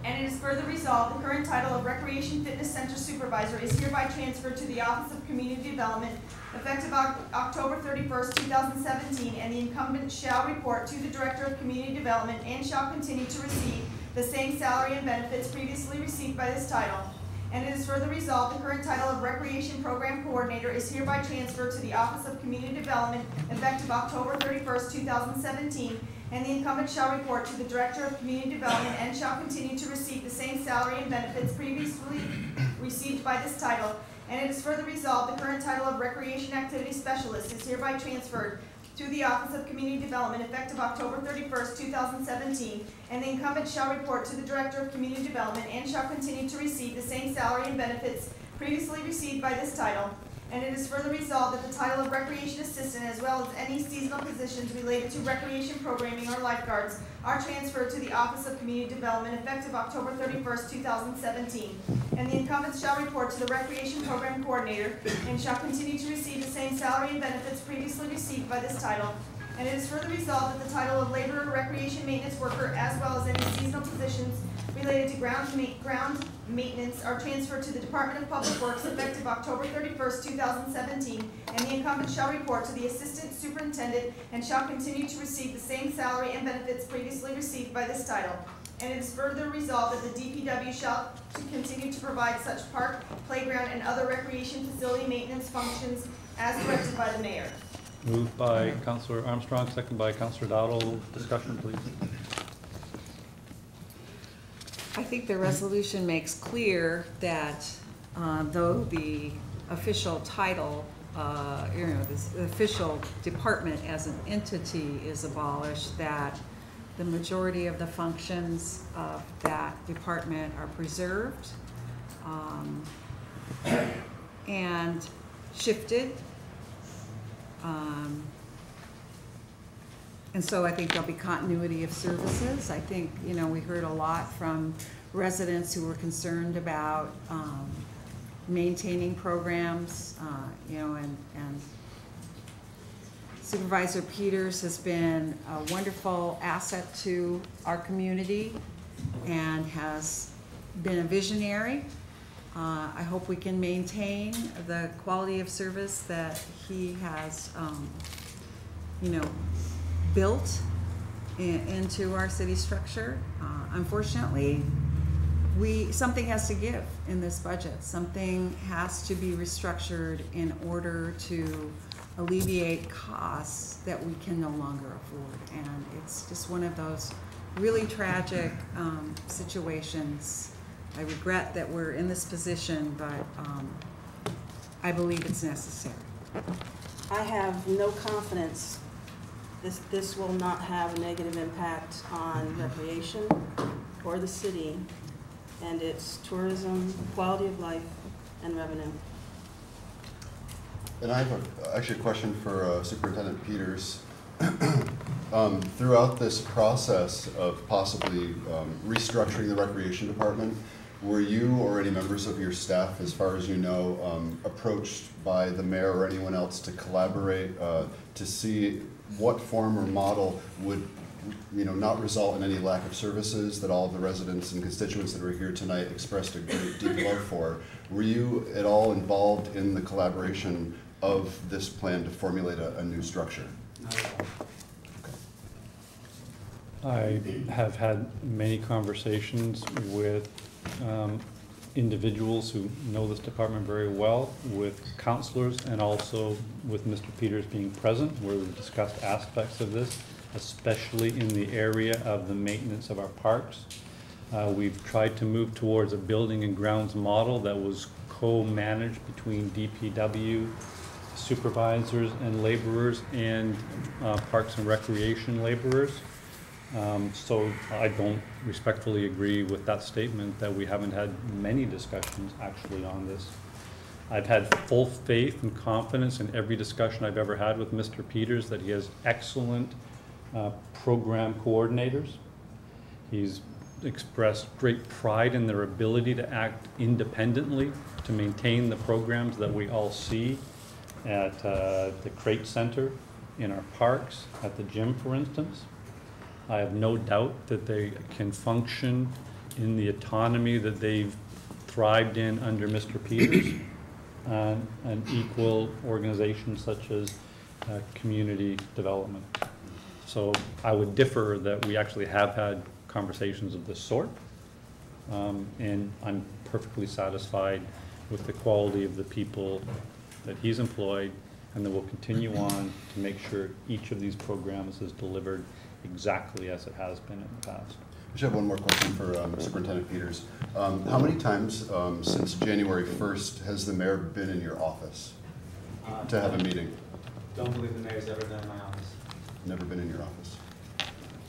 And it is further resolved, the current title of Recreation Fitness Center Supervisor is hereby transferred to the Office of Community Development effective October 31st, 2017, and the incumbent shall report to the Director of Community Development and shall continue to receive the same salary and benefits previously received by this title. And it is further resolved, the current title of Recreation Program Coordinator is hereby transferred to the Office of Community Development effective October 31st, 2017, and the incumbent shall report to the Director of Community Development and shall continue to receive the same salary and benefits previously received by this title. And it is further resolved, the current title of Recreation Activity Specialist is hereby transferred to the Office of Community Development effective October 31st, 2017, and the incumbent shall report to the Director of Community Development and shall continue to receive the same salary and benefits previously received by this title. And it is further resolved that the title of Recreation Assistant, as well as any seasonal positions related to recreation programming or lifeguards, are transferred to the Office of Community Development effective October 31st, 2017. And the incumbent shall report to the Recreation Program Coordinator and shall continue to receive the same salary and benefits previously received by this title. And it is further resolved that the title of Laborer Recreation Maintenance Worker, as well as any seasonal positions related to ground maintenance, are transferred to the Department of Public Works effective October 31st, 2017, and the incumbent shall report to the Assistant Superintendent and shall continue to receive the same salary and benefits previously received by this title. And it is further resolved that the DPW shall continue to provide such park, playground, and other recreation facility maintenance functions as directed by the mayor. Moved by Councilor Armstrong, second by Councilor Dowdle. Discussion, please. I think the resolution makes clear that though the official title, this official department as an entity is abolished, that the majority of the functions of that department are preserved and shifted. And so I think there'll be continuity of services. I think, you know, we heard a lot from residents who were concerned about maintaining programs, you know, and Supervisor Peters has been a wonderful asset to our community and has been a visionary. I hope we can maintain the quality of service that he has, you know, built into our city structure. Unfortunately, something has to give in this budget. Something has to be restructured in order to alleviate costs that we can no longer afford. And it's just one of those really tragic situations. I regret that we're in this position, but I believe it's necessary. I have no confidence this will not have a negative impact on recreation or the city and its tourism, quality of life, and revenue. And I have actually a question for Superintendent Peters. Throughout this process of possibly restructuring the Recreation Department, were you or any members of your staff, as far as you know, approached by the mayor or anyone else to collaborate to see what form or model would, you know, not result in any lack of services that all of the residents and constituents that are here tonight expressed a great deep love for? Were you at all involved in the collaboration of this plan to formulate a new structure? Not at all. I have had many conversations with individuals who know this department very well, with counselors, and also with Mr. Peters being present, where we've discussed aspects of this, especially in the area of the maintenance of our parks. We've tried to move towards a building and grounds model that was co-managed between DPW, supervisors and laborers, and Parks and Recreation laborers. So I don't respectfully agree with that statement that we haven't had many discussions actually on this. I've had full faith and confidence in every discussion I've ever had with Mr. Peters that he has excellent program coordinators. He's expressed great pride in their ability to act independently to maintain the programs that we all see at the Crate Center, in our parks, at the gym, for instance. I have no doubt that they can function in the autonomy that they've thrived in under Mr. Peters, an equal organization such as community development. So I would differ that we actually have had conversations of this sort, and I'm perfectly satisfied with the quality of the people that he's employed, and that will continue on to make sure each of these programs is delivered exactly as it has been in the past. I should have one more question for Superintendent Peters. How many times since January 1st has the mayor been in your office to have a meeting? Don't believe the mayor's ever been in my office. Never been in your office?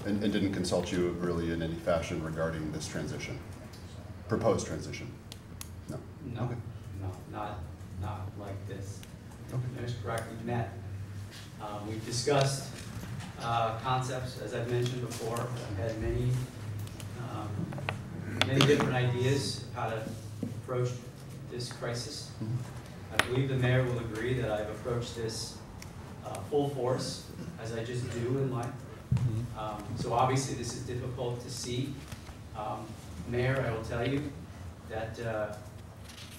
And didn't consult you really in any fashion regarding this transition? Proposed transition? No? No, Okay. no, not like this. Okay. Mayor's correct, we've met. We've discussed concepts, as I've mentioned before. I've had many different ideas how to approach this crisis. I believe the mayor will agree that I've approached this full force, as I just do in life. So obviously this is difficult to see. Mayor, I will tell you that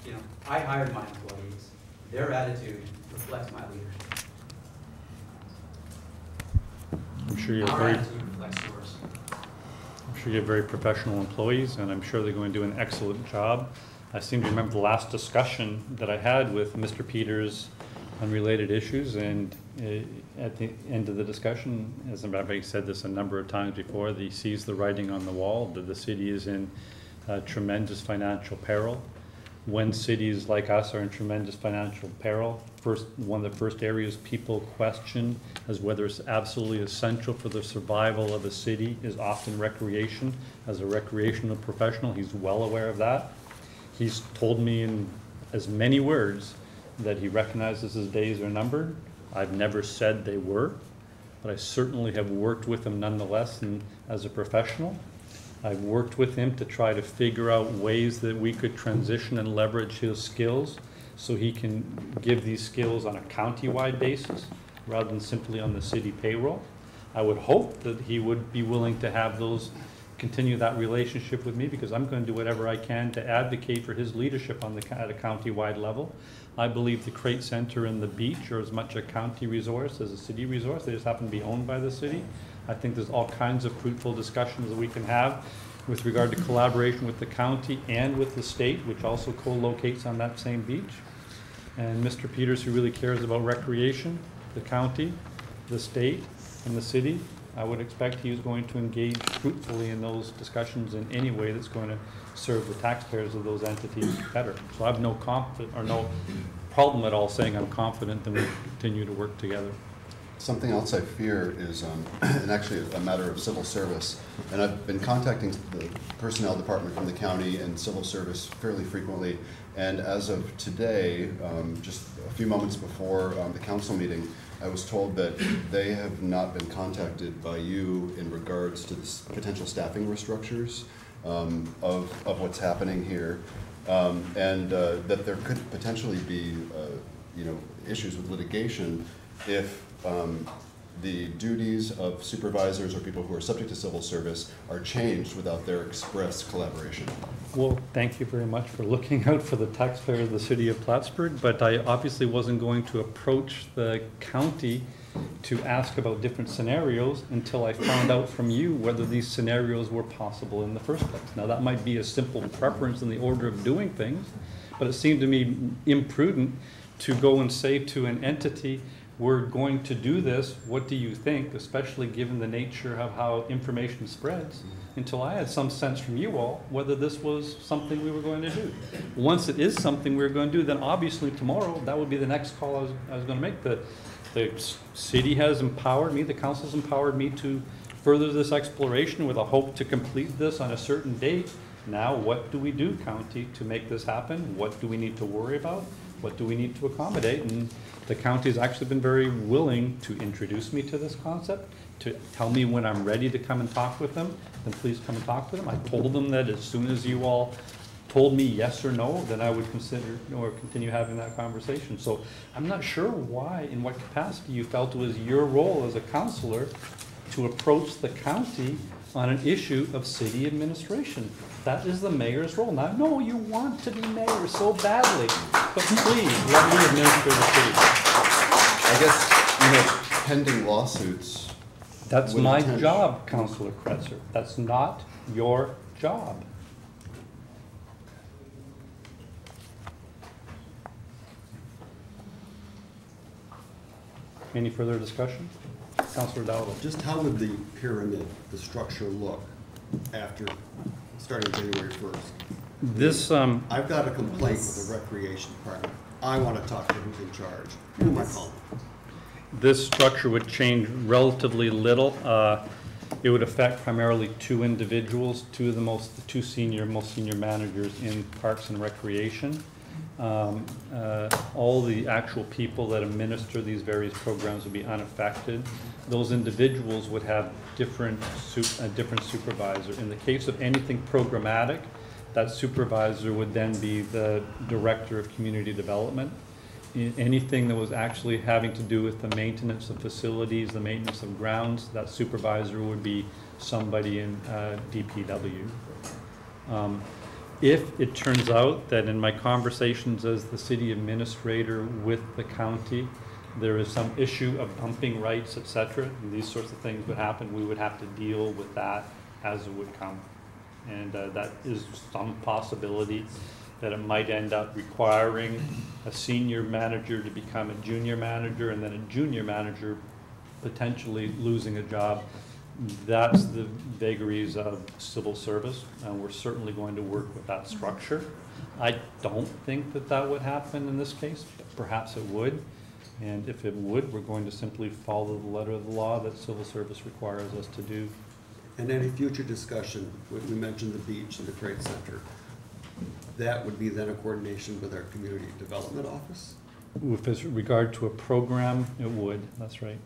you know, I hired my employees. Their attitude reflects my leadership. I'm sure you're Our very, attitude reflects yours. I'm sure you have very professional employees, and I'm sure they're going to do an excellent job. I seem to remember the last discussion that I had with Mr. Peters on related issues, and at the end of the discussion, as I've said this a number of times before, that he sees the writing on the wall, that the city is in tremendous financial peril. when cities like us are in tremendous financial peril, one of the first areas people question as whether it's absolutely essential for the survival of a city is often recreation. As a recreational professional, he's well aware of that. He's told me in as many words that he recognizes his days are numbered. I've never said they were, but I certainly have worked with him nonetheless, and as a professional. I've worked with him to try to figure out ways that we could transition and leverage his skills so he can give these skills on a county-wide basis rather than simply on the city payroll. I would hope that he would be willing to have continue that relationship with me, because I'm going to do whatever I can to advocate for his leadership at a county-wide level. I believe the Crate Center and the beach are as much a county resource as a city resource. They just happen to be owned by the city. I think there's all kinds of fruitful discussions that we can have with regard to collaboration with the county and with the state, which also co-locates on that same beach. And Mr. Peters, who really cares about recreation, the county, the state, and the city, I would expect he's going to engage fruitfully in those discussions in any way that's going to serve the taxpayers of those entities better. So I have no problem at all saying I'm confident that we continue to work together. Something else I fear is, and actually a matter of civil service, and I've been contacting the personnel department from the county and civil service fairly frequently, and as of today, just a few moments before the council meeting, I was told that they have not been contacted by you in regards to the potential staffing restructures of what's happening here, and that there could potentially be issues with litigation if the duties of supervisors or people who are subject to civil service are changed without their express collaboration. Well, thank you very much for looking out for the taxpayer of the city of Plattsburgh, but I obviously wasn't going to approach the county to ask about different scenarios until I found out from you whether these scenarios were possible in the first place. Now, that might be a simple preference in the order of doing things, but it seemed to me imprudent to go and say to an entity, we're going to do this, what do you think, especially given the nature of how information spreads, until I had some sense from you all whether this was something we were going to do. Once it is something we're going to do, then obviously tomorrow, that would be the next call I was going to make. The city has empowered me, the council's empowered me to further this exploration with a hope to complete this on a certain date. Now, what do we do, county, to make this happen? What do we need to worry about? What do we need to accommodate? And the county has actually been very willing to introduce me to this concept, to tell me when I'm ready to come and talk with them, then please come and talk with them. I told them that as soon as you all told me yes or no, then I would consider or continue having that conversation. So I'm not sure why, in what capacity you felt it was your role as a counselor to approach the county on an issue of city administration. That is the mayor's role. Now, I know you want to be mayor so badly, but please let me administer the city. I guess, pending lawsuits. That's my job, Councilor Kretzer. That's not your job. Any further discussion? Councilor Dowdell. Just how would the pyramid, the structure look after starting January 1st? This, I've got a complaint with the recreation department. I want to talk to who's in charge. Who am I calling? This structure would change relatively little. It would affect primarily two individuals, two most senior managers in Parks and Recreation. All the actual people that administer these various programs would be unaffected. Those individuals would have a different supervisor. In the case of anything programmatic, that supervisor would then be the director of community development. Anything that was actually having to do with the maintenance of facilities, the maintenance of grounds, that supervisor would be somebody in DPW. If it turns out that in my conversations as the city administrator with the county, there is some issue of bumping rights, etc., and these sorts of things would happen, we would have to deal with that as it would come. And that is some possibility that it might end up requiring a senior manager to become a junior manager, and then a junior manager potentially losing a job. That's the vagaries of civil service, and we're certainly going to work with that structure. I don't think that that would happen in this case, but perhaps it would. And if it would, we're going to simply follow the letter of the law that civil service requires us to do. And any future discussion, when we mentioned the beach and the trade center, that would be then a coordination with our community development office? With regard to a program, it would, that's right.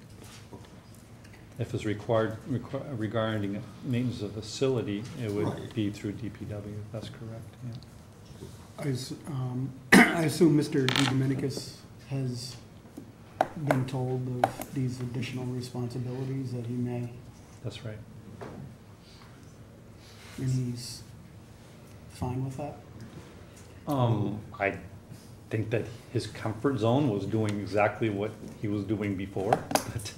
If it's regarding maintenance of facility, it would Right. be through DPW, that's correct, yeah. I assume Mr. DeDominicus has been told of these additional responsibilities that he may, That's right. and he's fine with that? I think that his comfort zone was doing exactly what he was doing before, but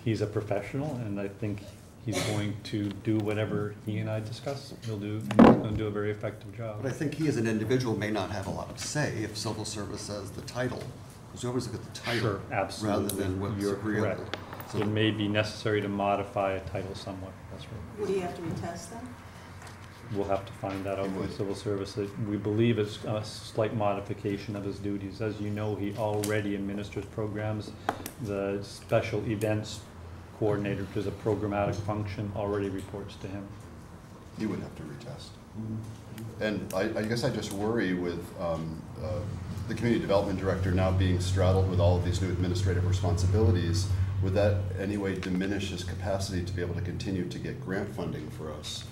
he's a professional, and I think he's going to do whatever he and I discuss. He's going to do a very effective job. But I think he as an individual may not have a lot of say if civil service says the title. Because we always look at the title Sure, absolutely. rather than what's You're agreeable. correct. So It may be necessary to modify a title somewhat, that's right. Would he have to retest them? We'll have to find that out from civil service. We believe it's a slight modification of his duties. As you know, he already administers programs. The special events coordinator, which is a programmatic function, already reports to him. He would have to retest. And I guess I just worry with the community development director now being straddled with all of these new administrative responsibilities. Would that anyway diminish his capacity to be able to continue to get grant funding for us?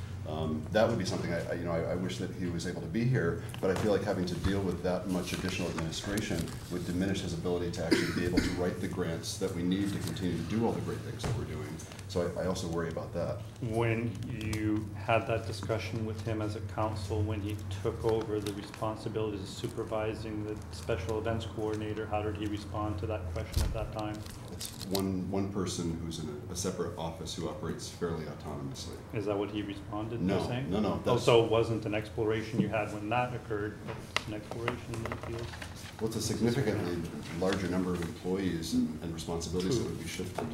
That would be something I wish that he was able to be here, but I feel like having to deal with that much additional administration would diminish his ability to actually be able to write the grants that we need to continue to do all the great things that we're doing. So I also worry about that. When you had that discussion with him as a council, when he took over the responsibilities of supervising the special events coordinator, how did he respond to that question at that time? It's one person who's in a separate office who operates fairly autonomously. Is that what he responded? No, you're saying? no. Oh, so it wasn't an exploration you had when that occurred, but it's an exploration in the field? Well, it's a significantly larger number of employees and responsibilities that would be shifted.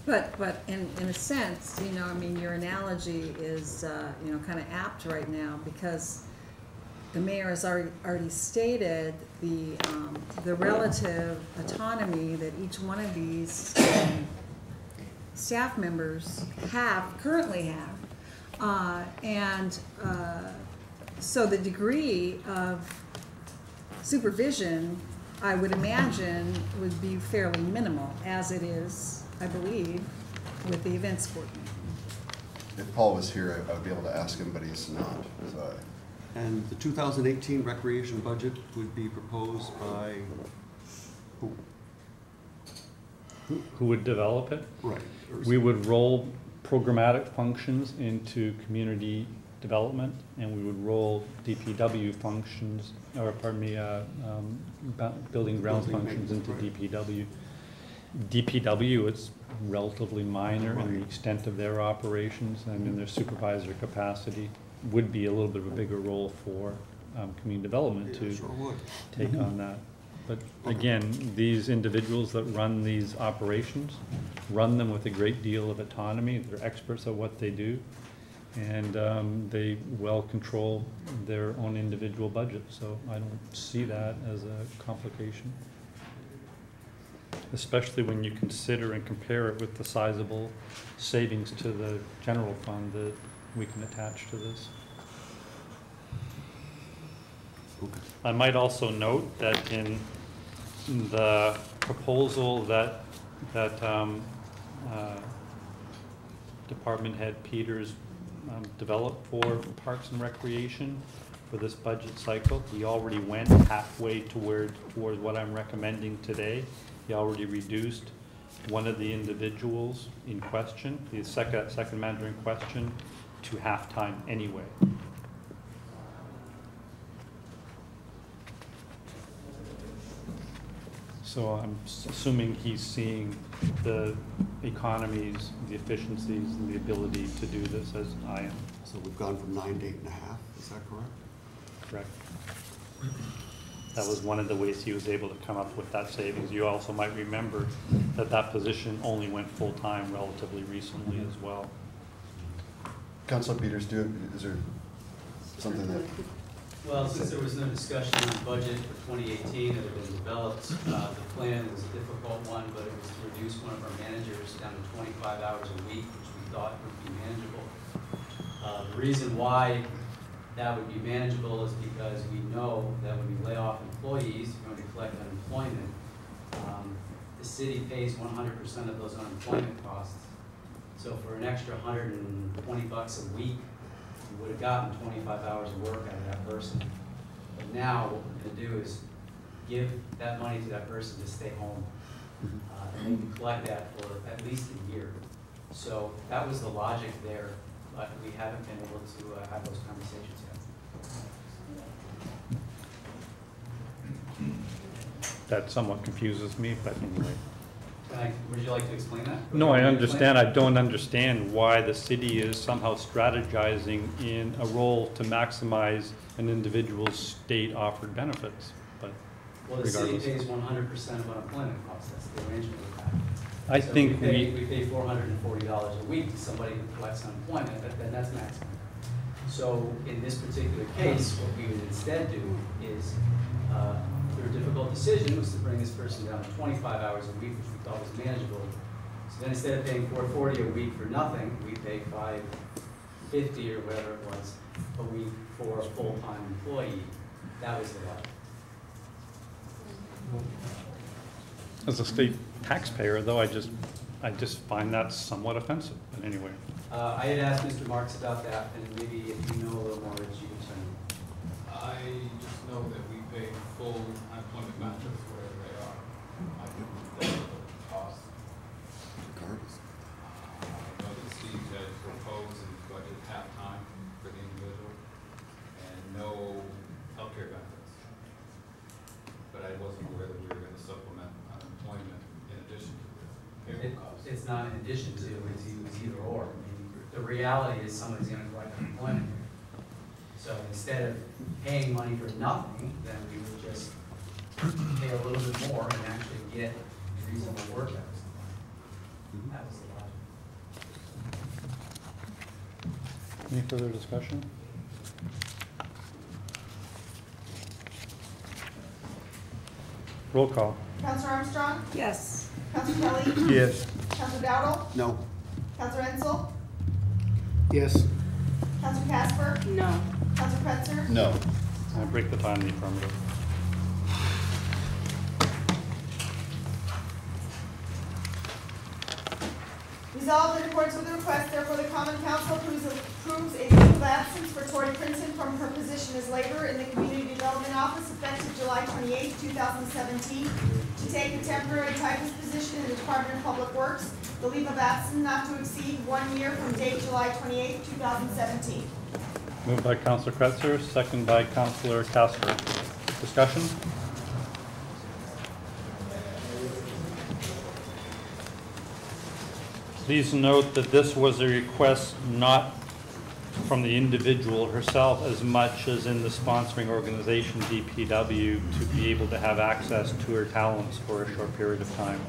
But in a sense, I mean, your analogy is, kind of apt right now, because the mayor has already stated the relative autonomy that each one of these staff members currently have. So the degree of supervision, I would imagine, would be fairly minimal, as it is, I believe, with the events coordinator. If Paul was here, I would be able to ask him, but he's not. So And the 2018 recreation budget would be proposed by who? Who would develop it? Right. We would roll programmatic functions into community development, and we would roll DPW functions, or pardon me, building grounds functions into DPW. DPW, it's relatively minor in the extent of their operations, and in their supervisor capacity would be a little bit of a bigger role for community development to take on that. But again, these individuals that run these operations run them with a great deal of autonomy. They're experts at what they do, and they well control their own individual budget. So I don't see that as a complication, especially when you consider and compare it with the sizable savings to the general fund that we can attach to this. I might also note that in the proposal that Department Head Peters developed for Parks and Recreation for this budget cycle, he already went halfway towards what I'm recommending today. He already reduced one of the individuals in question, the second manager in question, to half-time anyway. So I'm assuming he's seeing the economies, the efficiencies, and the ability to do this as I am. So we've gone from 9 to 8.5, is that correct? Correct. That was one of the ways he was able to come up with that savings. You also might remember that that position only went full-time relatively recently as well. Councilor Peters, is there something that? Well, since there was no discussion on the budget for 2018 that had been developed, the plan was a difficult one, but it was to reduce one of our managers down to 25 hours a week, which we thought would be manageable. The reason why that would be manageable is because we know that when we lay off employees, we're going to collect unemployment. The city pays 100% of those unemployment costs. So for an extra $120 a week, you would have gotten 25 hours of work out of that person. But now what we're going to do is give that money to that person to stay home. And then we collect that for at least a year. So that was the logic there, but we haven't been able to have those conversations yet. That somewhat confuses me, but anyway. Would you like to explain that? No, I understand. I don't understand why the city is somehow strategizing in a role to maximize an individual's state-offered benefits, but well, the city regardless. pays 100% of unemployment costs. That's the arrangement with that. I So think we pay $440 a week to somebody who collects unemployment, then that's maximum. So in this particular case, what we would instead do is, through a difficult decision, was to bring this person down to 25 hours a week, which we thought was manageable. So then instead of paying $440 a week for nothing, we pay $550 or whatever it was a week for a full-time employee. That was the logic. As a state taxpayer, though, I just find that somewhat offensive, but anyway. I had asked Mr. Marks about that, and maybe if you know a little more, Rich, you can tell me. I just know that we pay full unemployment benefits wherever they are. I think that's the cost. Regardless. I know that Steve had proposed in his budget half-time for the individual and no healthcare benefits. But I wasn't aware that we were gonna supplement unemployment in addition to the payroll costs. It's not in addition to, it's either or. I mean, the reality is somebody's gonna collect unemployment. So instead of paying money for nothing, then we would just pay a little bit more and actually get reasonable work out of somebody. That was the logic. Any further discussion? Roll call. Counselor Armstrong? Yes. Counselor Kelly? Yes. Counselor Dowdle? No. Counselor Ensel? Yes. Counselor Casper? No. Counselor Kretzer? No. I break the tie in the affirmative. Resolved in accordance with the request, therefore the Common Council approves a leave of absence for Tori Princeton from her position as laborer in the Community Development Office effective July 28, 2017, to take a temporary typist position in the Department of Public Works. The leave of absence not to exceed 1 year from date July 28, 2017. Moved by Councilor Kretzer, second by Councilor Casper. Discussion? Please note that this was a request not from the individual herself as much as in the sponsoring organization, DPW, to be able to have access to her talents for a short period of time.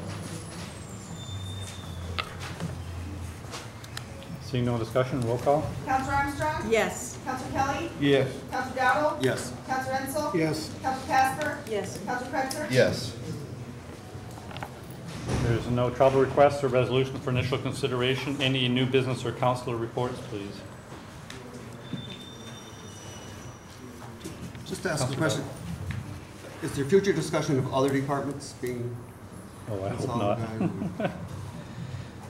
Seeing no discussion, roll call. Counselor Armstrong? Yes. Counselor Kelly? Yes. Counselor Dowdle? Yes. Counselor Ensel? Yes. Counselor Casper? Yes. Counselor Kretzer? Yes. There's no travel requests or resolution for initial consideration. Any new business or councilor reports, please? Just to ask a question. Is there future discussion of other departments being? Oh, I hope not.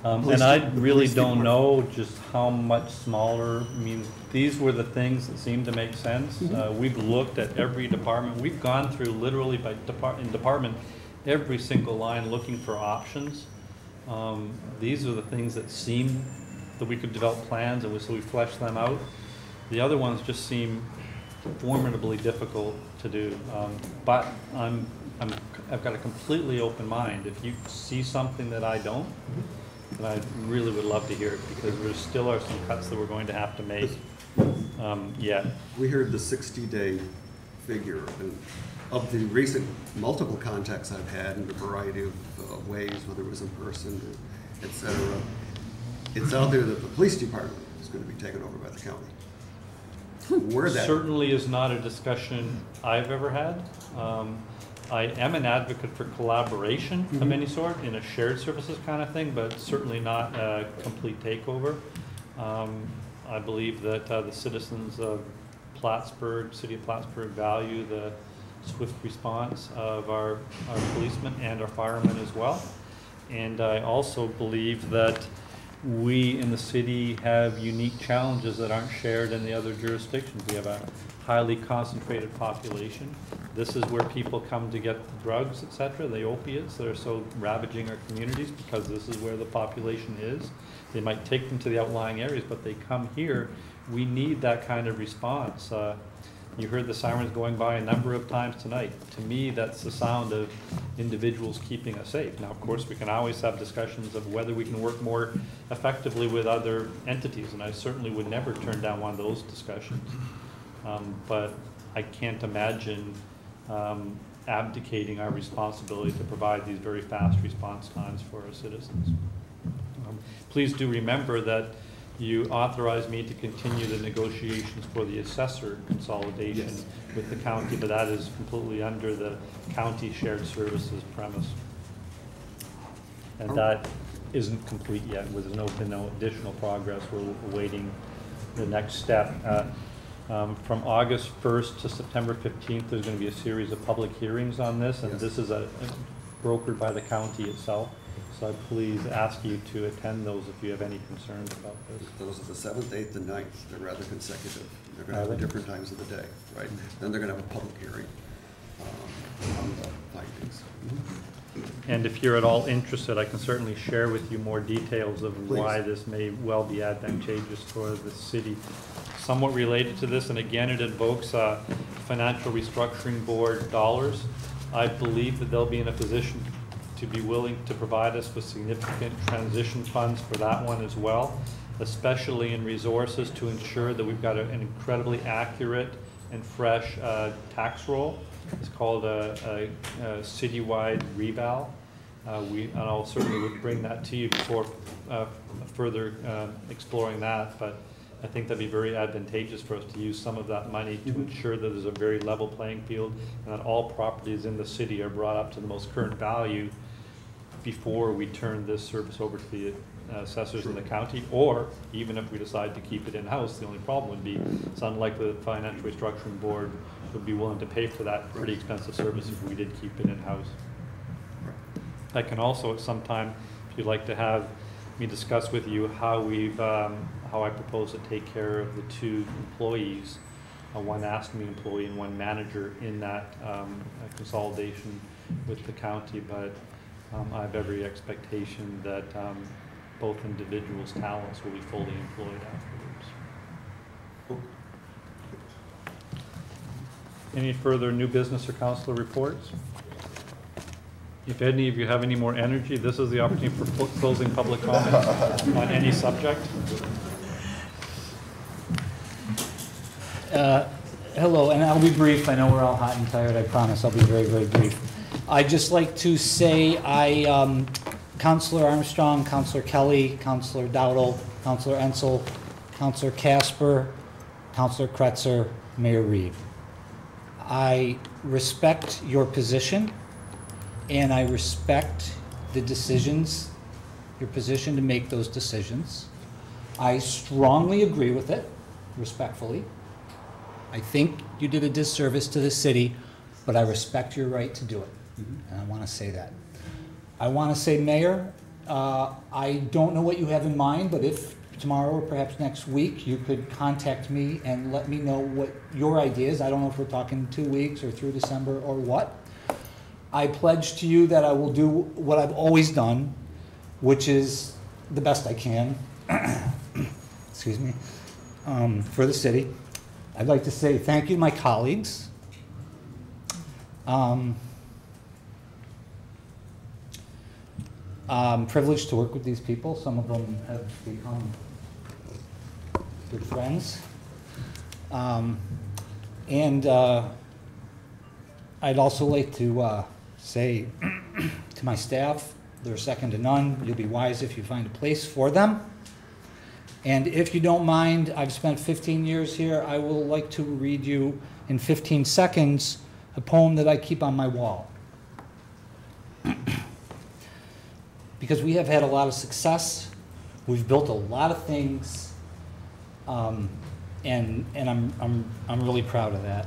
Police And I de- really police don't department. know just how much smaller. I mean, these were the things that seemed to make sense. We've looked at every department. We've gone through literally by department, every single line looking for options. These are the things that seem that we could develop plans, and so we fleshed them out. The other ones just seem formidably difficult to do. But I've got a completely open mind. If you see something that I don't, then I really would love to hear it, because there still are some cuts that we're going to have to make yet. We heard the 60-day figure. And of the recent multiple contacts I've had in a variety of ways, whether it was in person, et cetera, it's out there that the police department is going to be taken over by the county. Where that certainly is not a discussion I've ever had. I am an advocate for collaboration of any sort in a shared services kind of thing, but certainly not a complete takeover. I believe that the citizens of Plattsburgh, City of Plattsburgh, value the swift response of our policemen and our firemen as well. And I also believe that we in the city have unique challenges that aren't shared in the other jurisdictions. We have a highly concentrated population. This is where people come to get the drugs, etc., the opiates that are so ravaging our communities, because this is where the population is. They might take them to the outlying areas, but they come here. We need that kind of response. You heard the sirens going by a number of times tonight. To me, that's the sound of individuals keeping us safe. Now, of course, we can always have discussions of whether we can work more effectively with other entities, and I certainly would never turn down one of those discussions. But I can't imagine abdicating our responsibility to provide these very fast response times for our citizens. Please do remember that you authorized me to continue the negotiations for the assessor consolidation with the county, but that is completely under the county shared services premise. And that isn't complete yet. There's been no additional progress. We're awaiting the next step. From August 1st to September 15th, there's going to be a series of public hearings on this, and this is brokered by the county itself. So I please ask you to attend those if you have any concerns about this. Those are the 7th, 8th, and 9th. They're rather consecutive. They're going to have different times of the day, right? Then they're going to have a public hearing on the findings. And if you're at all interested, I can certainly share with you more details of why this may well be advantageous for the city. Somewhat related to this, and again, it invokes financial restructuring board dollars. I believe that they'll be in a position to be willing to provide us with significant transition funds for that one as well, especially in resources to ensure that we've got an incredibly accurate and fresh tax roll. It's called a citywide reval. And I'll certainly would bring that to you before further exploring that, but I think that'd be very advantageous for us to use some of that money to ensure that there's a very level playing field and that all properties in the city are brought up to the most current value before we turn this service over to the assessors in the county, or even if we decide to keep it in-house. The only problem would be it's unlikely the Financial Restructuring Board would be willing to pay for that pretty expensive service if we did keep it in-house. I can also at some time, if you'd like to have me discuss with you how we've how I propose to take care of the 2 employees, one ASME employee and one manager in that consolidation with the county, but I have every expectation that both individuals' talents will be fully employed afterwards. Any further new business or councilor reports? If any of you have any more energy, this is the opportunity for closing public comment on any subject. Hello, and I'll be brief. I know we're all hot and tired. I promise I'll be very, very brief. I'd just like to say Councilor Armstrong, Councilor Kelly, Councilor Dowdle, Councilor Ensel, Councilor Casper, Councilor Kretzer, Mayor Reed. I respect your position, and I respect the decisions, your position to make those decisions. I strongly agree with it, respectfully. I think you did a disservice to the city, but I respect your right to do it, and I want to say that. I want to say, Mayor, I don't know what you have in mind, but if tomorrow or perhaps next week you could contact me and let me know what your idea is. I don't know if we're talking 2 weeks or through December or what. I pledge to you that I will do what I've always done, which is the best I can, excuse me, for the city. I'd like to say thank you to my colleagues. I'm privileged to work with these people. Some of them have become good friends. I'd also like to say to my staff, they're second to none. You'll be wise if you find a place for them. And if you don't mind, I've spent 15 years here. I will like to read you in 15 seconds a poem that I keep on my wall. Because we have had a lot of success. We've built a lot of things. And I'm really proud of that.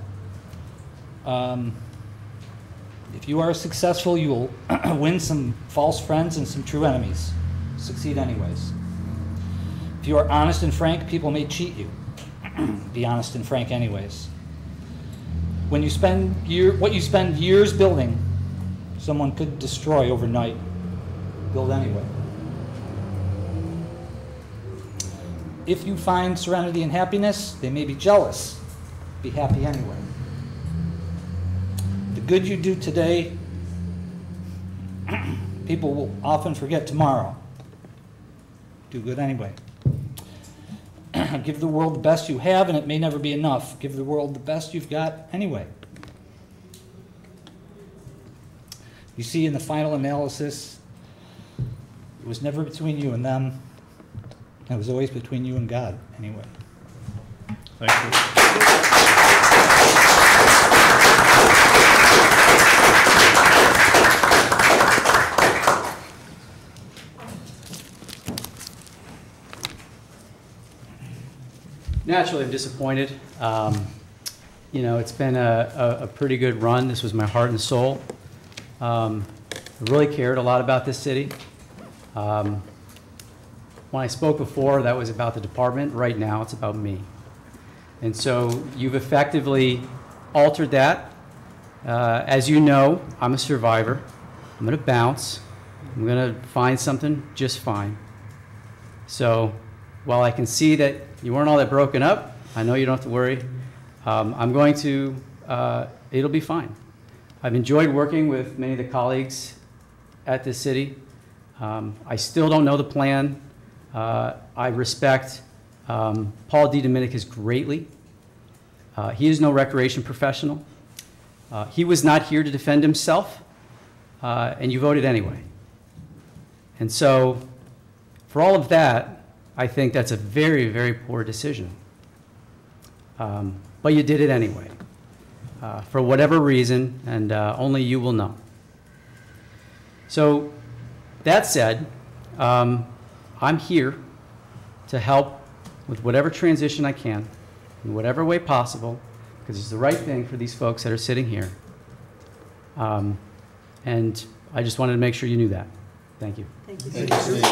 If you are successful, you will win some false friends and some true enemies. Succeed anyways. If you are honest and frank, people may cheat you. Be honest and frank anyways. When you spend what you spend years building, someone could destroy overnight. Build anyway. If you find serenity and happiness, they may be jealous. Be happy anyway. The good you do today, people will often forget tomorrow. Do good anyway. Give the world the best you have, and it may never be enough. Give the world the best you've got anyway. You see, in the final analysis, it was never between you and them. It was always between you and God, anyway. Thank you. Naturally, I'm disappointed. You know, it's been a pretty good run. This was my heart and soul. I really cared a lot about this city. When I spoke before, that was about the department. Right now, it's about me. And so you've effectively altered that. As you know, I'm a survivor. I'm going to bounce. I'm going to find something just fine. So while I can see that you weren't all that broken up, I know you don't have to worry. I'm going to, it'll be fine. I've enjoyed working with many of the colleagues at this city. I still don't know the plan. I respect Paul D. Dominicus greatly. He is no recreation professional. He was not here to defend himself, and you voted anyway. And so, for all of that, I think that's a very, very poor decision. But you did it anyway, for whatever reason, and only you will know. So, that said, I'm here to help with whatever transition I can, in whatever way possible, because it's the right thing for these folks that are sitting here. And I just wanted to make sure you knew that. Thank you. Thank you. Thank you, Steve.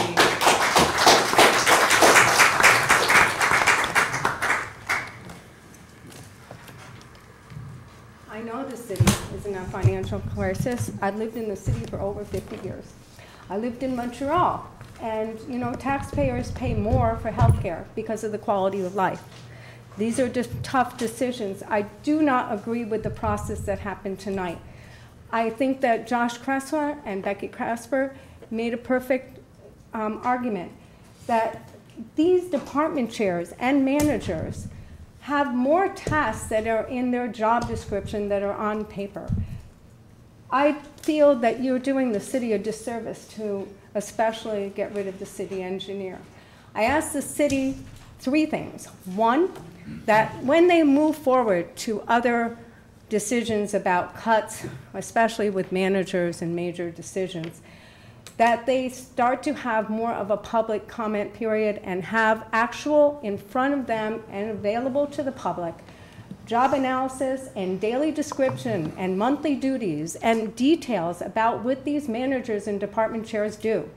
I know the city is in a financial crisis. I've lived in the city for over 50 years. I lived in Montreal, and you know, taxpayers pay more for health care because of the quality of life. These are just tough decisions. I do not agree with the process that happened tonight. I think that Josh Kressler and Becky Casper made a perfect argument that these department chairs and managers have more tasks that are in their job description that are on paper. I feel that you're doing the city a disservice to especially get rid of the city engineer. I asked the city 3 things. One, that when they move forward to other decisions about cuts, especially with managers and major decisions, that they start to have more of a public comment period and have actual in front of them and available to the public job analysis and daily description and monthly duties and details about what these managers and department chairs do.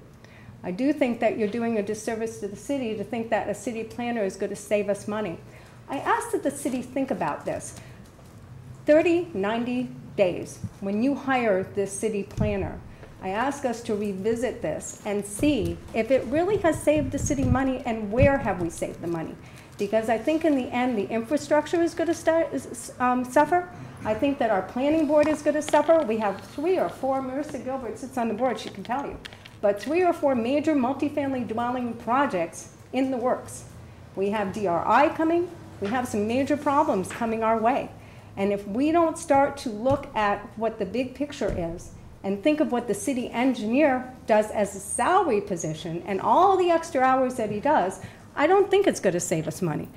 I do think that you're doing a disservice to the city to think that a city planner is going to save us money. I ask that the city think about this. 30, 90 days, when you hire this city planner, I ask us to revisit this and see if it really has saved the city money and where have we saved the money. Because I think in the end, the infrastructure is going to suffer. I think that our planning board is going to suffer. We have 3 or 4, Marissa Gilbert sits on the board, she can tell you, but 3 or 4 major multifamily dwelling projects in the works. We have DRI coming. We have some major problems coming our way. And if we don't start to look at what the big picture is and think of what the city engineer does as a salary position and all the extra hours that he does, I don't think it's going to save us money.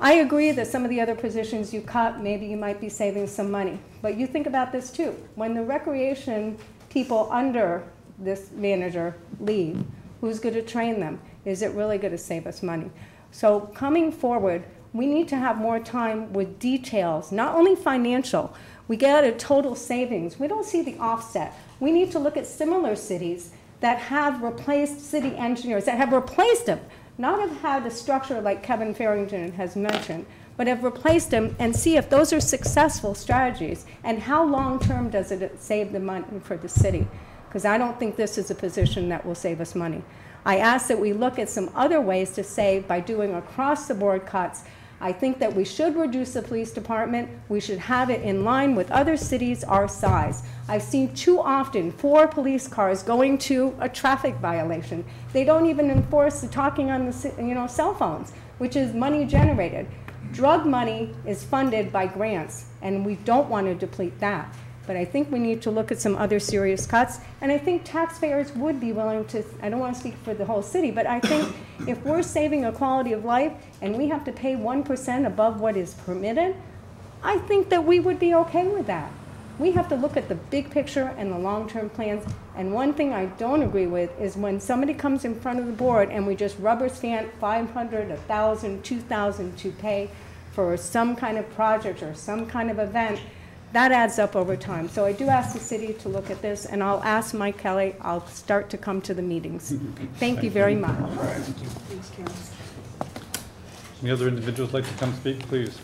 I agree that some of the other positions you cut, maybe you might be saving some money. But you think about this too. When the recreation people under this manager leave, who's going to train them? Is it really going to save us money? So coming forward, we need to have more time with details, not only financial. We get a total savings. We don't see the offset. We need to look at similar cities that have replaced city engineers, that have replaced them, not have had a structure like Kevin Farrington has mentioned, but have replaced them and see if those are successful strategies and how long-term does it save the money for the city. Because I don't think this is a position that will save us money. I ask that we look at some other ways to save by doing across-the-board cuts. I think that we should reduce the police department. We should have it in line with other cities our size. I've seen too often 4 police cars going to a traffic violation. They don't even enforce the talking on the cell phones, which is money generated. Drug money is funded by grants, and we don't want to deplete that. But I think we need to look at some other serious cuts, and I think taxpayers would be willing to, I don't want to speak for the whole city, but I think if we're saving a quality of life and we have to pay 1% above what is permitted, I think that we would be okay with that. We have to look at the big picture and the long-term plans, and one thing I don't agree with is when somebody comes in front of the board and we just rubber stamp 500, 1,000, 2,000 to pay for some kind of project or some kind of event. That adds up over time. So I do ask the city to look at this, and I'll ask Mike Kelly, I'll start to come to the meetings. Thank you very much. Thanks, Karen. Any other individuals like to come speak, please?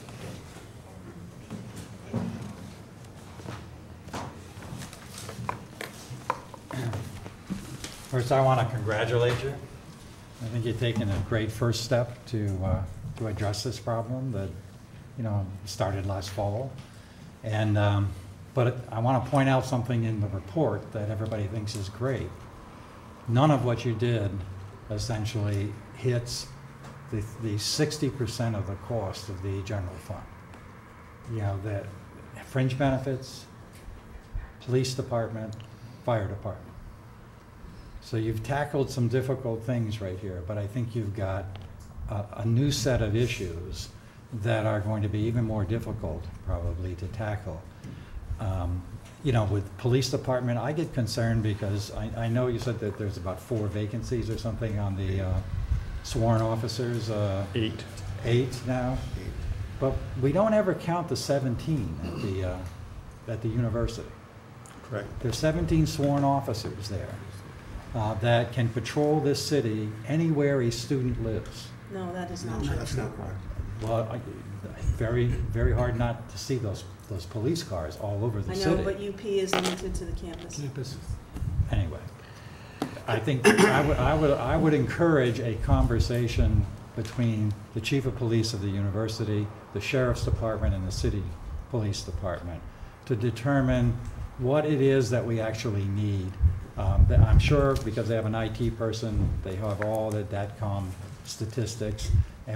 First, I want to congratulate you. I think you've taken a great first step to address this problem that, started last fall. And, but I want to point out something in the report that everybody thinks is great. None of what you did essentially hits the 60% of the cost of the general fund. The fringe benefits, police department, fire department. So you've tackled some difficult things right here, but I think you've got a new set of issues that are going to be even more difficult probably to tackle. With police department, I get concerned because I know you said that there's about 4 vacancies or something on the sworn officers. 8. 8 now. But we don't ever count the 17 at the university. Correct. There's 17 sworn officers there that can patrol this city anywhere a student lives. No, that is not No, true. that's not correct. Well, very, very hard not to see those police cars all over the city. I know, but UP is limited to the campus. Anyway, I think I would encourage a conversation between the chief of police of the university, the sheriff's department, and the city police department to determine what it is that we actually need. I'm sure because they have an IT person, they have all the DATCOM statistics, but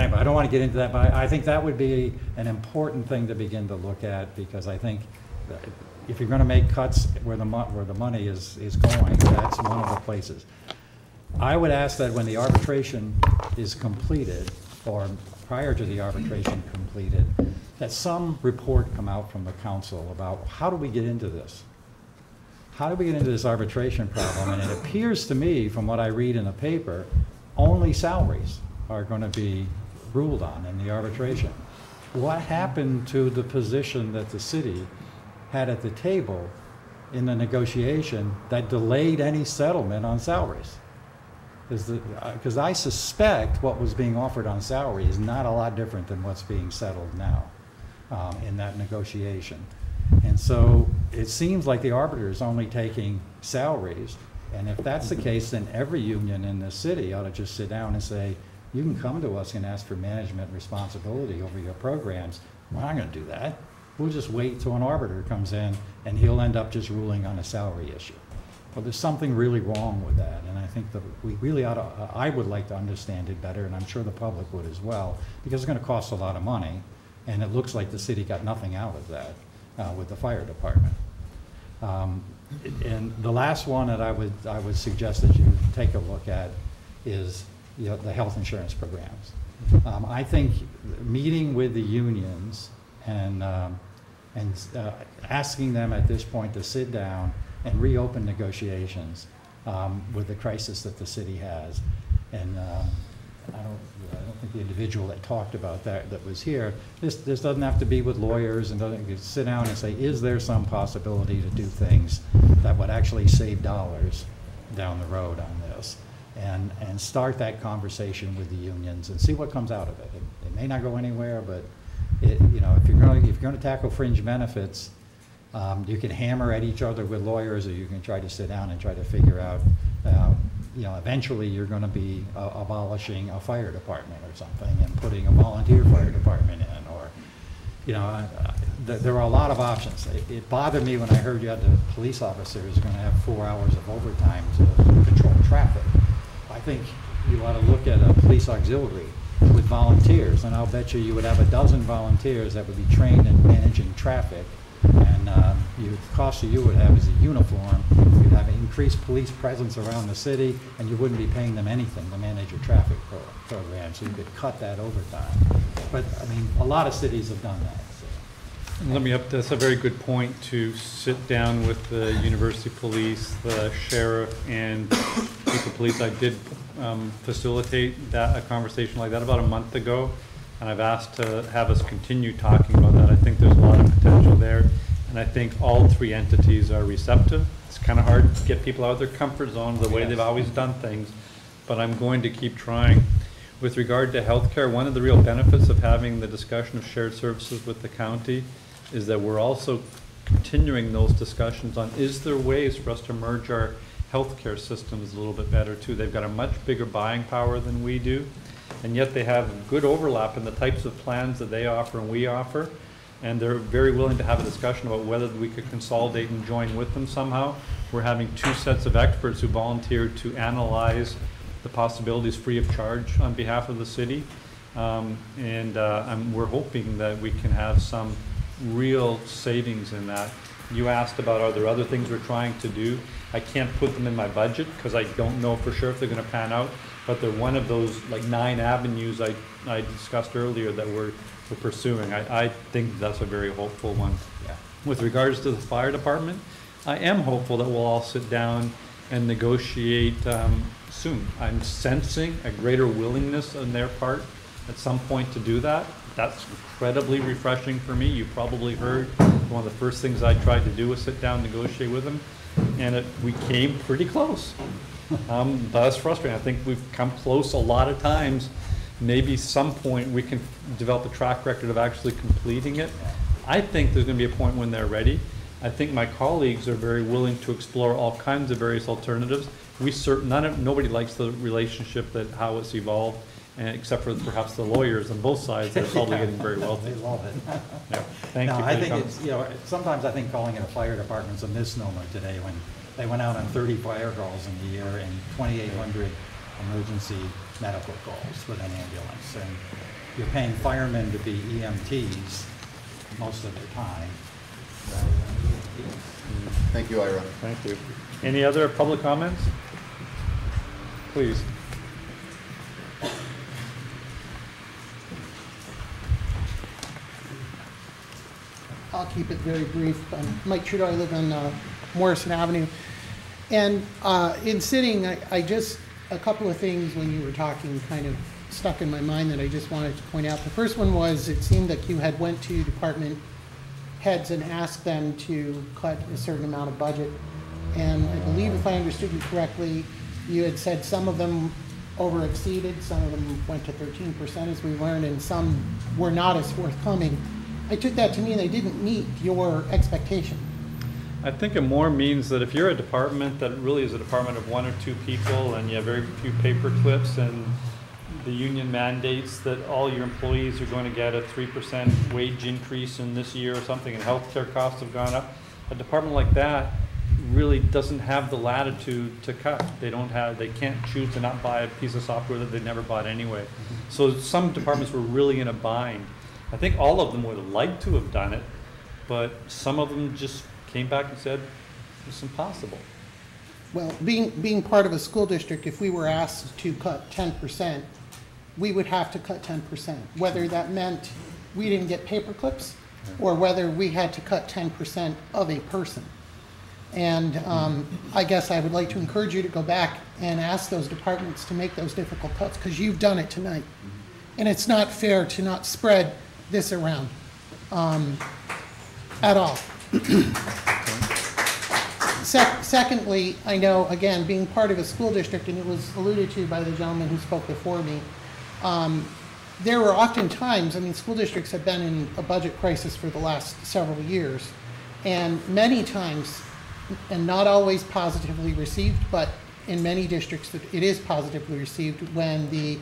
anyway, I don't want to get into that, but I think that would be an important thing to begin to look at, because I think that if you're going to make cuts where the money is going, that's one of the places. I would ask that when the arbitration is completed, or prior to the arbitration completed, that some report come out from the council about how do we get into this? How do we get into this arbitration problem? And it appears to me, from what I read in the paper, only salaries are going to be ruled on in the arbitration. What happened to the position that the city had at the table in the negotiation that delayed any settlement on salaries? Because I suspect what was being offered on salary is not a lot different than what's being settled now in that negotiation. And so it seems like the arbiter is only taking salaries. And if that's the case, then every union in the city ought to just sit down and say, you can come to us and ask for management responsibility over your programs. We're not going to do that. We'll just wait till an arbiter comes in and he'll end up just ruling on a salary issue. Well, there's something really wrong with that. And I think that we really ought to, I would like to understand it better, and I'm sure the public would as well, because it's going to cost a lot of money. And it looks like the city got nothing out of that with the fire department. And the last one that I would suggest that you take a look at is the health insurance programs. I think meeting with the unions and asking them at this point to sit down and reopen negotiations with the crisis that the city has. And I don't think the individual that talked about that was here, this doesn't have to be with lawyers, and doesn't, you sit down and say, is there some possibility to do things that would actually save dollars down the road on this? And start that conversation with the unions and see what comes out of it. It may not go anywhere, but if you're going to tackle fringe benefits, you can hammer at each other with lawyers, or you can try to sit down and try to figure out. Eventually you're going to be abolishing a fire department or something and putting a volunteer fire department in, or there are a lot of options. It bothered me when I heard you had the police officers going to have 4 hours of overtime to control traffic. I think you ought to look at a police auxiliary with volunteers, and I'll bet you would have a dozen volunteers that would be trained in managing traffic, and the cost you would have is a uniform. You'd have an increased police presence around the city, and you wouldn't be paying them anything to manage your traffic program, so you could cut that overtime. But, I mean, a lot of cities have done that. So. That's a very good point, to sit down with the university police, the sheriff, and chief of police. I did facilitate a conversation like that about a month ago, and I've asked to have us continue talking about that. I think there's a lot of potential there, and I think all three entities are receptive. It's kind of hard to get people out of their comfort zone the way they've always done things, but I'm going to keep trying. With regard to healthcare, one of the real benefits of having the discussion of shared services with the county is that we're also continuing those discussions on, is there ways for us to merge our healthcare systems a little bit better too. They've got a much bigger buying power than we do, and yet they have good overlap in the types of plans that they offer and we offer, and they're very willing to have a discussion about whether we could consolidate and join with them somehow. We're having two sets of experts who volunteered to analyze the possibilities free of charge on behalf of the city, we're hoping that we can have some real savings in that. You asked about, are there other things we're trying to do? I can't put them in my budget because I don't know for sure if they're going to pan out, but they're one of those like 9 avenues I discussed earlier that we're pursuing. I think that's a very hopeful one. Yeah. With regards to the fire department, I am hopeful that we'll all sit down and negotiate soon. I'm sensing a greater willingness on their part at some point to do that. That's incredibly refreshing for me. You probably heard one of the first things I tried to do was sit down and negotiate with them, and we came pretty close. But that's frustrating. I think we've come close a lot of times. Maybe some point we can develop a track record of actually completing it. I think there's going to be a point when they're ready. I think my colleagues are very willing to explore all kinds of various alternatives. Nobody likes the relationship how it's evolved, except for perhaps the lawyers on both sides. They're probably getting very well. They love it. Yeah. Thank you. I think it's, sometimes I think calling it a fire department's a misnomer today, when they went out on 30 fire calls in the year and 2,800 emergency medical calls with an ambulance. And you're paying firemen to be EMTs most of the time. Thank you, Ira. Thank you. Any other public comments? Please. I'll keep it very brief. I'm Mike Trudeau. I live on Morrison Avenue. And in sitting, I just, a couple of things when you were talking kind of stuck in my mind that I just wanted to point out. The first one was, it seemed like you had went to department heads and asked them to cut a certain amount of budget. And I believe, if I understood you correctly, you had said some of them over exceeded, some of them went to 13% as we learned, and some were not as forthcoming. I took that to mean they didn't meet your expectation. I think it more means that if you're a department that really is a department of 1 or 2 people, and you have very few paper clips, and the union mandates that all your employees are going to get a 3% wage increase in this year or something, and healthcare costs have gone up, a department like that really doesn't have the latitude to cut. They can't choose to not buy a piece of software that they never bought anyway. So some departments were really in a bind. I think all of them would have liked to have done it, but some of them just came back and said it's impossible. Well, being part of a school district, if we were asked to cut 10%, we would have to cut 10%, whether that meant we didn't get paper clips or whether we had to cut 10% of a person. And I guess I would like to encourage you to go back and ask those departments to make those difficult cuts, because you've done it tonight. And it's not fair to not spread this around at all. Secondly, I know, again, being part of a school district, and it was alluded to by the gentleman who spoke before me, there were often times, I mean, school districts have been in a budget crisis for the last several years, and many times, and not always positively received, but in many districts it is positively received when the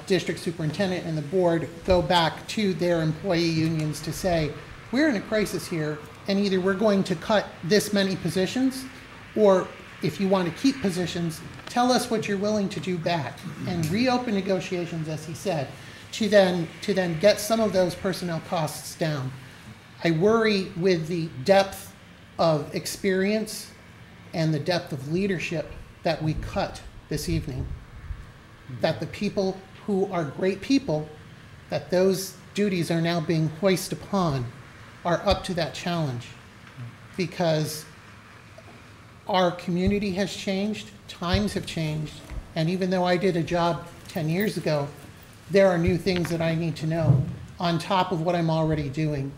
district superintendent and the board go back to their employee unions to say, we're in a crisis here, and either we're going to cut this many positions, or if you want to keep positions, tell us what you're willing to do back, and reopen negotiations, as he said, to then get some of those personnel costs down. I worry with the depth of experience and the depth of leadership that we cut this evening, that the people who are great people, that those duties are now being hoisted upon, are up to that challenge, because our community has changed, times have changed, and even though I did a job 10 years ago, there are new things that I need to know on top of what I'm already doing.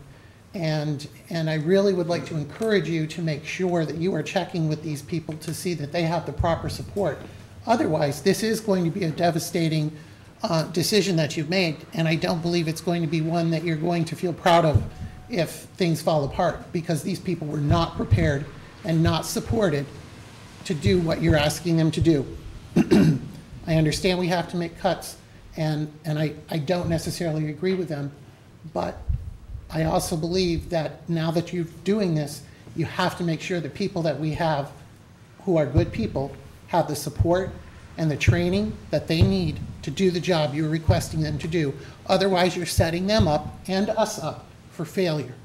And I really would like to encourage you to make sure that you are checking with these people to see that they have the proper support. Otherwise, this is going to be a devastating decision that you've made, and I don't believe it's going to be one that you're going to feel proud of if things fall apart, because these people were not prepared and not supported to do what you're asking them to do. I understand we have to make cuts, and I don't necessarily agree with them, but I also believe that now that you're doing this, you have to make sure the people that we have who are good people have the support and the training that they need to do the job you're requesting them to do. Otherwise, you're setting them up and us up for failure.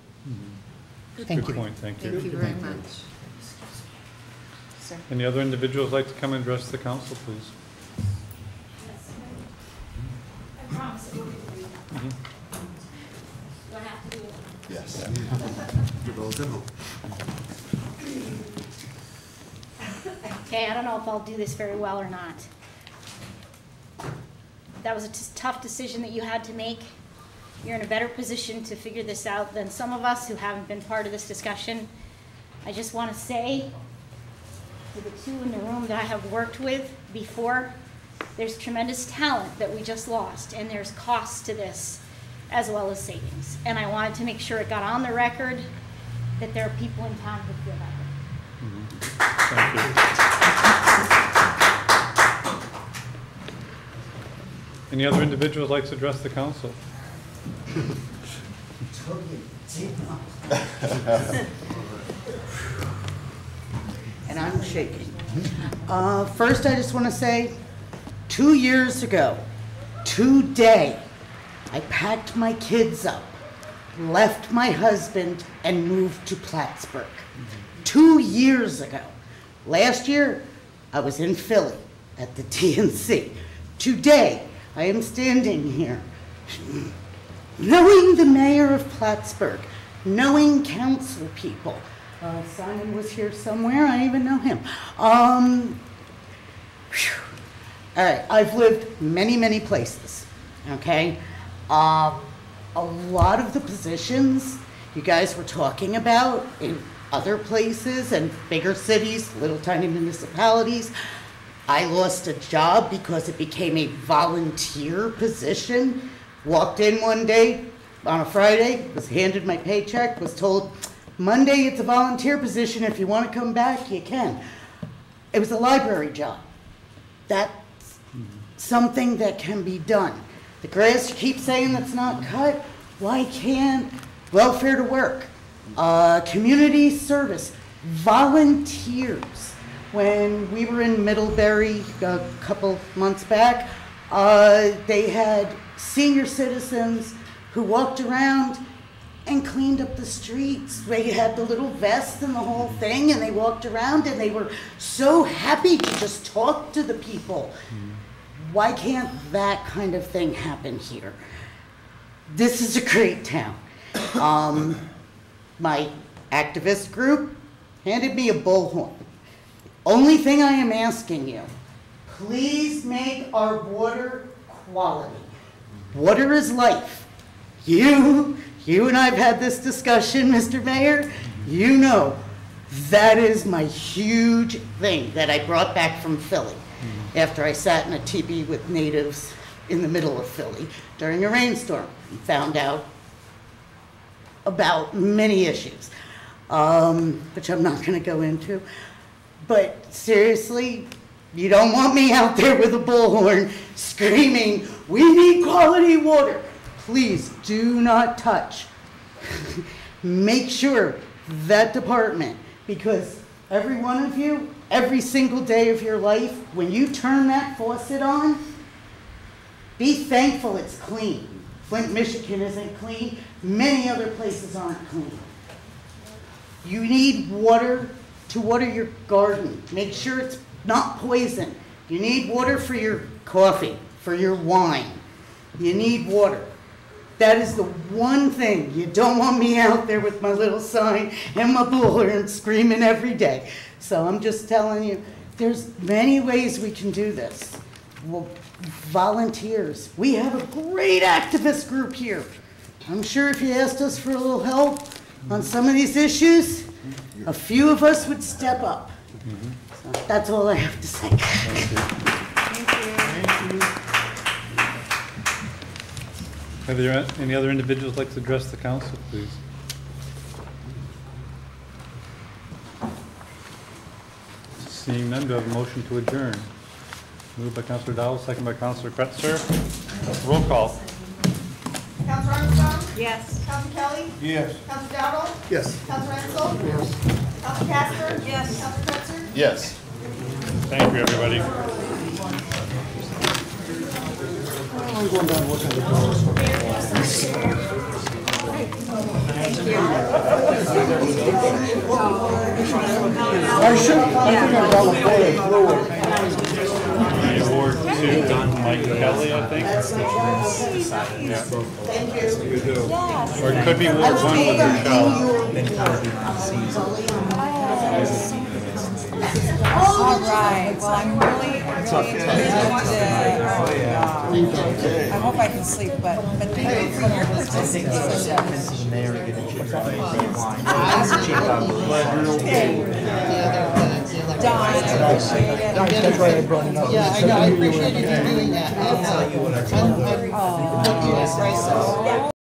Thank you. Good point, thank you. Thank you very much. Sir. Any other individuals like to come and address the council, please? I promise it will be brief. Do I have to do it? Yes. Okay, I don't know if I'll do this very well or not. That was a tough decision that you had to make. You're in a better position to figure this out than some of us who haven't been part of this discussion. I just want to say to the two in the room that I have worked with before, there's tremendous talent that we just lost, and there's costs to this as well as savings. And I wanted to make sure it got on the record that there are people in town who feel that way. Thank you. Any other individuals like to address the council? And I'm shaking. First, I just want to say, 2 years ago, today, I packed my kids up, left my husband, and moved to Plattsburgh. 2 years ago. Last year, I was in Philly at the DNC. Today, I am standing here, knowing the mayor of Plattsburgh, knowing council people. Simon was here somewhere, I even know him. All right, I've lived many, many places, okay? A lot of the positions you guys were talking about in other places and bigger cities, little tiny municipalities, I lost a job because it became a volunteer position. Walked in one day on a Friday, was handed my paycheck, was told, Monday it's a volunteer position, if you want to come back, you can. It was a library job. That's something that can be done. The grass, you keep saying that's not cut, why can't welfare to work, community service, volunteers. When we were in Middlebury a couple months back, they had senior citizens who walked around and cleaned up the streets. They had the little vest and the whole thing, and they walked around and they were so happy to just talk to the people. Why can't that kind of thing happen here? This is a great town. My activist group handed me a bullhorn. Only thing I am asking you, please make our water quality. Water is life. You and I have had this discussion, Mr. Mayor. You know, that is my huge thing that I brought back from Philly after I sat in a teepee with natives in the middle of Philly during a rainstorm and found out about many issues, which I'm not going to go into. But seriously, you don't want me out there with a bullhorn screaming, "We need quality water." Please do not touch. Make sure that department, because every one of you, every single day of your life, when you turn that faucet on, be thankful it's clean. Flint, Michigan isn't clean. Many other places aren't clean. You need water to water your garden. Make sure it's not poison. You need water for your coffee, for your wine. You need water. That is the one thing. You don't want me out there with my little sign and my bullhorn screaming every day. So I'm just telling you, there's many ways we can do this. Well, volunteers. We have a great activist group here. I'm sure if you asked us for a little help on some of these issues, a few of us would step up. So that's all I have to say. Are there any other individuals like to address the council, please? Seeing none, do I have a motion to adjourn? Moved by Councilor Dowell, second by Councilor Kretzer. Roll call. Councilor Armstrong? Yes. Councilor Kelly? Yes. Councilor Dowdle? Yes. Councilor Ansel? Yes. Councilor Casper? Yes. Councilor Kretzer? Yes. Thank you, everybody. I'm going down and look at the doors. I think I'm down with fluid. The award to Mike Kelly, I think. Yeah. Or it could be Ward 1 with Rochelle. All right, well, I'm really I hope I can sleep, but thank you for your participation. Don, I appreciate it. That's why I brought it up. Yeah, I know, I appreciate you doing that.